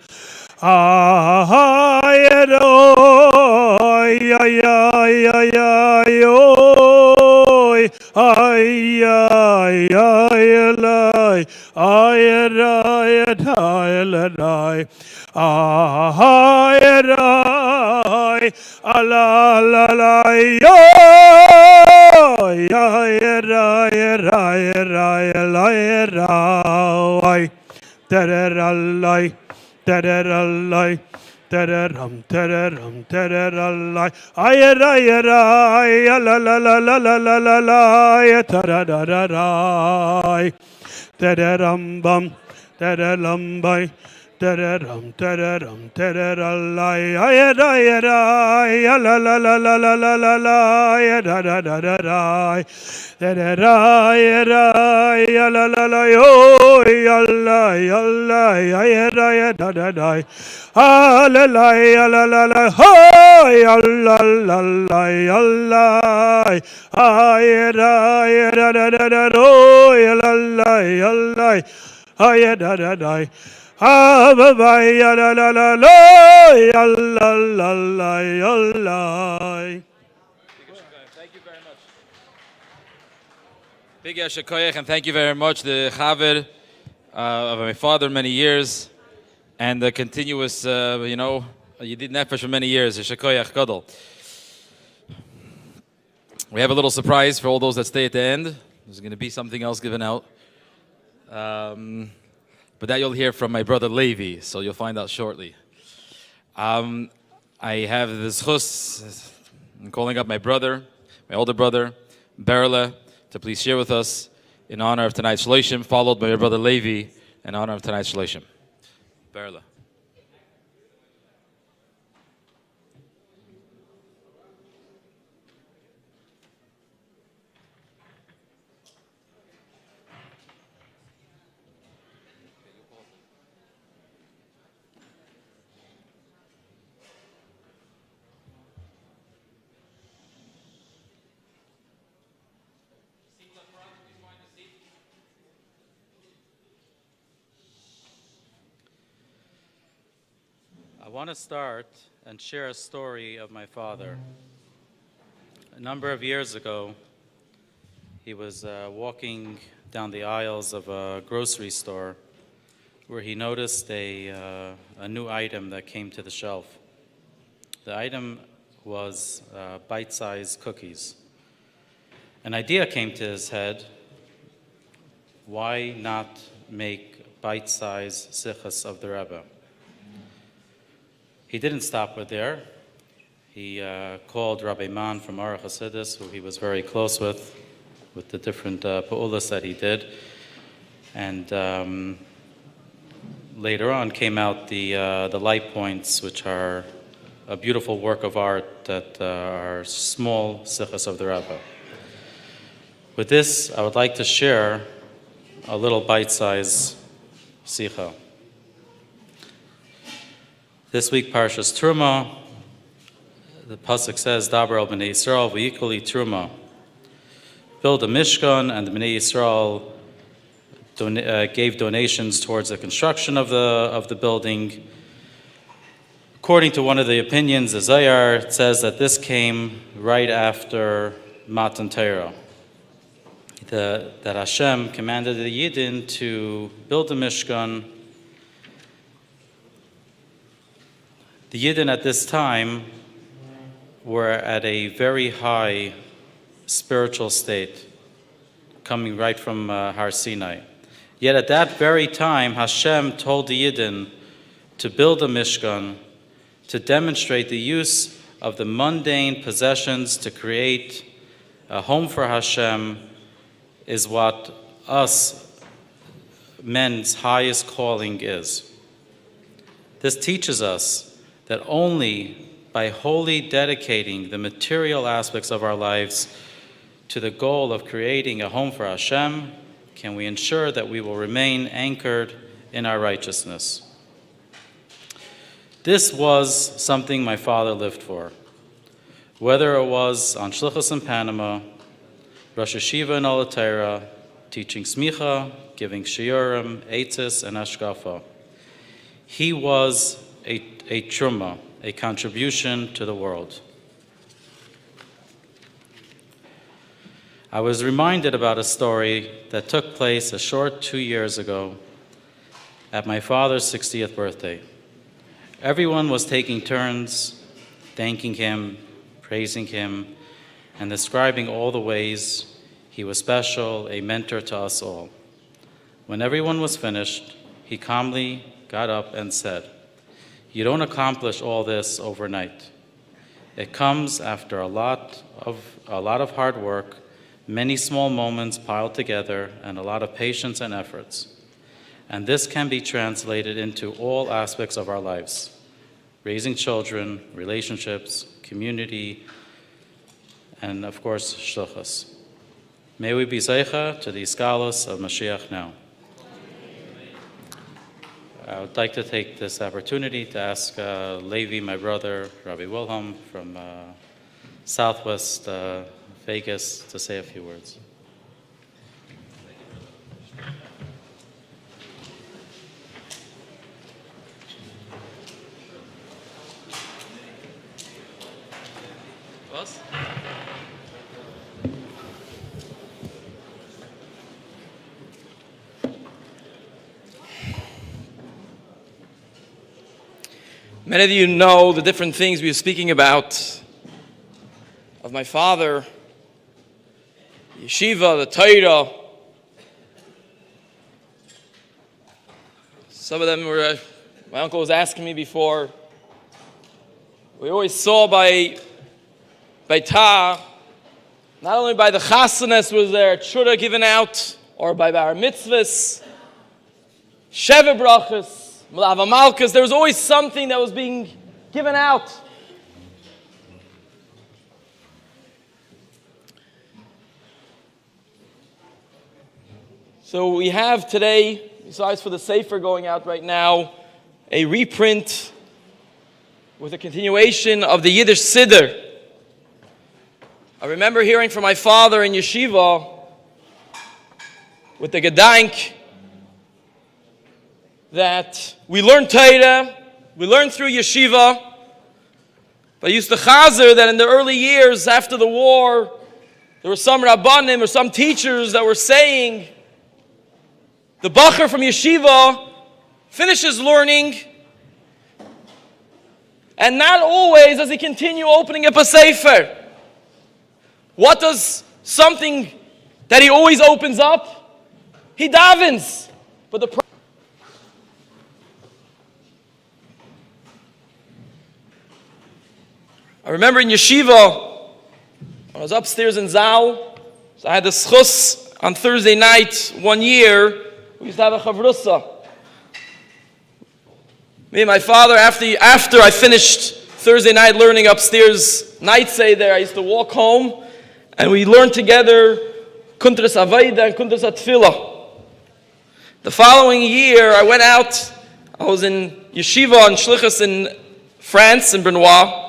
Tararam, tararam, tararalai, ayarayarai, la la la la la la la la, tarararai, tararam bum, taralambai, tararam, tararam, tararalai, ayarayarai, la la la la la la la la, tarararai, tararayarai, la la la yo, yalla, yalla, ayarayarai. Hallelujah, hallelujah, hoy, hallelujah, hallelujah, hallelujah, hoy, hallelujah, hallelujah, hallelujah. Thank you very much. Big Yashikoyach, and thank you very much, the Chaver of my father many years. And the continuous, you did nefesh for many years. Yeshikoyach Gadol. We have a little surprise for all those that stay at the end. There's going to be something else given out. But that you'll hear from my brother Levi, so you'll find out shortly. I have the zchus, I'm calling up my brother, my older brother, Berle, to please share with us in honor of tonight's Shloshim, followed by my brother Levi in honor of tonight's Shloshim. Berle. I want to start and share a story of my father. A number of years ago, he was walking down the aisles of a grocery store where he noticed a new item that came to the shelf. The item was bite-sized cookies. An idea came to his head: why not make bite-sized sichos of the Rebbe? He didn't stop with there. He called Rabbi Man from Arach Hasidus, who he was very close with the different pa'ulas that he did. And later on came out the light points, which are a beautiful work of art that are small sichos of the Rabbi. With this, I would like to share a little bite-sized sicha. This week, Parshas Truma, the pasuk says, "Daber al bnei Yisrael v'yikoli Truma." Build a Mishkan, and the Bnei Yisrael gave donations towards the construction of the building. According to one of the opinions, the Zayar, it says that this came right after Matan Torah. That Hashem commanded the Yidden to build a Mishkan. The Yidden at this time were at a very high spiritual state, coming right from Har Sinai. Yet at that very time, Hashem told the Yidden to build a Mishkan, to demonstrate the use of the mundane possessions to create a home for Hashem is what us men's highest calling is. This teaches us that only by wholly dedicating the material aspects of our lives to the goal of creating a home for Hashem can we ensure that we will remain anchored in our righteousness. This was something my father lived for. Whether it was on Shlichus in Panama, Rosh Hashiva in Olatera, teaching smicha, giving shiurim, eitzis, and hashkafa. He was a truma, a contribution to the world. I was reminded about a story that took place a short 2 years ago at my father's 60th birthday. Everyone was taking turns, thanking him, praising him, and describing all the ways he was special, a mentor to us all. When everyone was finished, he calmly got up and said, "You don't accomplish all this overnight. It comes after a lot of hard work, many small moments piled together, and a lot of patience and efforts. And this can be translated into all aspects of our lives: raising children, relationships, community, and of course, shluchos." May we be zeicha to the iskalos of Mashiach now. I would like to take this opportunity to ask Levi, my brother, Rabbi Wilhelm from Southwest Vegas, to say a few words. Many of you know the different things we were speaking about of my father, yeshiva, the Torah. Some of them were, my uncle was asking me before, we always saw by Ta, not only by the chasanas was there tshuda given out, or by bar mitzvahs, sheva brachas, Malava Malkas, there was always something that was being given out. So we have today, besides for the Sefer going out right now, a reprint with a continuation of the Yiddish Siddur. I remember hearing from my father in yeshiva with the Gedank that we learn Torah, we learn through yeshiva, but I used to chazer that in the early years after the war, there were some rabbanim or some teachers that were saying, the bacher from yeshiva finishes learning, and not always does he continue opening up a sefer. What does something that he always opens up? He davens. But the I remember in yeshiva, I was upstairs in Zal, so I had the schus on Thursday night 1 year. We used to have a chavrusa. Me and my father, after I finished Thursday night learning upstairs night say there, I used to walk home and we learned together Kuntras Avaida and Kuntras Atfila. The following year, I went out, I was in yeshiva on Shlichus in France, in Benoit.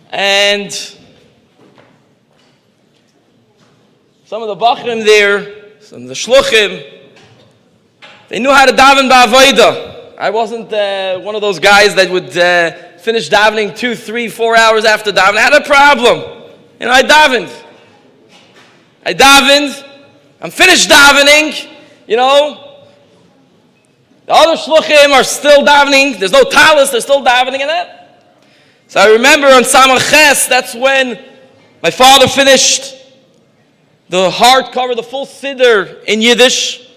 And some of the Bachrim there, some of the Shloshim, they knew how to daven ba'avodah. I wasn't one of those guys that would finish davening 2, 3, 4 hours after davening. I had a problem. I davened, I'm finished davening, the other Shloshim are still davening, there's no talis, they're still davening in that. So I remember on Samach Ches, that's when my father finished the hardcover, the full Siddur in Yiddish.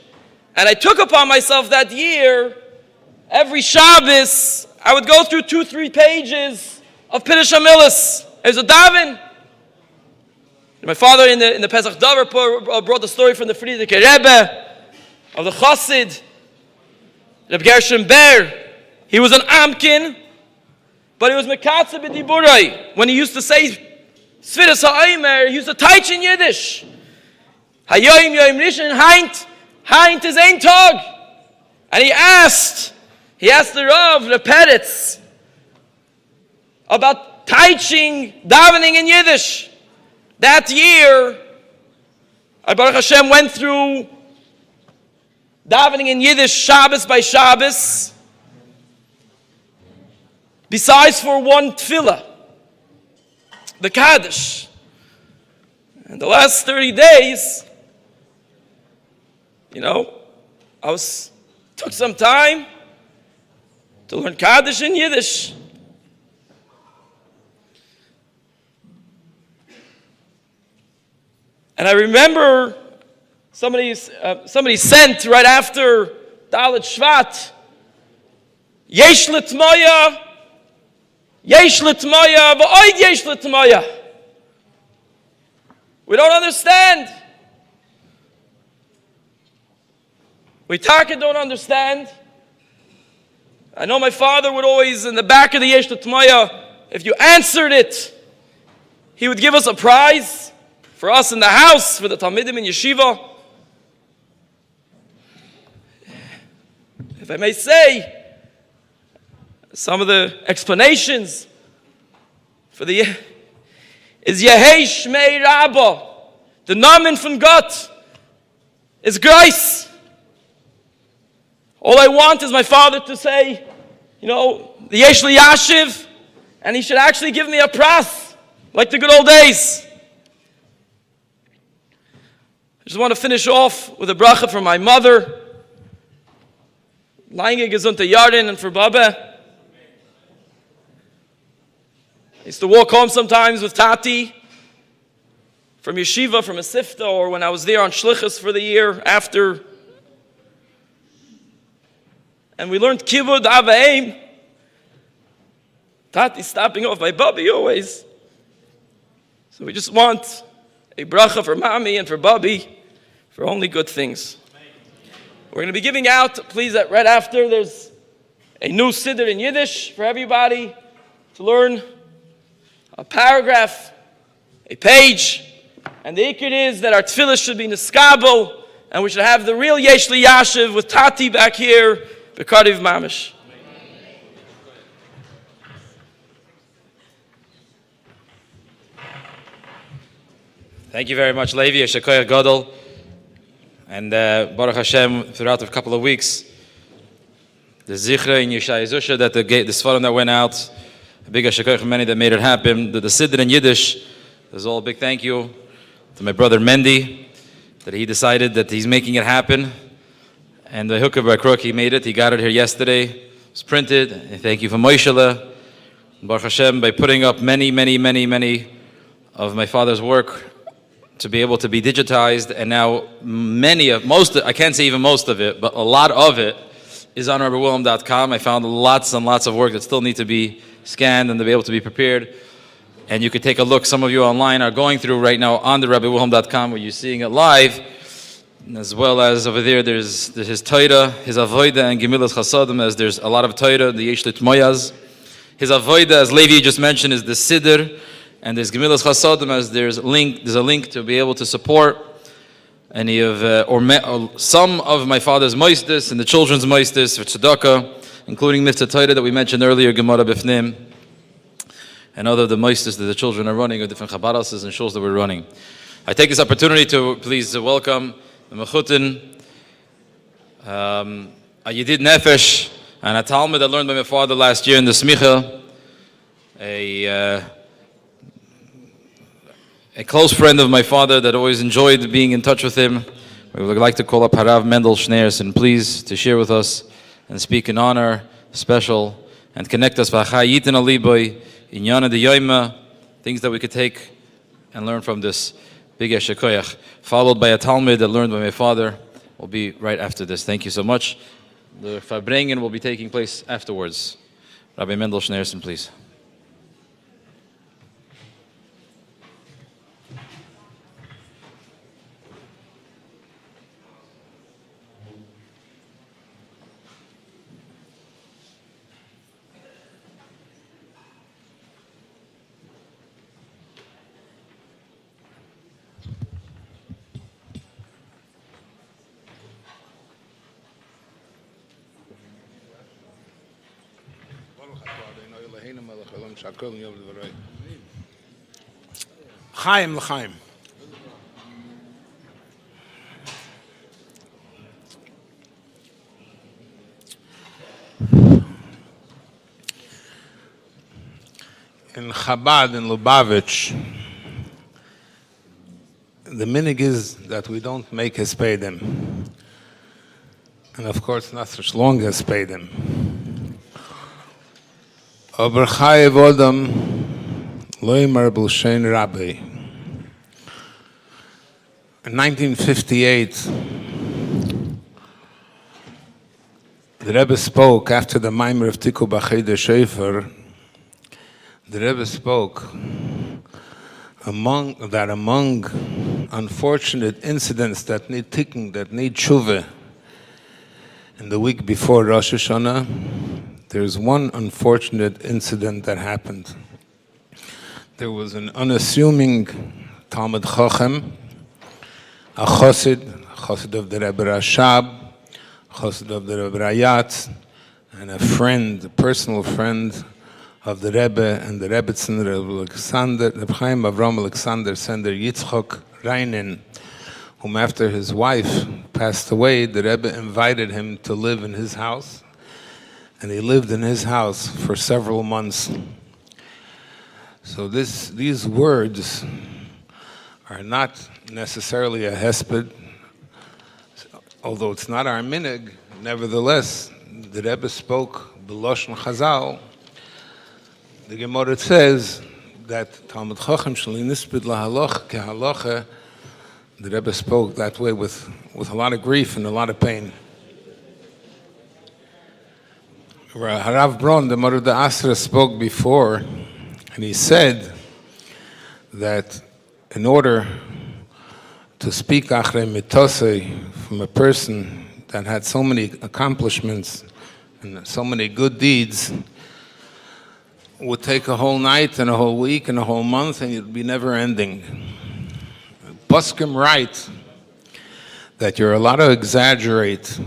And I took upon myself that year, every Shabbos, I would go through 2, 3 pages of Piddush HaMilas. It was a daven. My father in the Pesach Dover brought the story from the Friedrich Rebbe of the Chassid, Reb Gershon Ber. He was an Amkin, but he was Mekatze b'diburai. When he used to say Sfiras ha'omer, he used to teach in Yiddish. Hayoim yoim rishon heint is ein tag. And he asked the Rav, the Peretz, about teaching, davening in Yiddish. That year, I Baruch Hashem went through davening in Yiddish Shabbos by Shabbos. besides for one tefillah, the Kaddish. And the last 30 days, I took some time to learn Kaddish in Yiddish. And I remember somebody sent right after Dalet Shvat, Yesh L'Tmoya, Yesh L'Tmoya, V'oid Yesh L'Tmoya. We don't understand. We don't understand. I know my father would always, in the back of the Yesh L'Tmoya, if you answered it, he would give us a prize for us in the house, for the Talmidim in Yeshiva. If I may say, some of the explanations for the is Yehei Shmei Rabba. The Namen from God is grace. All I want is my father to say, the Yesh Li Yashiv, and he should actually give me a pras, like the good old days. I just want to finish off with a bracha for my mother, Lange Gesunte Yarin, and for Baba. I used to walk home sometimes with Tati from yeshiva, from a sifta, or when I was there on shlichus for the year after. And we learned kivud avaim. Tati stopping off my Bubby always. So we just want a bracha for Mami and for Bubby for only good things. We're going to be giving out, please, right after, there's a new siddur in Yiddish for everybody to learn a paragraph, a page, and the ikr is that our tefillah should be niskabel, and we should have the real Yesh Li Yashiv with Tati back here, Bekariv Mamish. Thank you very much, Levi, Shekoyach Gadol. And Baruch Hashem, throughout a couple of weeks, the Zichra in Yeshai Zushe, that the Sfarim that went out, a big Shekoyach many that made it happen, the Siddur in Yiddish, there's all a big thank you to my brother Mendy, that he decided that he's making it happen. And the Hooker by Crook, he made it. He got it here yesterday. It was printed. And thank you for Moishele. Baruch Hashem, by putting up many of my father's work to be able to be digitized. And now I can't say even most of it, but a lot of it is on RabbiWilhelm.com. I found lots and lots of work that still need to be scanned and to be able to be prepared. And you could take a look. Some of you online are going through right now on the RabbiWilhelm.com where you're seeing it live. As well as over there, there's his Torah, his Avodah, and Gemilas Chasadim, as there's a lot of Torah, the Yesh L'Tmoyas. His Avodah, as Levi just mentioned, is the Siddur, and there's Gemilas Chasadim, as there's a link to be able to support any of, some of my father's moistus and the children's moistus for tzedakah, including Mitzvah Torah that we mentioned earlier, Gemara Bifnim, and other of the moistus that the children are running, or different Chabad houses and shuls that we're running. I take this opportunity to please welcome the Mechutin, a Yedid Nefesh, and a Talmud that learned by my father last year in the Smicha, a close friend of my father that always enjoyed being in touch with him. We would like to call up Harav Mendel Schneerson, please, to share with us and speak in honor, special, and connect us v'achayit in aliboy, in yana de yoyma, things that we could take and learn from this big Shekoyach, followed by a Talmud that learned by my father. Will be right after this. Thank you so much. The Farbrengen will be taking place afterwards. Rabbi Mendel Schneerson, please. Chaim l'chaim. Chabad in Lubavitch, the minig is that we don't make hespedim. And of course, not such long hespedim. Aber chayev odam lo yimar b'lshein Rabbi. In 1958, the Rebbe spoke after the Maimer of Tiku B'Chede Shefer. The Rebbe spoke among unfortunate incidents that need tikkun, that need tshuva. In the week before Rosh Hashanah, there's one unfortunate incident that happened. There was an unassuming Talmud Chochem, a Chassid of the Rebbe Rashab, Chassid of the Rebbe Rayatz, and a friend, a personal friend of the Rebbe and the Rebbetzin, Rebbe Alexander, Reb Chaim Avram Alexander Sender Yitzchok Reinen, whom after his wife passed away, the Rebbe invited him to live in his house, and he lived in his house for several months. So these words are not necessarily a hesped, although it's not our minig. Nevertheless, the Rebbe spoke b'loshen Chazal. The Gemara says that Talmud Chacham sheli nispid lahaloch kehalocha. The Rebbe spoke that way with a lot of grief and a lot of pain. Harav Bron, the Mother de Asra, spoke before, and he said that in order to speak achrei mitosei from a person that had so many accomplishments and so many good deeds, would take a whole night and a whole week and a whole month, and it would be never ending. Poskim write that you're allowed to exaggerate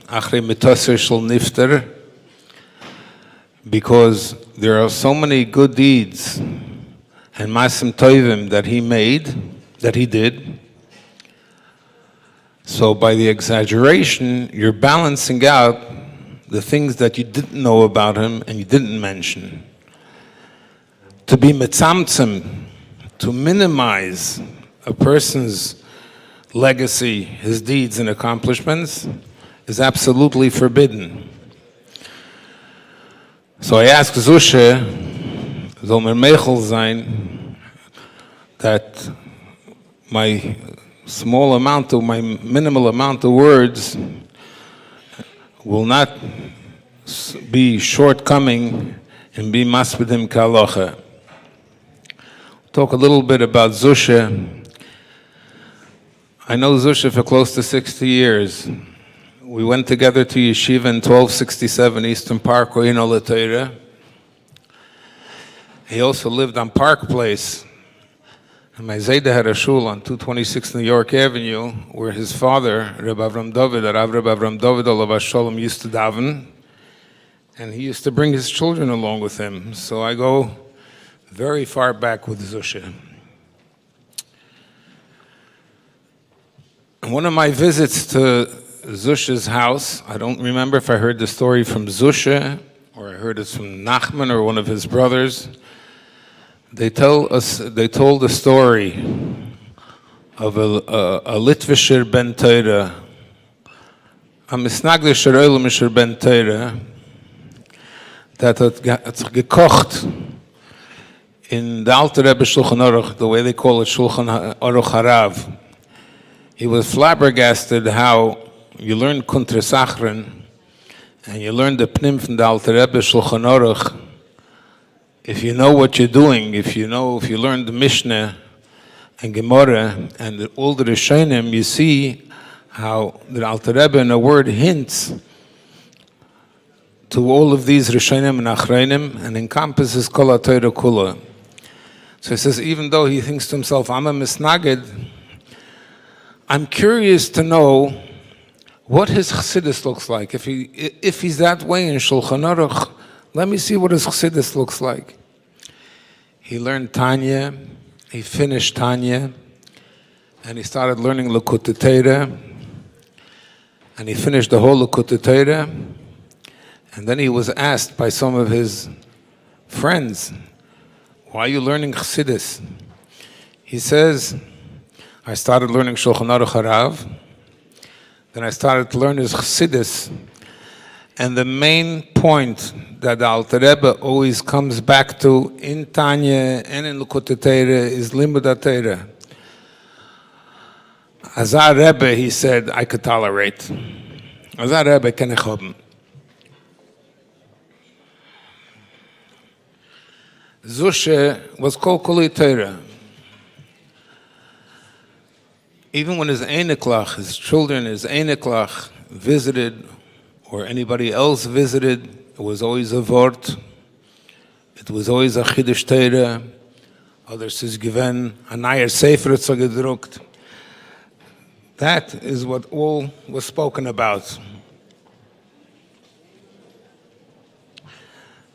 achrei mitosei shel nifter, because there are so many good deeds and masim tovim that he did. So by the exaggeration, you're balancing out the things that you didn't know about him and you didn't mention. To be metzamtzem, to minimize a person's legacy, his deeds and accomplishments, is absolutely forbidden. So I asked Zushe, soll mir meichel sein, that my minimal amount of words will not be shortcoming and be maspedim kalocha. Talk a little bit about Zushe. I know Zushe for close to 60 years. We went together to yeshiva in 1267 Eastern Parkway in Olateira. He also lived on Park Place. And my Zayda had a shul on 226 New York Avenue, where his father, Rabbi Avram David, Rav Rabbi Avram David Olav Shalom, used to daven. And he used to bring his children along with him. So I go very far back with Zushe. One of my visits to Zushe's house, I don't remember if I heard the story from Zushe or I heard it from Nachman or one of his brothers. They told the story of a Litvisher ben Torah, a Misnagdisher Oilamisher ben Torah, that had gekocht in the Alter Rebbe Shulchan Aruch, the way they call it Shulchan Aruch Harav. He was flabbergasted how you learn Kuntres Achron and you learn the Pnim from the Alter Rebbe Shulchan Aruch. If you know what you're doing, if you learn the Mishnah and Gemara and all the Rishonim, you see how the Alter Rebbe in a word hints to all of these Rishonim and Achreinim and encompasses Kol HaTorah Kula. So he says, even though he thinks to himself, I'm a misnagid, I'm curious to know what his chassidus looks like. If he's that way in Shulchan Aruch, let me see what his chassidus looks like. He learned Tanya, he finished Tanya, and he started learning Likutei Torah, and he finished the whole Likutei Torah, and then he was asked by some of his friends, why are you learning Chassidus? He says, I started learning Shulchan Aruch Harav, then I started to learn his Chassidus, and the main point that the Alter Rebbe always comes back to in Tanya and in Likutei Torah is Limud HaTorah. Azar Rebbe, he said, I could tolerate. Azar Rebbe can ich haben. Zushe was called Kulei Torah. Even when his Einiklach, his children, his Einiklach visited, or anybody else visited, it was always a Wort. It was always a Chiddush Torah. Others is given a Nayer Sefer gedruckt. That is what all was spoken about.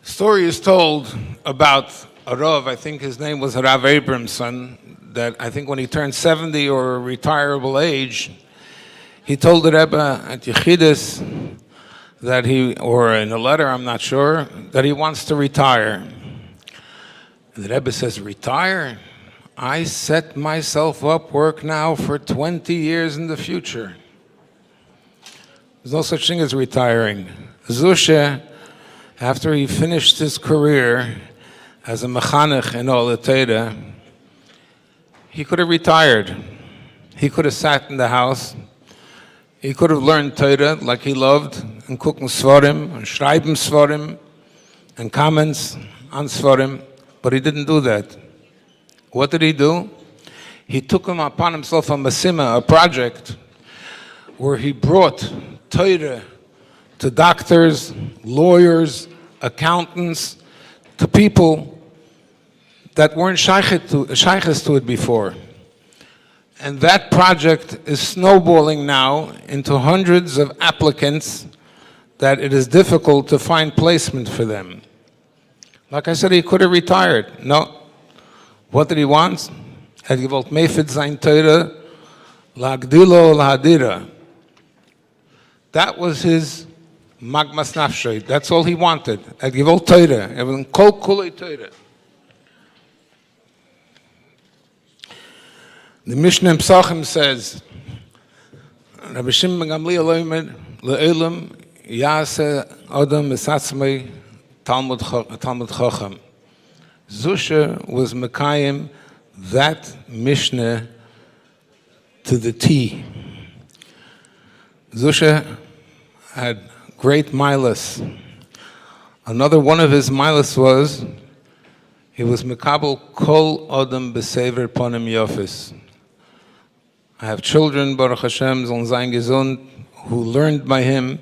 Story is told about a Rav, I think his name was Rav Abramson, that I think when he turned 70 or a retirable age, he told the Rebbe at Yechidus that he, or in a letter, I'm not sure, that he wants to retire. And the Rebbe says, retire? I set myself up work now for 20 years in the future. There's no such thing as retiring. Zushe, after he finished his career as a mechanech in all the Torah, he could have retired. He could have sat in the house. He could have learned Torah like he loved, and gucken Svarim, and schreiben Svarim, and comments on Svarim, but he didn't do that. What did he do? He took him upon himself a masima, a project, where he brought Torah to doctors, lawyers, accountants, to people that weren't shayches to it before. And that project is snowballing now into hundreds of applicants that it is difficult to find placement for them. Like I said, he could have retired. No. What did he want? Had gewollt mefid sein Torah, lagdilo lahadira. That was his magmas nafshay. That's all he wanted. Had gewollt Torah. Even kol kulei Torah. The Mishnah in Pesachim says, Rabbi Shimon ben Gamliel omer le'elam yaseh adam esatzmei Talmud Chacham. Zushe was Mekayim that Mishnah to the T. Zushe had great milas. Another one of his milas was he was Mekabel Kol Adam Besever Ponim Yofis. I have children, Baruch Hashem, Zon Zayin Gesund, who learned by him.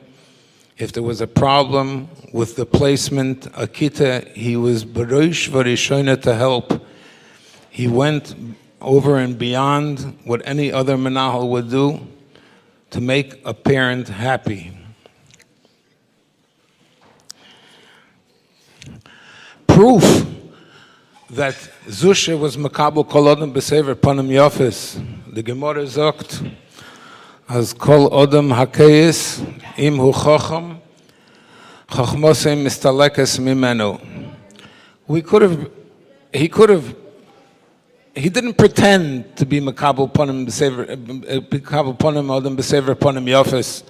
If there was a problem with the placement, Akita, he was Baruch Varishona to help. He went over and beyond what any other menahel would do to make a parent happy. Proof that Zushe was Makabel Kol Odom B'Sever Panim Yofis. The Gemara zogt, as Kol Odom Hakeyis Im Hu Chacham Chachmosem Mistalekes Mimenu. He didn't pretend to be Makabel Panim Odom B'Sever Panim Yofis,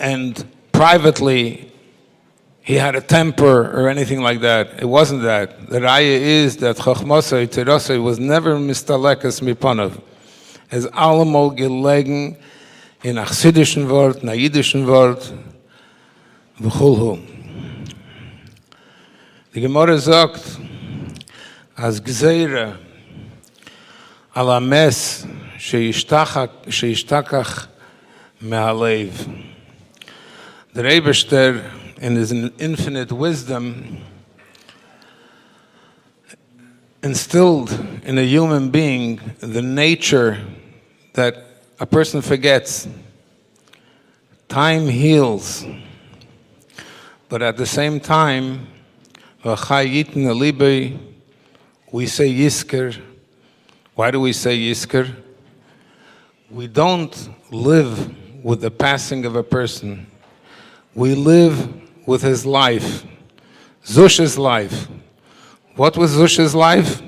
and privately he had a temper or anything like that. It wasn't that. The raya is that Chachmosei Terosei was never Mistalekes Mipanav. As allemal gelegen in a chassidischen Wort, in a jiddischen Wort, v'chulhu. The Gemara sagt, as gzeira ala mes sheishtakach mehalev. The Eibishter, in his infinite wisdom, instilled in a human being the nature that a person forgets. Time heals, but at the same time, we say Yisker. Why do we say Yisker? We don't live with the passing of a person. We live with his life, Zushe's life. What was Zushe's life?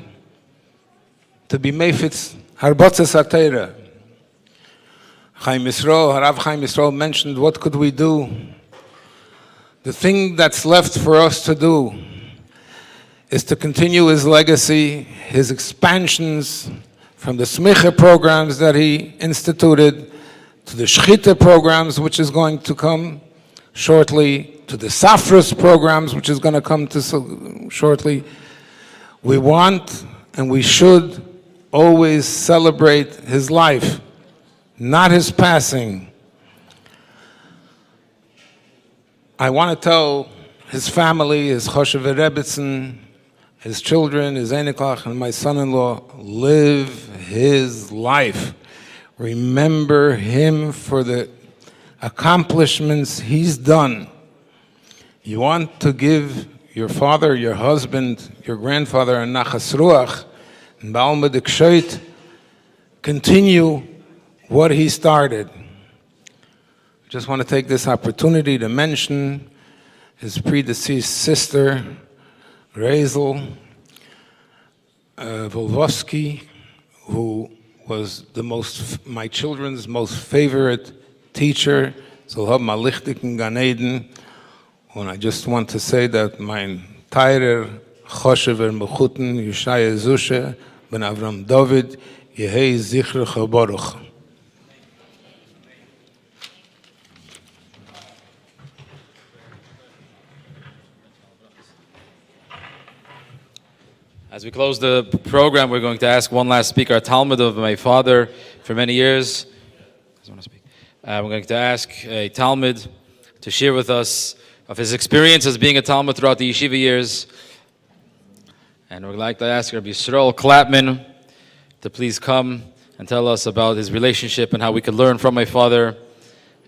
To be Meifitz Harbotzes HaTeira. Chaim Yisrael, Harav Chaim Yisrael mentioned, what could we do? The thing that's left for us to do is to continue his legacy, his expansions from the Smicha programs that he instituted to the Shchita programs, which is going to come shortly, to the Safras programs, which is going to come to shortly. We want and we should always celebrate his life, not his passing. I want to tell his family, his Choshev Rebbetzin, his children, his Einiklach, and my son-in-law, live his life. Remember him for the accomplishments he's done. You want to give your father, your husband, your grandfather a nachas ruach, and ba'alma d'kshoit, continue what he started. Just want to take this opportunity to mention his predeceased sister, Razel Volvosky, who was my children's most favorite teacher. So hab malichtik in Gan Eden. And I just want to say that mein Teirer, Choshever Mechuten, Yeshaya Zushe, Ben Avram David, Yehei Zichrecha Baruch. As we close the program, we're going to ask one last speaker, a Talmud of my father for many years. We're going to ask a Talmud to share with us of his experience as being a Talmud throughout the yeshiva years. And we'd like to ask Rabbi Yisrael Klapman to please come and tell us about his relationship and how we could learn from my father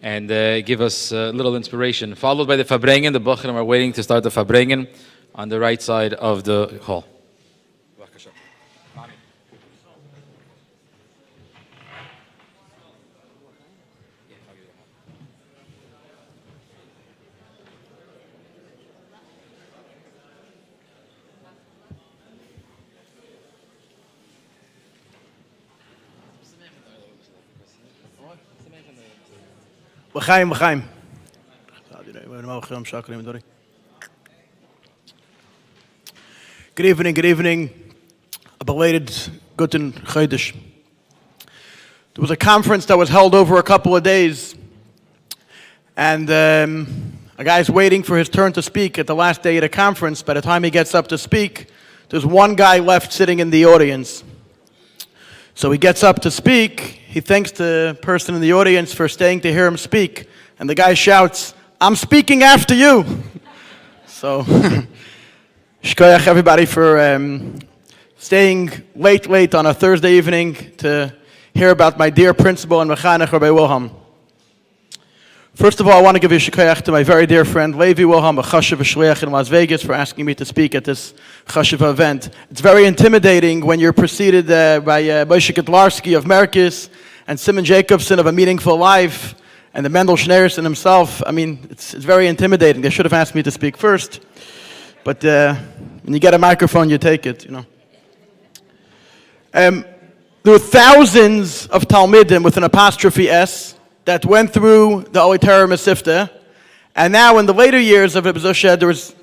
and give us a little inspiration. Followed by the Fabrengen. The Bachrim are waiting to start the Fabrengen on the right side of the hall. L'chaim, l'chaim. Good evening, good evening. A belated Guten Chodesh. There was a conference that was held over a couple of days, and a guy's waiting for his turn to speak at the last day of the conference. By the time he gets up to speak, there's one guy left sitting in the audience. So he gets up to speak. He thanks the person in the audience for staying to hear him speak. And the guy shouts, "I'm speaking after you." So, shkoyach everybody for staying late on a Thursday evening to hear about my dear principal and mechanech, Rabbi Wilhelm. First of all, I want to give a shkoyach to my very dear friend, Levi Wilhelm, a chashuv shliach in Las Vegas, for asking me to speak at this chashuv event. It's very intimidating when you're preceded by Moshe Ketlarsky of Merkis and Simon Jacobson of A Meaningful Life and the Mendel Schneerson himself. I mean, it's very intimidating. They should have asked me to speak first. But when you get a microphone, you take it, you know. There were thousands of Talmidim with an apostrophe S that went through the Olitera Masifta, and now in the later years of Rabbi Zushe, there was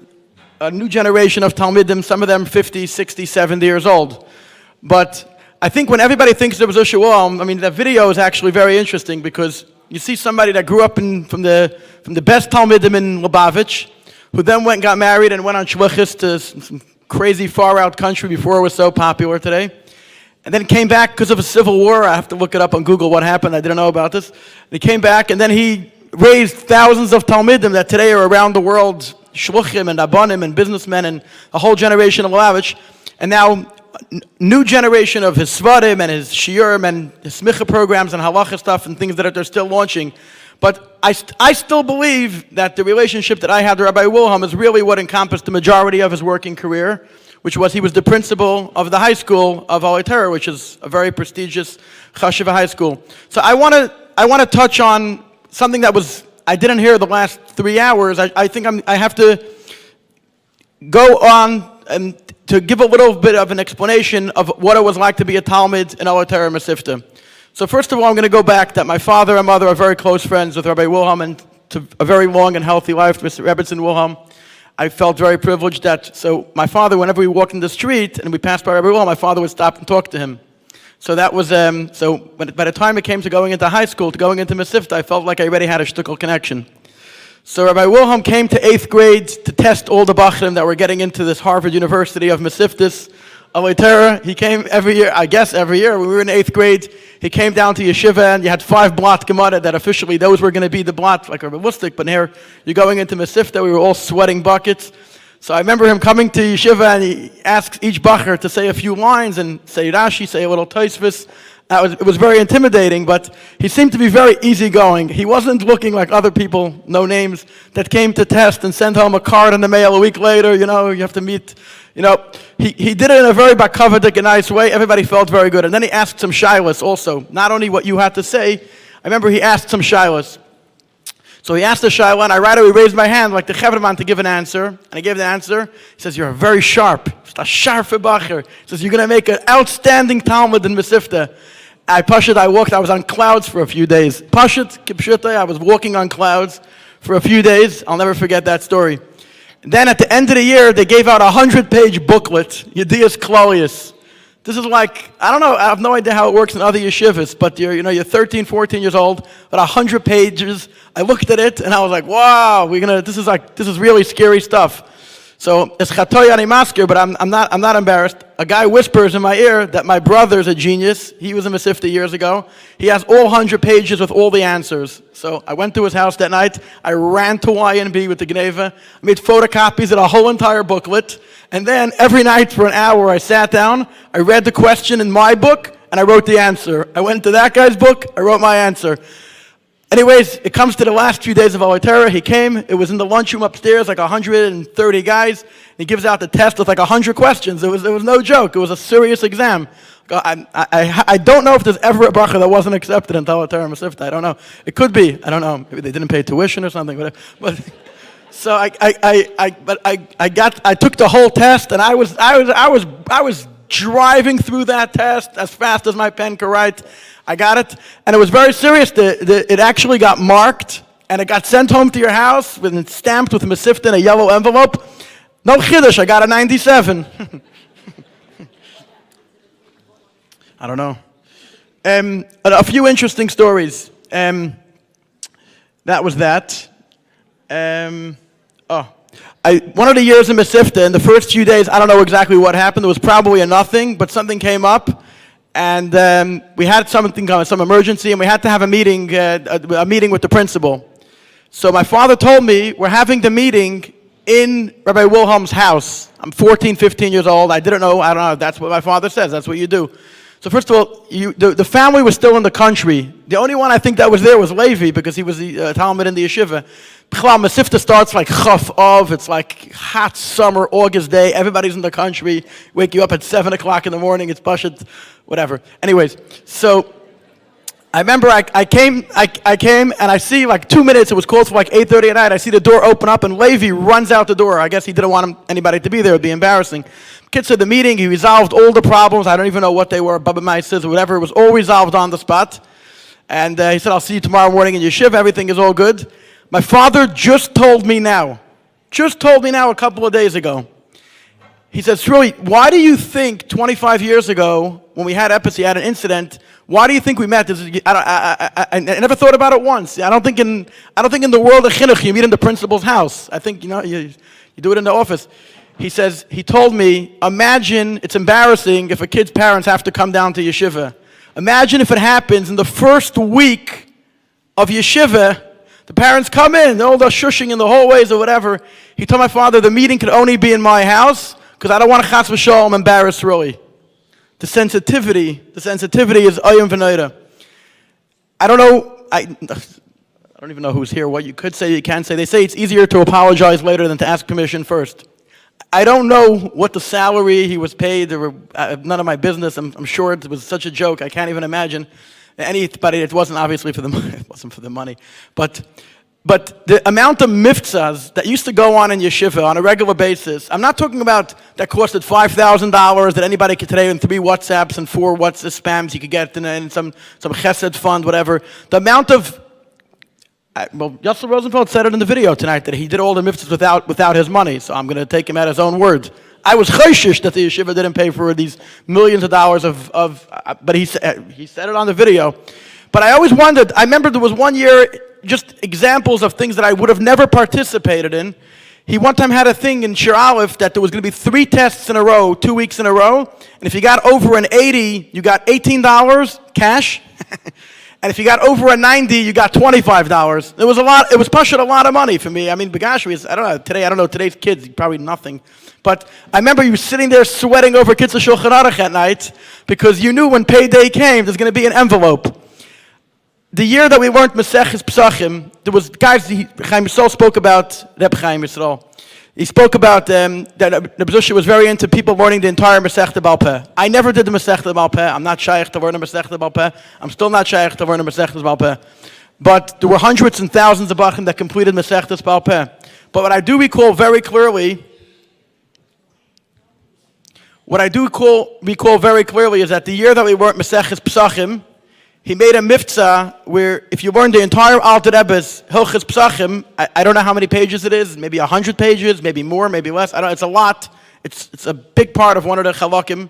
a new generation of Talmidim, some of them 50, 60, 70 years old. But I think when everybody thinks of Rabbi Zushe, I mean, that video is actually very interesting because you see somebody that grew up from the best Talmidim in Lubavitch, who then went and got married and went on shlichus to some crazy far-out country before it was so popular today. And then came back because of a civil war. I have to look it up on Google what happened. I didn't know about this. He came back, and then he raised thousands of Talmidim that today are around the world, Shluchim and Abanim and businessmen and a whole generation of Lavich. And now, new generation of his Svarim and his Shiurim and his Smicha programs and Halacha stuff and things that they're still launching. But I still believe that the relationship that I had to Rabbi Wilhelm is really what encompassed the majority of his working career, which was he was the principal of the high school of Olitera, which is a very prestigious Chashiva high school. So I want to touch on something that I didn't hear the last 3 hours. I think I have to go on and to give a little bit of an explanation of what it was like to be a Talmid in Ola Torah Mesivta. So first of all, I'm going to go back that my father and mother are very close friends with Rabbi Wilhelm, and to a very long and healthy life with Rebbetzin Wilhelm. I felt very privileged that, so my father, whenever we walked in the street and we passed by Rabbi Wilhelm, my father would stop and talk to him. So that was, so by the time it came to going into high school, to going into Mesivta, I felt like I already had a shtuckle connection. So Rabbi Wilhelm came to 8th grade to test all the Bachrim that were getting into this Harvard University of Mesivtas, Alei Torah. He came every year, I guess every year, when we were in 8th grade, he came down to Yeshiva, and you had 5 blot Gemara that officially those were going to be the blot, like Rabbi Lustig, but here you're going into Mesivta, we were all sweating buckets. So I remember him coming to Yeshiva, and he asks each Bacher to say a few lines, and say Rashi, say a little Tosfos. It was very intimidating, but he seemed to be very easygoing. He wasn't looking like other people, no names, that came to test and sent home a card in the mail a week later, you have to meet, He did it in a very bakavadik and nice way. Everybody felt very good. And then he asked some shilas also, not only what you had to say. I remember he asked some shilas. So he asked the shayla, and I right away raised my hand like the Chevraman to give an answer. And I gave the answer. He says, you're very sharp. It's a sharp bacher. He says, you're going to make an outstanding Talmud in Mesivta. I was on clouds for a few days. I was walking on clouds for a few days. I'll never forget that story. And then at the end of the year, they gave out a 100-page booklet, Yedias Klolius. This is like, I don't know, I have no idea how it works in other yeshivas, but you're 13, 14 years old, but 100 pages. I looked at it and I was like, wow, this is really scary stuff. So it's chatoy ani masker, but I'm not embarrassed. A guy whispers in my ear that my brother's a genius. He was in Mesivta years ago. He has all 100 pages with all the answers. So I went to his house that night. I ran to YNB with the Gneva. I made photocopies of a whole entire booklet. And then every night for an hour I sat down, I read the question in my book, and I wrote the answer. I went to that guy's book, I wrote my answer. Anyways, it comes to the last few days of Alei Torah. He came, it was in the lunchroom upstairs, like 130 guys. He gives out the test with like 100 questions. It was no joke. It was a serious exam. I don't know if there's ever a bracha that wasn't accepted in Alei Torah Mesivta. I don't know. It could be. I don't know. Maybe they didn't pay tuition or something. But so I took the whole test, and I was driving through that test as fast as my pen could write. I got it, and it was very serious. It actually got marked, and it got sent home to your house, and stamped with Mesivta in a yellow envelope. No chiddush, I got a 97. I don't know. A few interesting stories. That was that. One of the years in Mesivta, in the first few days, I don't know exactly what happened. There was probably a nothing, but something came up. And we had some emergency, and we had to have a meeting with the principal. So my father told me, we're having the meeting in Rabbi Wilhelm's house. I'm 14, 15 years old. I don't know, that's what my father says, that's what you do. So first of all, the family was still in the country. The only one I think that was there was Levi, because he was the Talmud in the yeshiva. Mesivta starts like Chaf Av. It's like hot summer, August day. Everybody's in the country. Wake you up at 7 o'clock in the morning. It's Pashut, whatever. Anyways, so I remember I came and I see like 2 minutes. It was close for like 8:30 at night. I see the door open up and Levi runs out the door. I guess he didn't want anybody to be there. It would be embarrassing. Kids said the meeting. He resolved all the problems. I don't even know what they were, Baba Maises or whatever. It was all resolved on the spot. And he said, I'll see you tomorrow morning in Yeshiva. Everything is all good. My father just told me now a couple of days ago. He says, Shirley, why do you think 25 years ago, when we had Epis, he had an incident, why do you think we met? I never thought about it once. I don't think in the world of chinuch you meet in the principal's house. I think, you do it in the office. He says, he told me, imagine, it's embarrassing if a kid's parents have to come down to yeshiva. Imagine if it happens in the first week of yeshiva, the parents come in, they're all shushing in the hallways or whatever. He told my father the meeting could only be in my house because I don't want to chas v'shalom embarrass Roy. The sensitivity is ayam v'noida. I don't know, I don't even know who's here, what you could say, you can't say. They say it's easier to apologize later than to ask permission first. I don't know what the salary he was paid. There were none of my business. I'm sure it was such a joke. I can't even imagine anybody. It wasn't obviously for the money. It wasn't for the money. But But the amount of miftzas that used to go on in yeshiva on a regular basis, I'm not talking about that costed $5,000 that anybody could today in 3 WhatsApps and 4 WhatsApp spams you could get in some chesed fund, whatever. The amount of, well, Yosef Rosenfeld said it in the video tonight that he did all the mitzvahs without his money, so I'm going to take him at his own words. I was chayshish that the yeshiva didn't pay for these millions of dollars but he said it on the video. But I always wondered, I remember there was one year, just examples of things that I would have never participated in. He one time had a thing in Shir Aleph that there was going to be 3 tests in a row, 2 weeks in a row, and if you got over an 80, you got $18 cash. And if you got over a 90, you got $25. It was a lot. It was pushing a lot of money for me. I mean, Begashvi, I don't know, today's kids, probably nothing. But I remember you sitting there sweating over Kitzur Shulchan Aruch at night because you knew when payday came, there's going to be an envelope. The year that we learned Maseches Pesachim, there was guys, Chaim Yisrael spoke about, Reb Chaim Yisrael, he spoke about that Rabbi Zushe was very into people learning the entire Masechta Baal Peh. I never did the Masechta Baal Peh. I'm not shaykh to learn the Masechta Baal Peh. I'm still not shaykh to learn the Masechta Baal Peh. But there were hundreds and thousands of Bachim that completed Masechta Baal Peh. But what I do recall very clearly, is that the year that we learned Maseches Pesachim, he made a mitzvah where if you learn the entire Alter Rebbe's Hilchos Pesachim, I don't know how many pages it is, maybe 100 pages, maybe more, maybe less. I don't know, it's a lot. It's a big part of one of the Chalakim.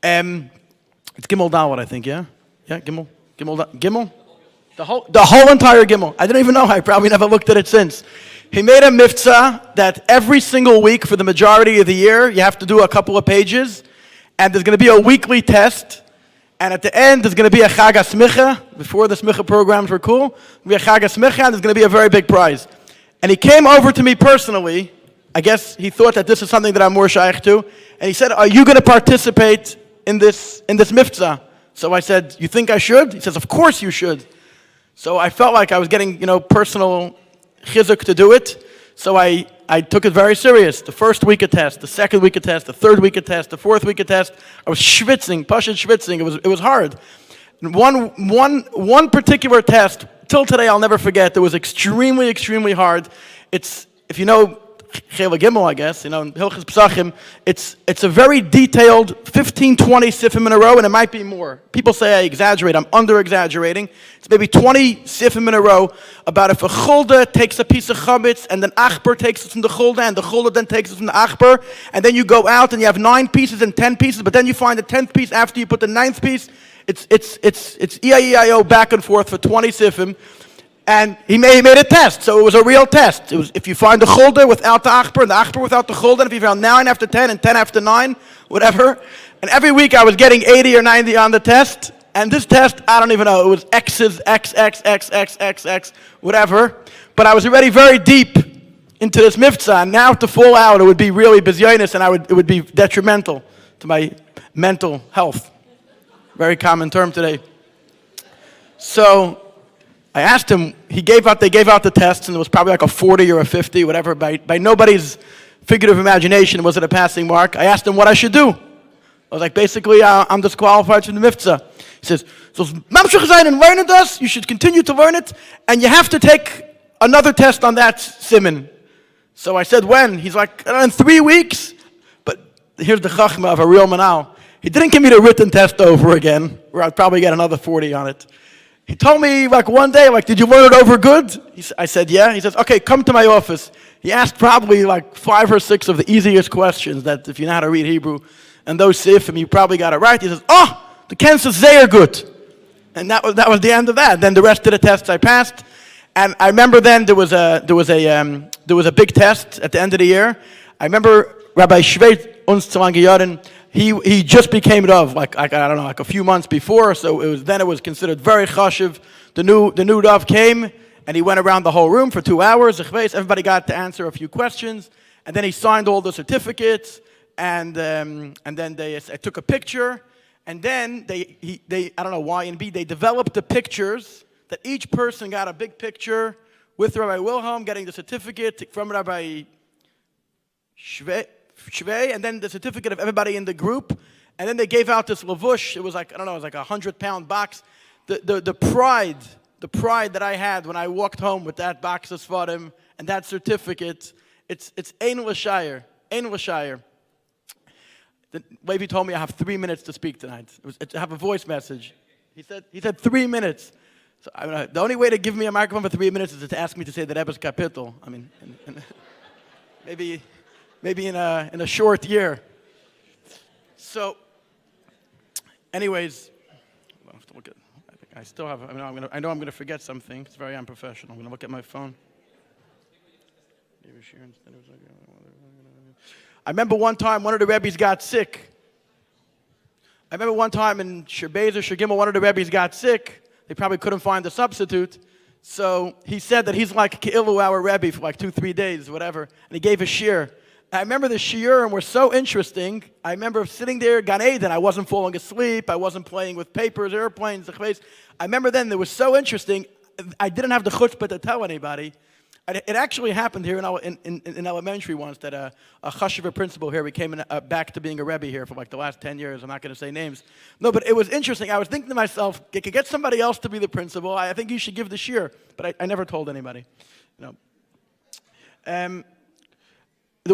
It's Gimel Dalet, I think, yeah? Yeah, Gimel? The whole entire Gimel. I didn't even know. I probably never looked at it since. He made a mitzvah that every single week for the majority of the year, you have to do a couple of pages, and there's going to be a weekly test. And at the end, there's going to be a Chag HaSmicha. Before the Smicha programs were cool, there's going to be a Chag HaSmicha, and there's going to be a very big prize. And he came over to me personally. I guess he thought that this is something that I'm more shaykh to. And he said, are you going to participate in this mitzvah? So I said, you think I should? He says, of course you should. So I felt like I was getting, personal chizuk to do it. So I took it very serious. The first week of test, the second week of test, the third week of test, the fourth week of test. I was schwitzing, schwitzing. It was hard. And one particular test, till today I'll never forget, that was extremely, extremely hard. It's, if you know Chela Gimel, I guess, Hilchos Pesachim, it's a very detailed 15, 20 sifim in a row, and it might be more. People say I exaggerate. I'm under-exaggerating. It's maybe 20 sifim in a row about if a chulda takes a piece of chametz, and then achbar takes it from the chulda, and the chulda then takes it from the achbar, and then you go out and you have 9 pieces and 10 pieces, but then you find the 10th piece after you put the 9th piece. It's E-I-E-I-O back and forth for 20 sifim. And he made a test, so it was a real test. It was if you find the chulda without the achbar, and the achbar without the chulda, and if you found 9 after 10, and 10 after 9, whatever. And every week I was getting 80 or 90 on the test. And this test, I don't even know, it was X's, X, whatever. But I was already very deep into this mitzvah, and now to fall out, it would be really bizyonis, and it would be detrimental to my mental health. Very common term today. So I asked him, they gave out the tests, and it was probably like a 40 or a 50, whatever. By nobody's figurative imagination was it a passing mark. I asked him what I should do. I was like, basically, I'm disqualified from the mitzvah. He says, so Mamshech Zayin and learn it, you should continue to learn it, and you have to take another test on that siman. So I said, when? He's like, in 3 weeks. But here's the chachma of a real manal. He didn't give me the written test over again, where I'd probably get another 40 on it. He told me one day, did you learn it over good? I said, yeah. He says, okay, come to my office. He asked probably 5 or 6 of the easiest questions that if you know how to read Hebrew, and those sifim, you probably got it right. He says, the Ken says they are good. And that was the end of that. Then the rest of the tests I passed. And I remember then there was a big test at the end of the year. I remember Rabbi Shveit uns zu Lange he just became Rav, I don't know, a few months before, so it was considered very chashiv. The new Rav came, and he went around the whole room for 2 hours. Everybody got to answer a few questions, and then he signed all the certificates, and then I took a picture, and then they I don't know why and B, they developed the pictures that each person got a big picture with Rabbi Wilhelm getting the certificate from Rabbi Shvei, and then the certificate of everybody in the group, and then they gave out this lavush. It was like, I don't know, it was like a 100-pound box. The the pride that I had when I walked home with that box of Sfarim and that certificate, it's Ein L'Shayr. Ein L'Shayr. Levi told me I have 3 minutes to speak tonight. I have a voice message. He said 3 minutes. So the only way to give me a microphone for 3 minutes is to ask me to say the Rebbe's Kapitel. I mean, maybe in a short year. So, anyways, I have to look at. I still have. I know I'm going to forget something. It's very unprofessional. I'm going to look at my phone. I remember one time one of the Rebbes got sick. I remember one time in Sherbez or Shegimel, one of the Rebbes got sick. They probably couldn't find a substitute. So he said that he's like Ke'ilu, our Rebbe, for like 2-3 days, whatever. And he gave a shiur. I remember the shiurim were so interesting. I remember sitting there, Gan Eden. I wasn't falling asleep. I wasn't playing with papers, airplanes, I remember then it was so interesting. I didn't have the chutzpah to tell anybody. It actually happened here in elementary once that a chashiva principal here became back to being a Rebbe here for like the last 10 years. I'm not going to say names. No, but it was interesting. I was thinking to myself, I could get somebody else to be the principal. I think you should give the shiur. But I never told anybody. There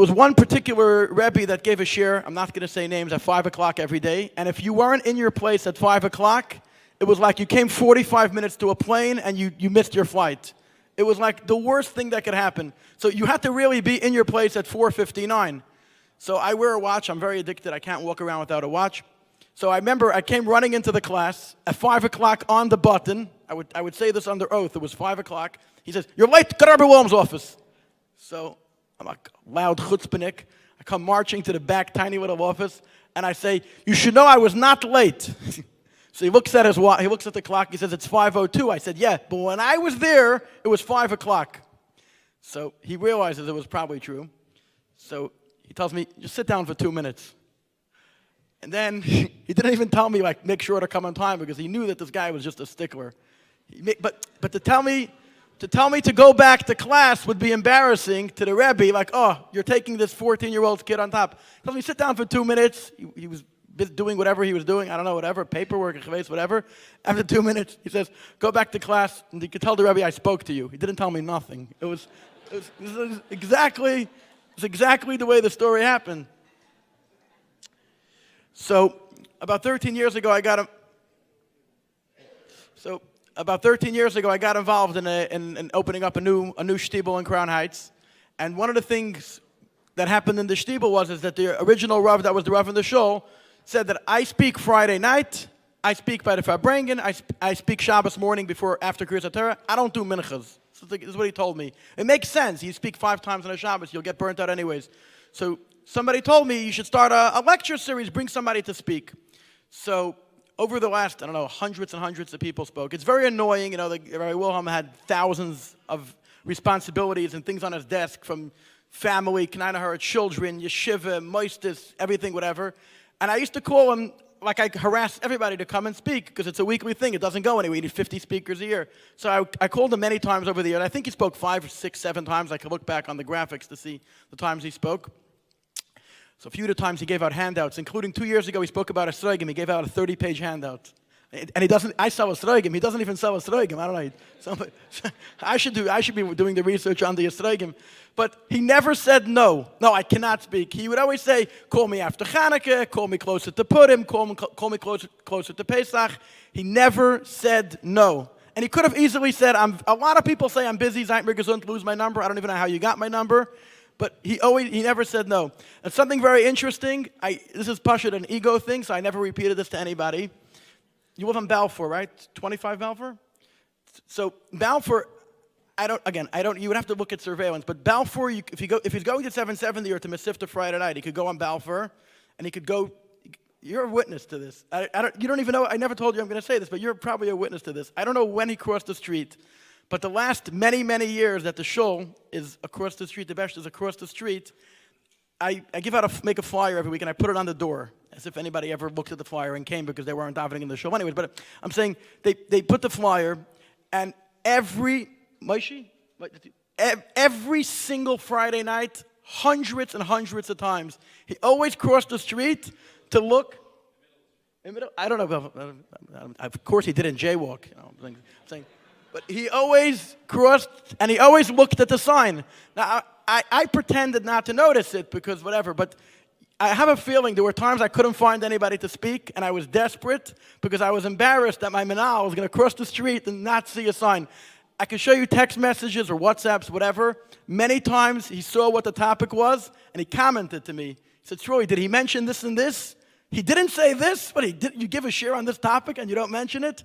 was one particular Rebbe that gave a shiur. I'm not going to say names, at 5 o'clock every day. And if you weren't in your place at 5 o'clock, it was like you came 45 minutes to a plane and you missed your flight. It was like the worst thing that could happen. So you had to really be in your place at 4:59. So I wear a watch. I'm very addicted. I can't walk around without a watch. So I remember I came running into the class at 5 o'clock on the button. I would say this under oath. It was 5 o'clock. He says, "You're late. Go to Rabbi Wilhelm's office." So I'm a loud chutzpahnik. I come marching to the back, tiny little office, and I say, "You should know I was not late." So he looks at his watch. He looks at the clock. He says, "It's 5:02. I said, "Yeah, but when I was there, it was 5 o'clock." So he realizes it was probably true. So he tells me, "Just sit down for 2 minutes." And then he didn't even tell me, like, make sure to come on time, because he knew that this guy was just a stickler. But to tell me to go back to class would be embarrassing to the Rebbe, like, "Oh, you're taking this 14-year-old kid on top." He tells me, "Sit down for 2 minutes." He was doing whatever he was doing, I don't know, whatever, paperwork, whatever. After 2 minutes, he says, "Go back to class, and you can tell the Rebbe I spoke to you." He didn't tell me nothing. It was exactly the way the story happened. So about 13 years ago, I got involved in opening up a new shtibel in Crown Heights, and one of the things that happened in the shtibel was that the original Rav that was the Rav in the shul said that I speak Friday night, I speak by the Farbrengen, I speak Shabbos morning after Kriyas HaTorah. I don't do minchas. This is what he told me. It makes sense. You speak 5 times on a Shabbos, you'll get burnt out anyways. So somebody told me you should start a lecture series, bring somebody to speak. So over the last, hundreds and hundreds of people spoke. It's very annoying. Rabbi Wilhelm had thousands of responsibilities and things on his desk, from family, K'nai children, yeshiva, moistus, everything, whatever. And I used to call him, like I harass everybody to come and speak, because it's a weekly thing. It doesn't go anywhere. You need 50 speakers a year. So I called him many times over the year. And I think he spoke 5, 6, 7 times. I could look back on the graphics to see the times he spoke. So a few of the times he gave out handouts, including 2 years ago he spoke about a Esrogim. He gave out a 30-page handout. And he doesn't, I sell Esrogim. He doesn't even sell Esrogim. I don't know. I should be doing the research on the Esrogim. But he never said no. No, I cannot speak. He would always say, "Call me after Chanukah, call me closer to Purim, call me closer to Pesach." He never said no. And he could have easily said, a lot of people say I'm busy, seid mir gesund, lose my number. I don't even know how you got my number. But he never said no. And something very interesting, this is Pashut, an ego thing, so I never repeated this to anybody. You live in Balfour, right? 25 Balfour? So Balfour, you would have to look at surveillance, but Balfour, if he's going to 770 or to Mesivta Friday night, he could go on Balfour, and he could go, you're a witness to this. You don't even know, I never told you I'm going to say this, but you're probably a witness to this. I don't know when he crossed the street, but the last many, many years that the shul is across the street, the Besh is across the street, I make a flyer every week, and I put it on the door, as if anybody ever looked at the flyer and came because they weren't davening in the shul. Anyways, but I'm saying they put the flyer, and every single Friday night, hundreds and hundreds of times, he always crossed the street to look. I don't know. Of course, he didn't jaywalk. I'm saying, But he always crossed, and he always looked at the sign. Now, I pretended not to notice it because whatever, but I have a feeling there were times I couldn't find anybody to speak, and I was desperate because I was embarrassed that my manal was going to cross the street and not see a sign. I can show you text messages or WhatsApps, whatever. Many times he saw what the topic was, and he commented to me. He said, Troy, did he mention this and this? He didn't say this, but you give a share on this topic and you don't mention it?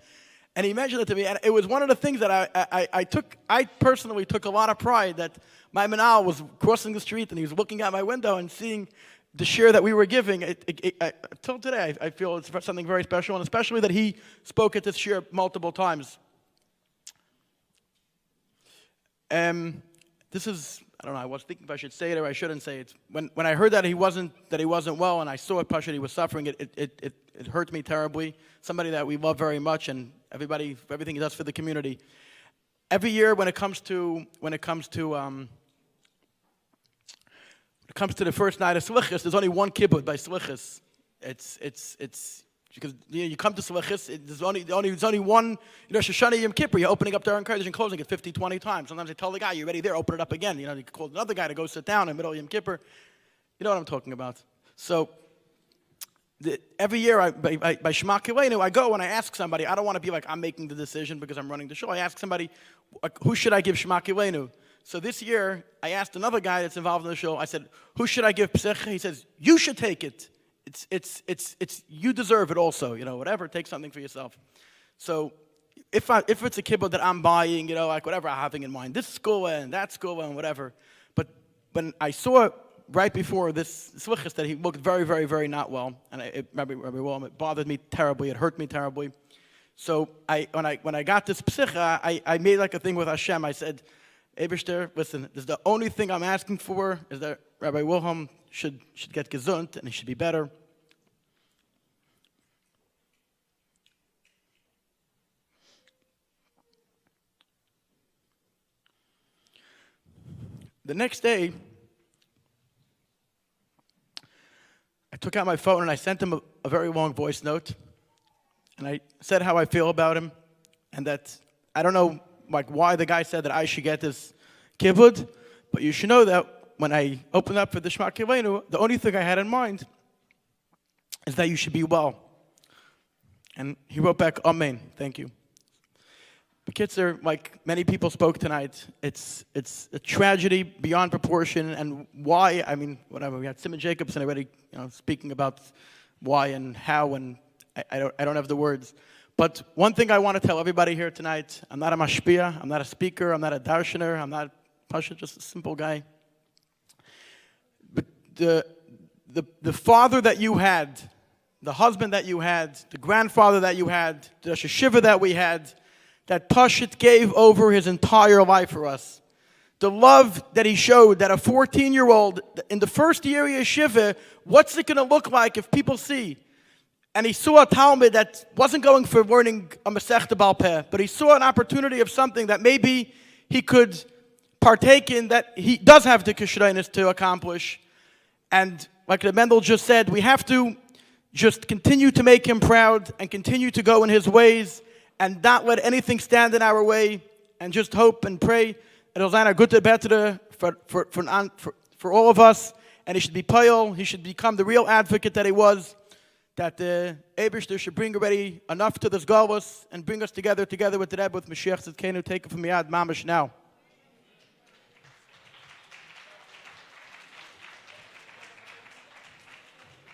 And he mentioned it to me, and it was one of the things that I personally took a lot of pride that my manal was crossing the street and he was looking out my window and seeing the share that we were giving. Till today, I feel it's something very special, and especially that he spoke at this share multiple times. This is, I don't know, I was thinking if I should say it or I shouldn't say it. When I heard that he wasn't well, and I saw it, Pasha, he was suffering, it hurt me terribly. Somebody that we love very much, and everything he does for the community. Every year when it comes to the first night of Slichus, there's only one kibbutz by Slichus. It's because you come to Slichus, there's only one, Shoshana Yom Kippur, you're opening up the Aron Kodesh and closing it 50, 20 times. Sometimes they tell the guy, you're ready there, open it up again. You call another guy to go sit down in the middle of Yom Kippur. You know what I'm talking about. So every year by Shema Kileinu, I go and I ask somebody, I don't want to be like, I'm making the decision because I'm running the show. I ask somebody, who should I give Shema Kileinu? So this year, I asked another guy that's involved in the show, I said, who should I give Psecha? He says, you should take it. It's you deserve it also, whatever, take something for yourself. So if it's a kibbutz that I'm buying, like whatever I'm having in mind, this school and that school and whatever. But when I saw right before this Slichus that he looked very, very, very not well, and it bothered me terribly, it hurt me terribly. So when I got this Psecha, I made like a thing with Hashem. I said, Eibishter, listen, this is the only thing I'm asking for is that Rabbi Wilhelm should get gesund and he should be better. The next day, I took out my phone and I sent him a very long voice note. And I said how I feel about him and that I don't know why the guy said that I should get this kibbutz, but you should know that when I opened up for the Shema Kileinu, the only thing I had in mind is that you should be well. And he wrote back, Amen, thank you. The kids are, like many people spoke tonight, it's a tragedy beyond proportion, and why, whatever, we had Simon Jacobson already speaking about why and how, and I don't have the words. But one thing I want to tell everybody here tonight, I'm not a mashpia, I'm not a speaker, I'm not a darshaner, I'm not Pasha, just a simple guy. But the father that you had, the husband that you had, the grandfather that you had, the yeshiva that we had, that Pashit gave over his entire life for us. The love that he showed, that a 14-year-old, in the first year of yeshiva, what's it going to look like if people see? And he saw a Talmud that wasn't going for learning a Masechta Baal Peh, but he saw an opportunity of something that maybe he could partake in, that he does have the Kishreinis to accomplish. And like the Mendel just said, we have to just continue to make him proud and continue to go in his ways and not let anything stand in our way, and just hope and pray that he'll find a good better for all of us, and he should be payal, he should become the real advocate that he was, that the Eibishter should bring already enough to this galus and bring us together with the Rebbe, with Mashiach Tzidkenu, take it from Miyad Mamash now.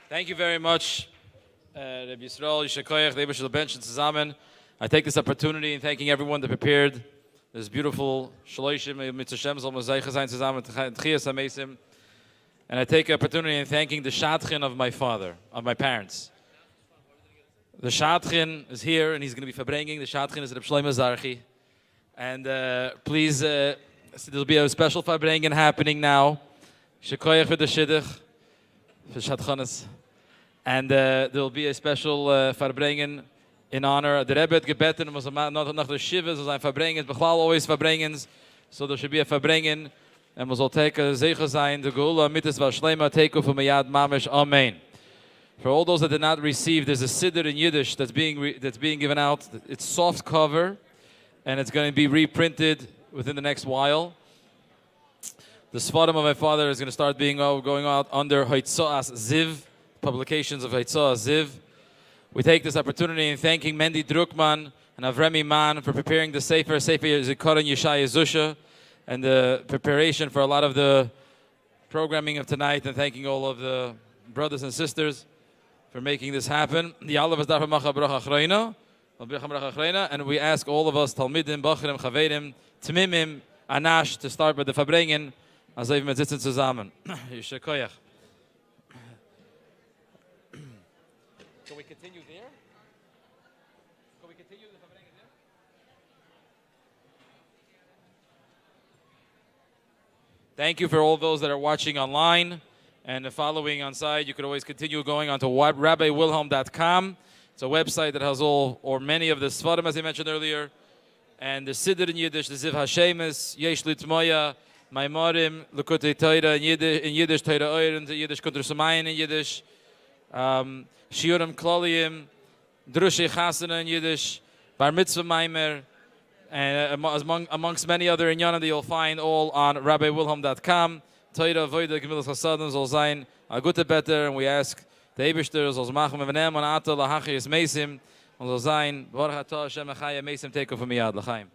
Thank you very much, Rabbi Yisrael, Yishakoyach, the Eibishter bench and zusammen. I take this opportunity in thanking everyone that prepared this beautiful Shloshim mit Hashem soll man zeichen sein zusammen mit Tchias HaMesim. And I take the opportunity in thanking the Shadchan of my father, of my parents. The Shadchan is here and he's going to be verbringing. The Shadchan is Reb Shlomo Zarchi. And please, there'll be a special verbringing happening now. Shekoyach for the Shidduch, for Shadchanis. And there'll be a special verbringing in honor. The Rebbe had gebeten, was nach der Shiva, so sein Verbringen, Bechlal always Verbringens, so there should be a Verbringen, and we will take a Zeicha sein, the Geula, Mitzvah Shlema, take off from Yad Mamish, Amen. For all those that did not receive, there's a Siddur in Yiddish that's being given out. It's soft cover, and it's going to be reprinted within the next while. The Sfarim of my father is going to start going out under Hoitzoas Ziv, publications of Hoitzoas Ziv. We take this opportunity in thanking Mendy Druckmann and Avremi Man for preparing the Sefer Zikaron Yeshaya Zushe, and the preparation for a lot of the programming of tonight, and thanking all of the brothers and sisters for making this happen. And we ask all of us, Talmidim, Bachrim, Chaverim, Tmimim, Anash, to start with the Verbringen. Also wir sitzen zusammen. Yeshe Koyach. Can we continue there? Can we continue the Verbringen there? Thank you for all those that are watching online and following on site. You could always continue going on to RabbiWilhelm.com. It's a website that has all or many of the Sfarim, as I mentioned earlier, and the Siddur in Yiddish, the Ziv Hashemis, Yesh Litmoya, Maimarim, Lekutei Torah in Yiddish, Torah Oir in Yiddish, Kudur Samayin in Yiddish, Shiurim Kloliyim, Drushei Chasana in Yiddish, Bar Mitzvah Maimer, and amongst many other inyanim that you'll find all on RabbiWilhelm.com. Torah, Voida, Gemilas Chasadim, Zol Zayin, a gute better, and we ask the Eibishter, Zol Zmachem Evanem, and Ata, Lahachis Mesim, and Zol Zayin, Baruch Atah, Hashem Echaya, Mesim, take off from Miyad, L'chaim.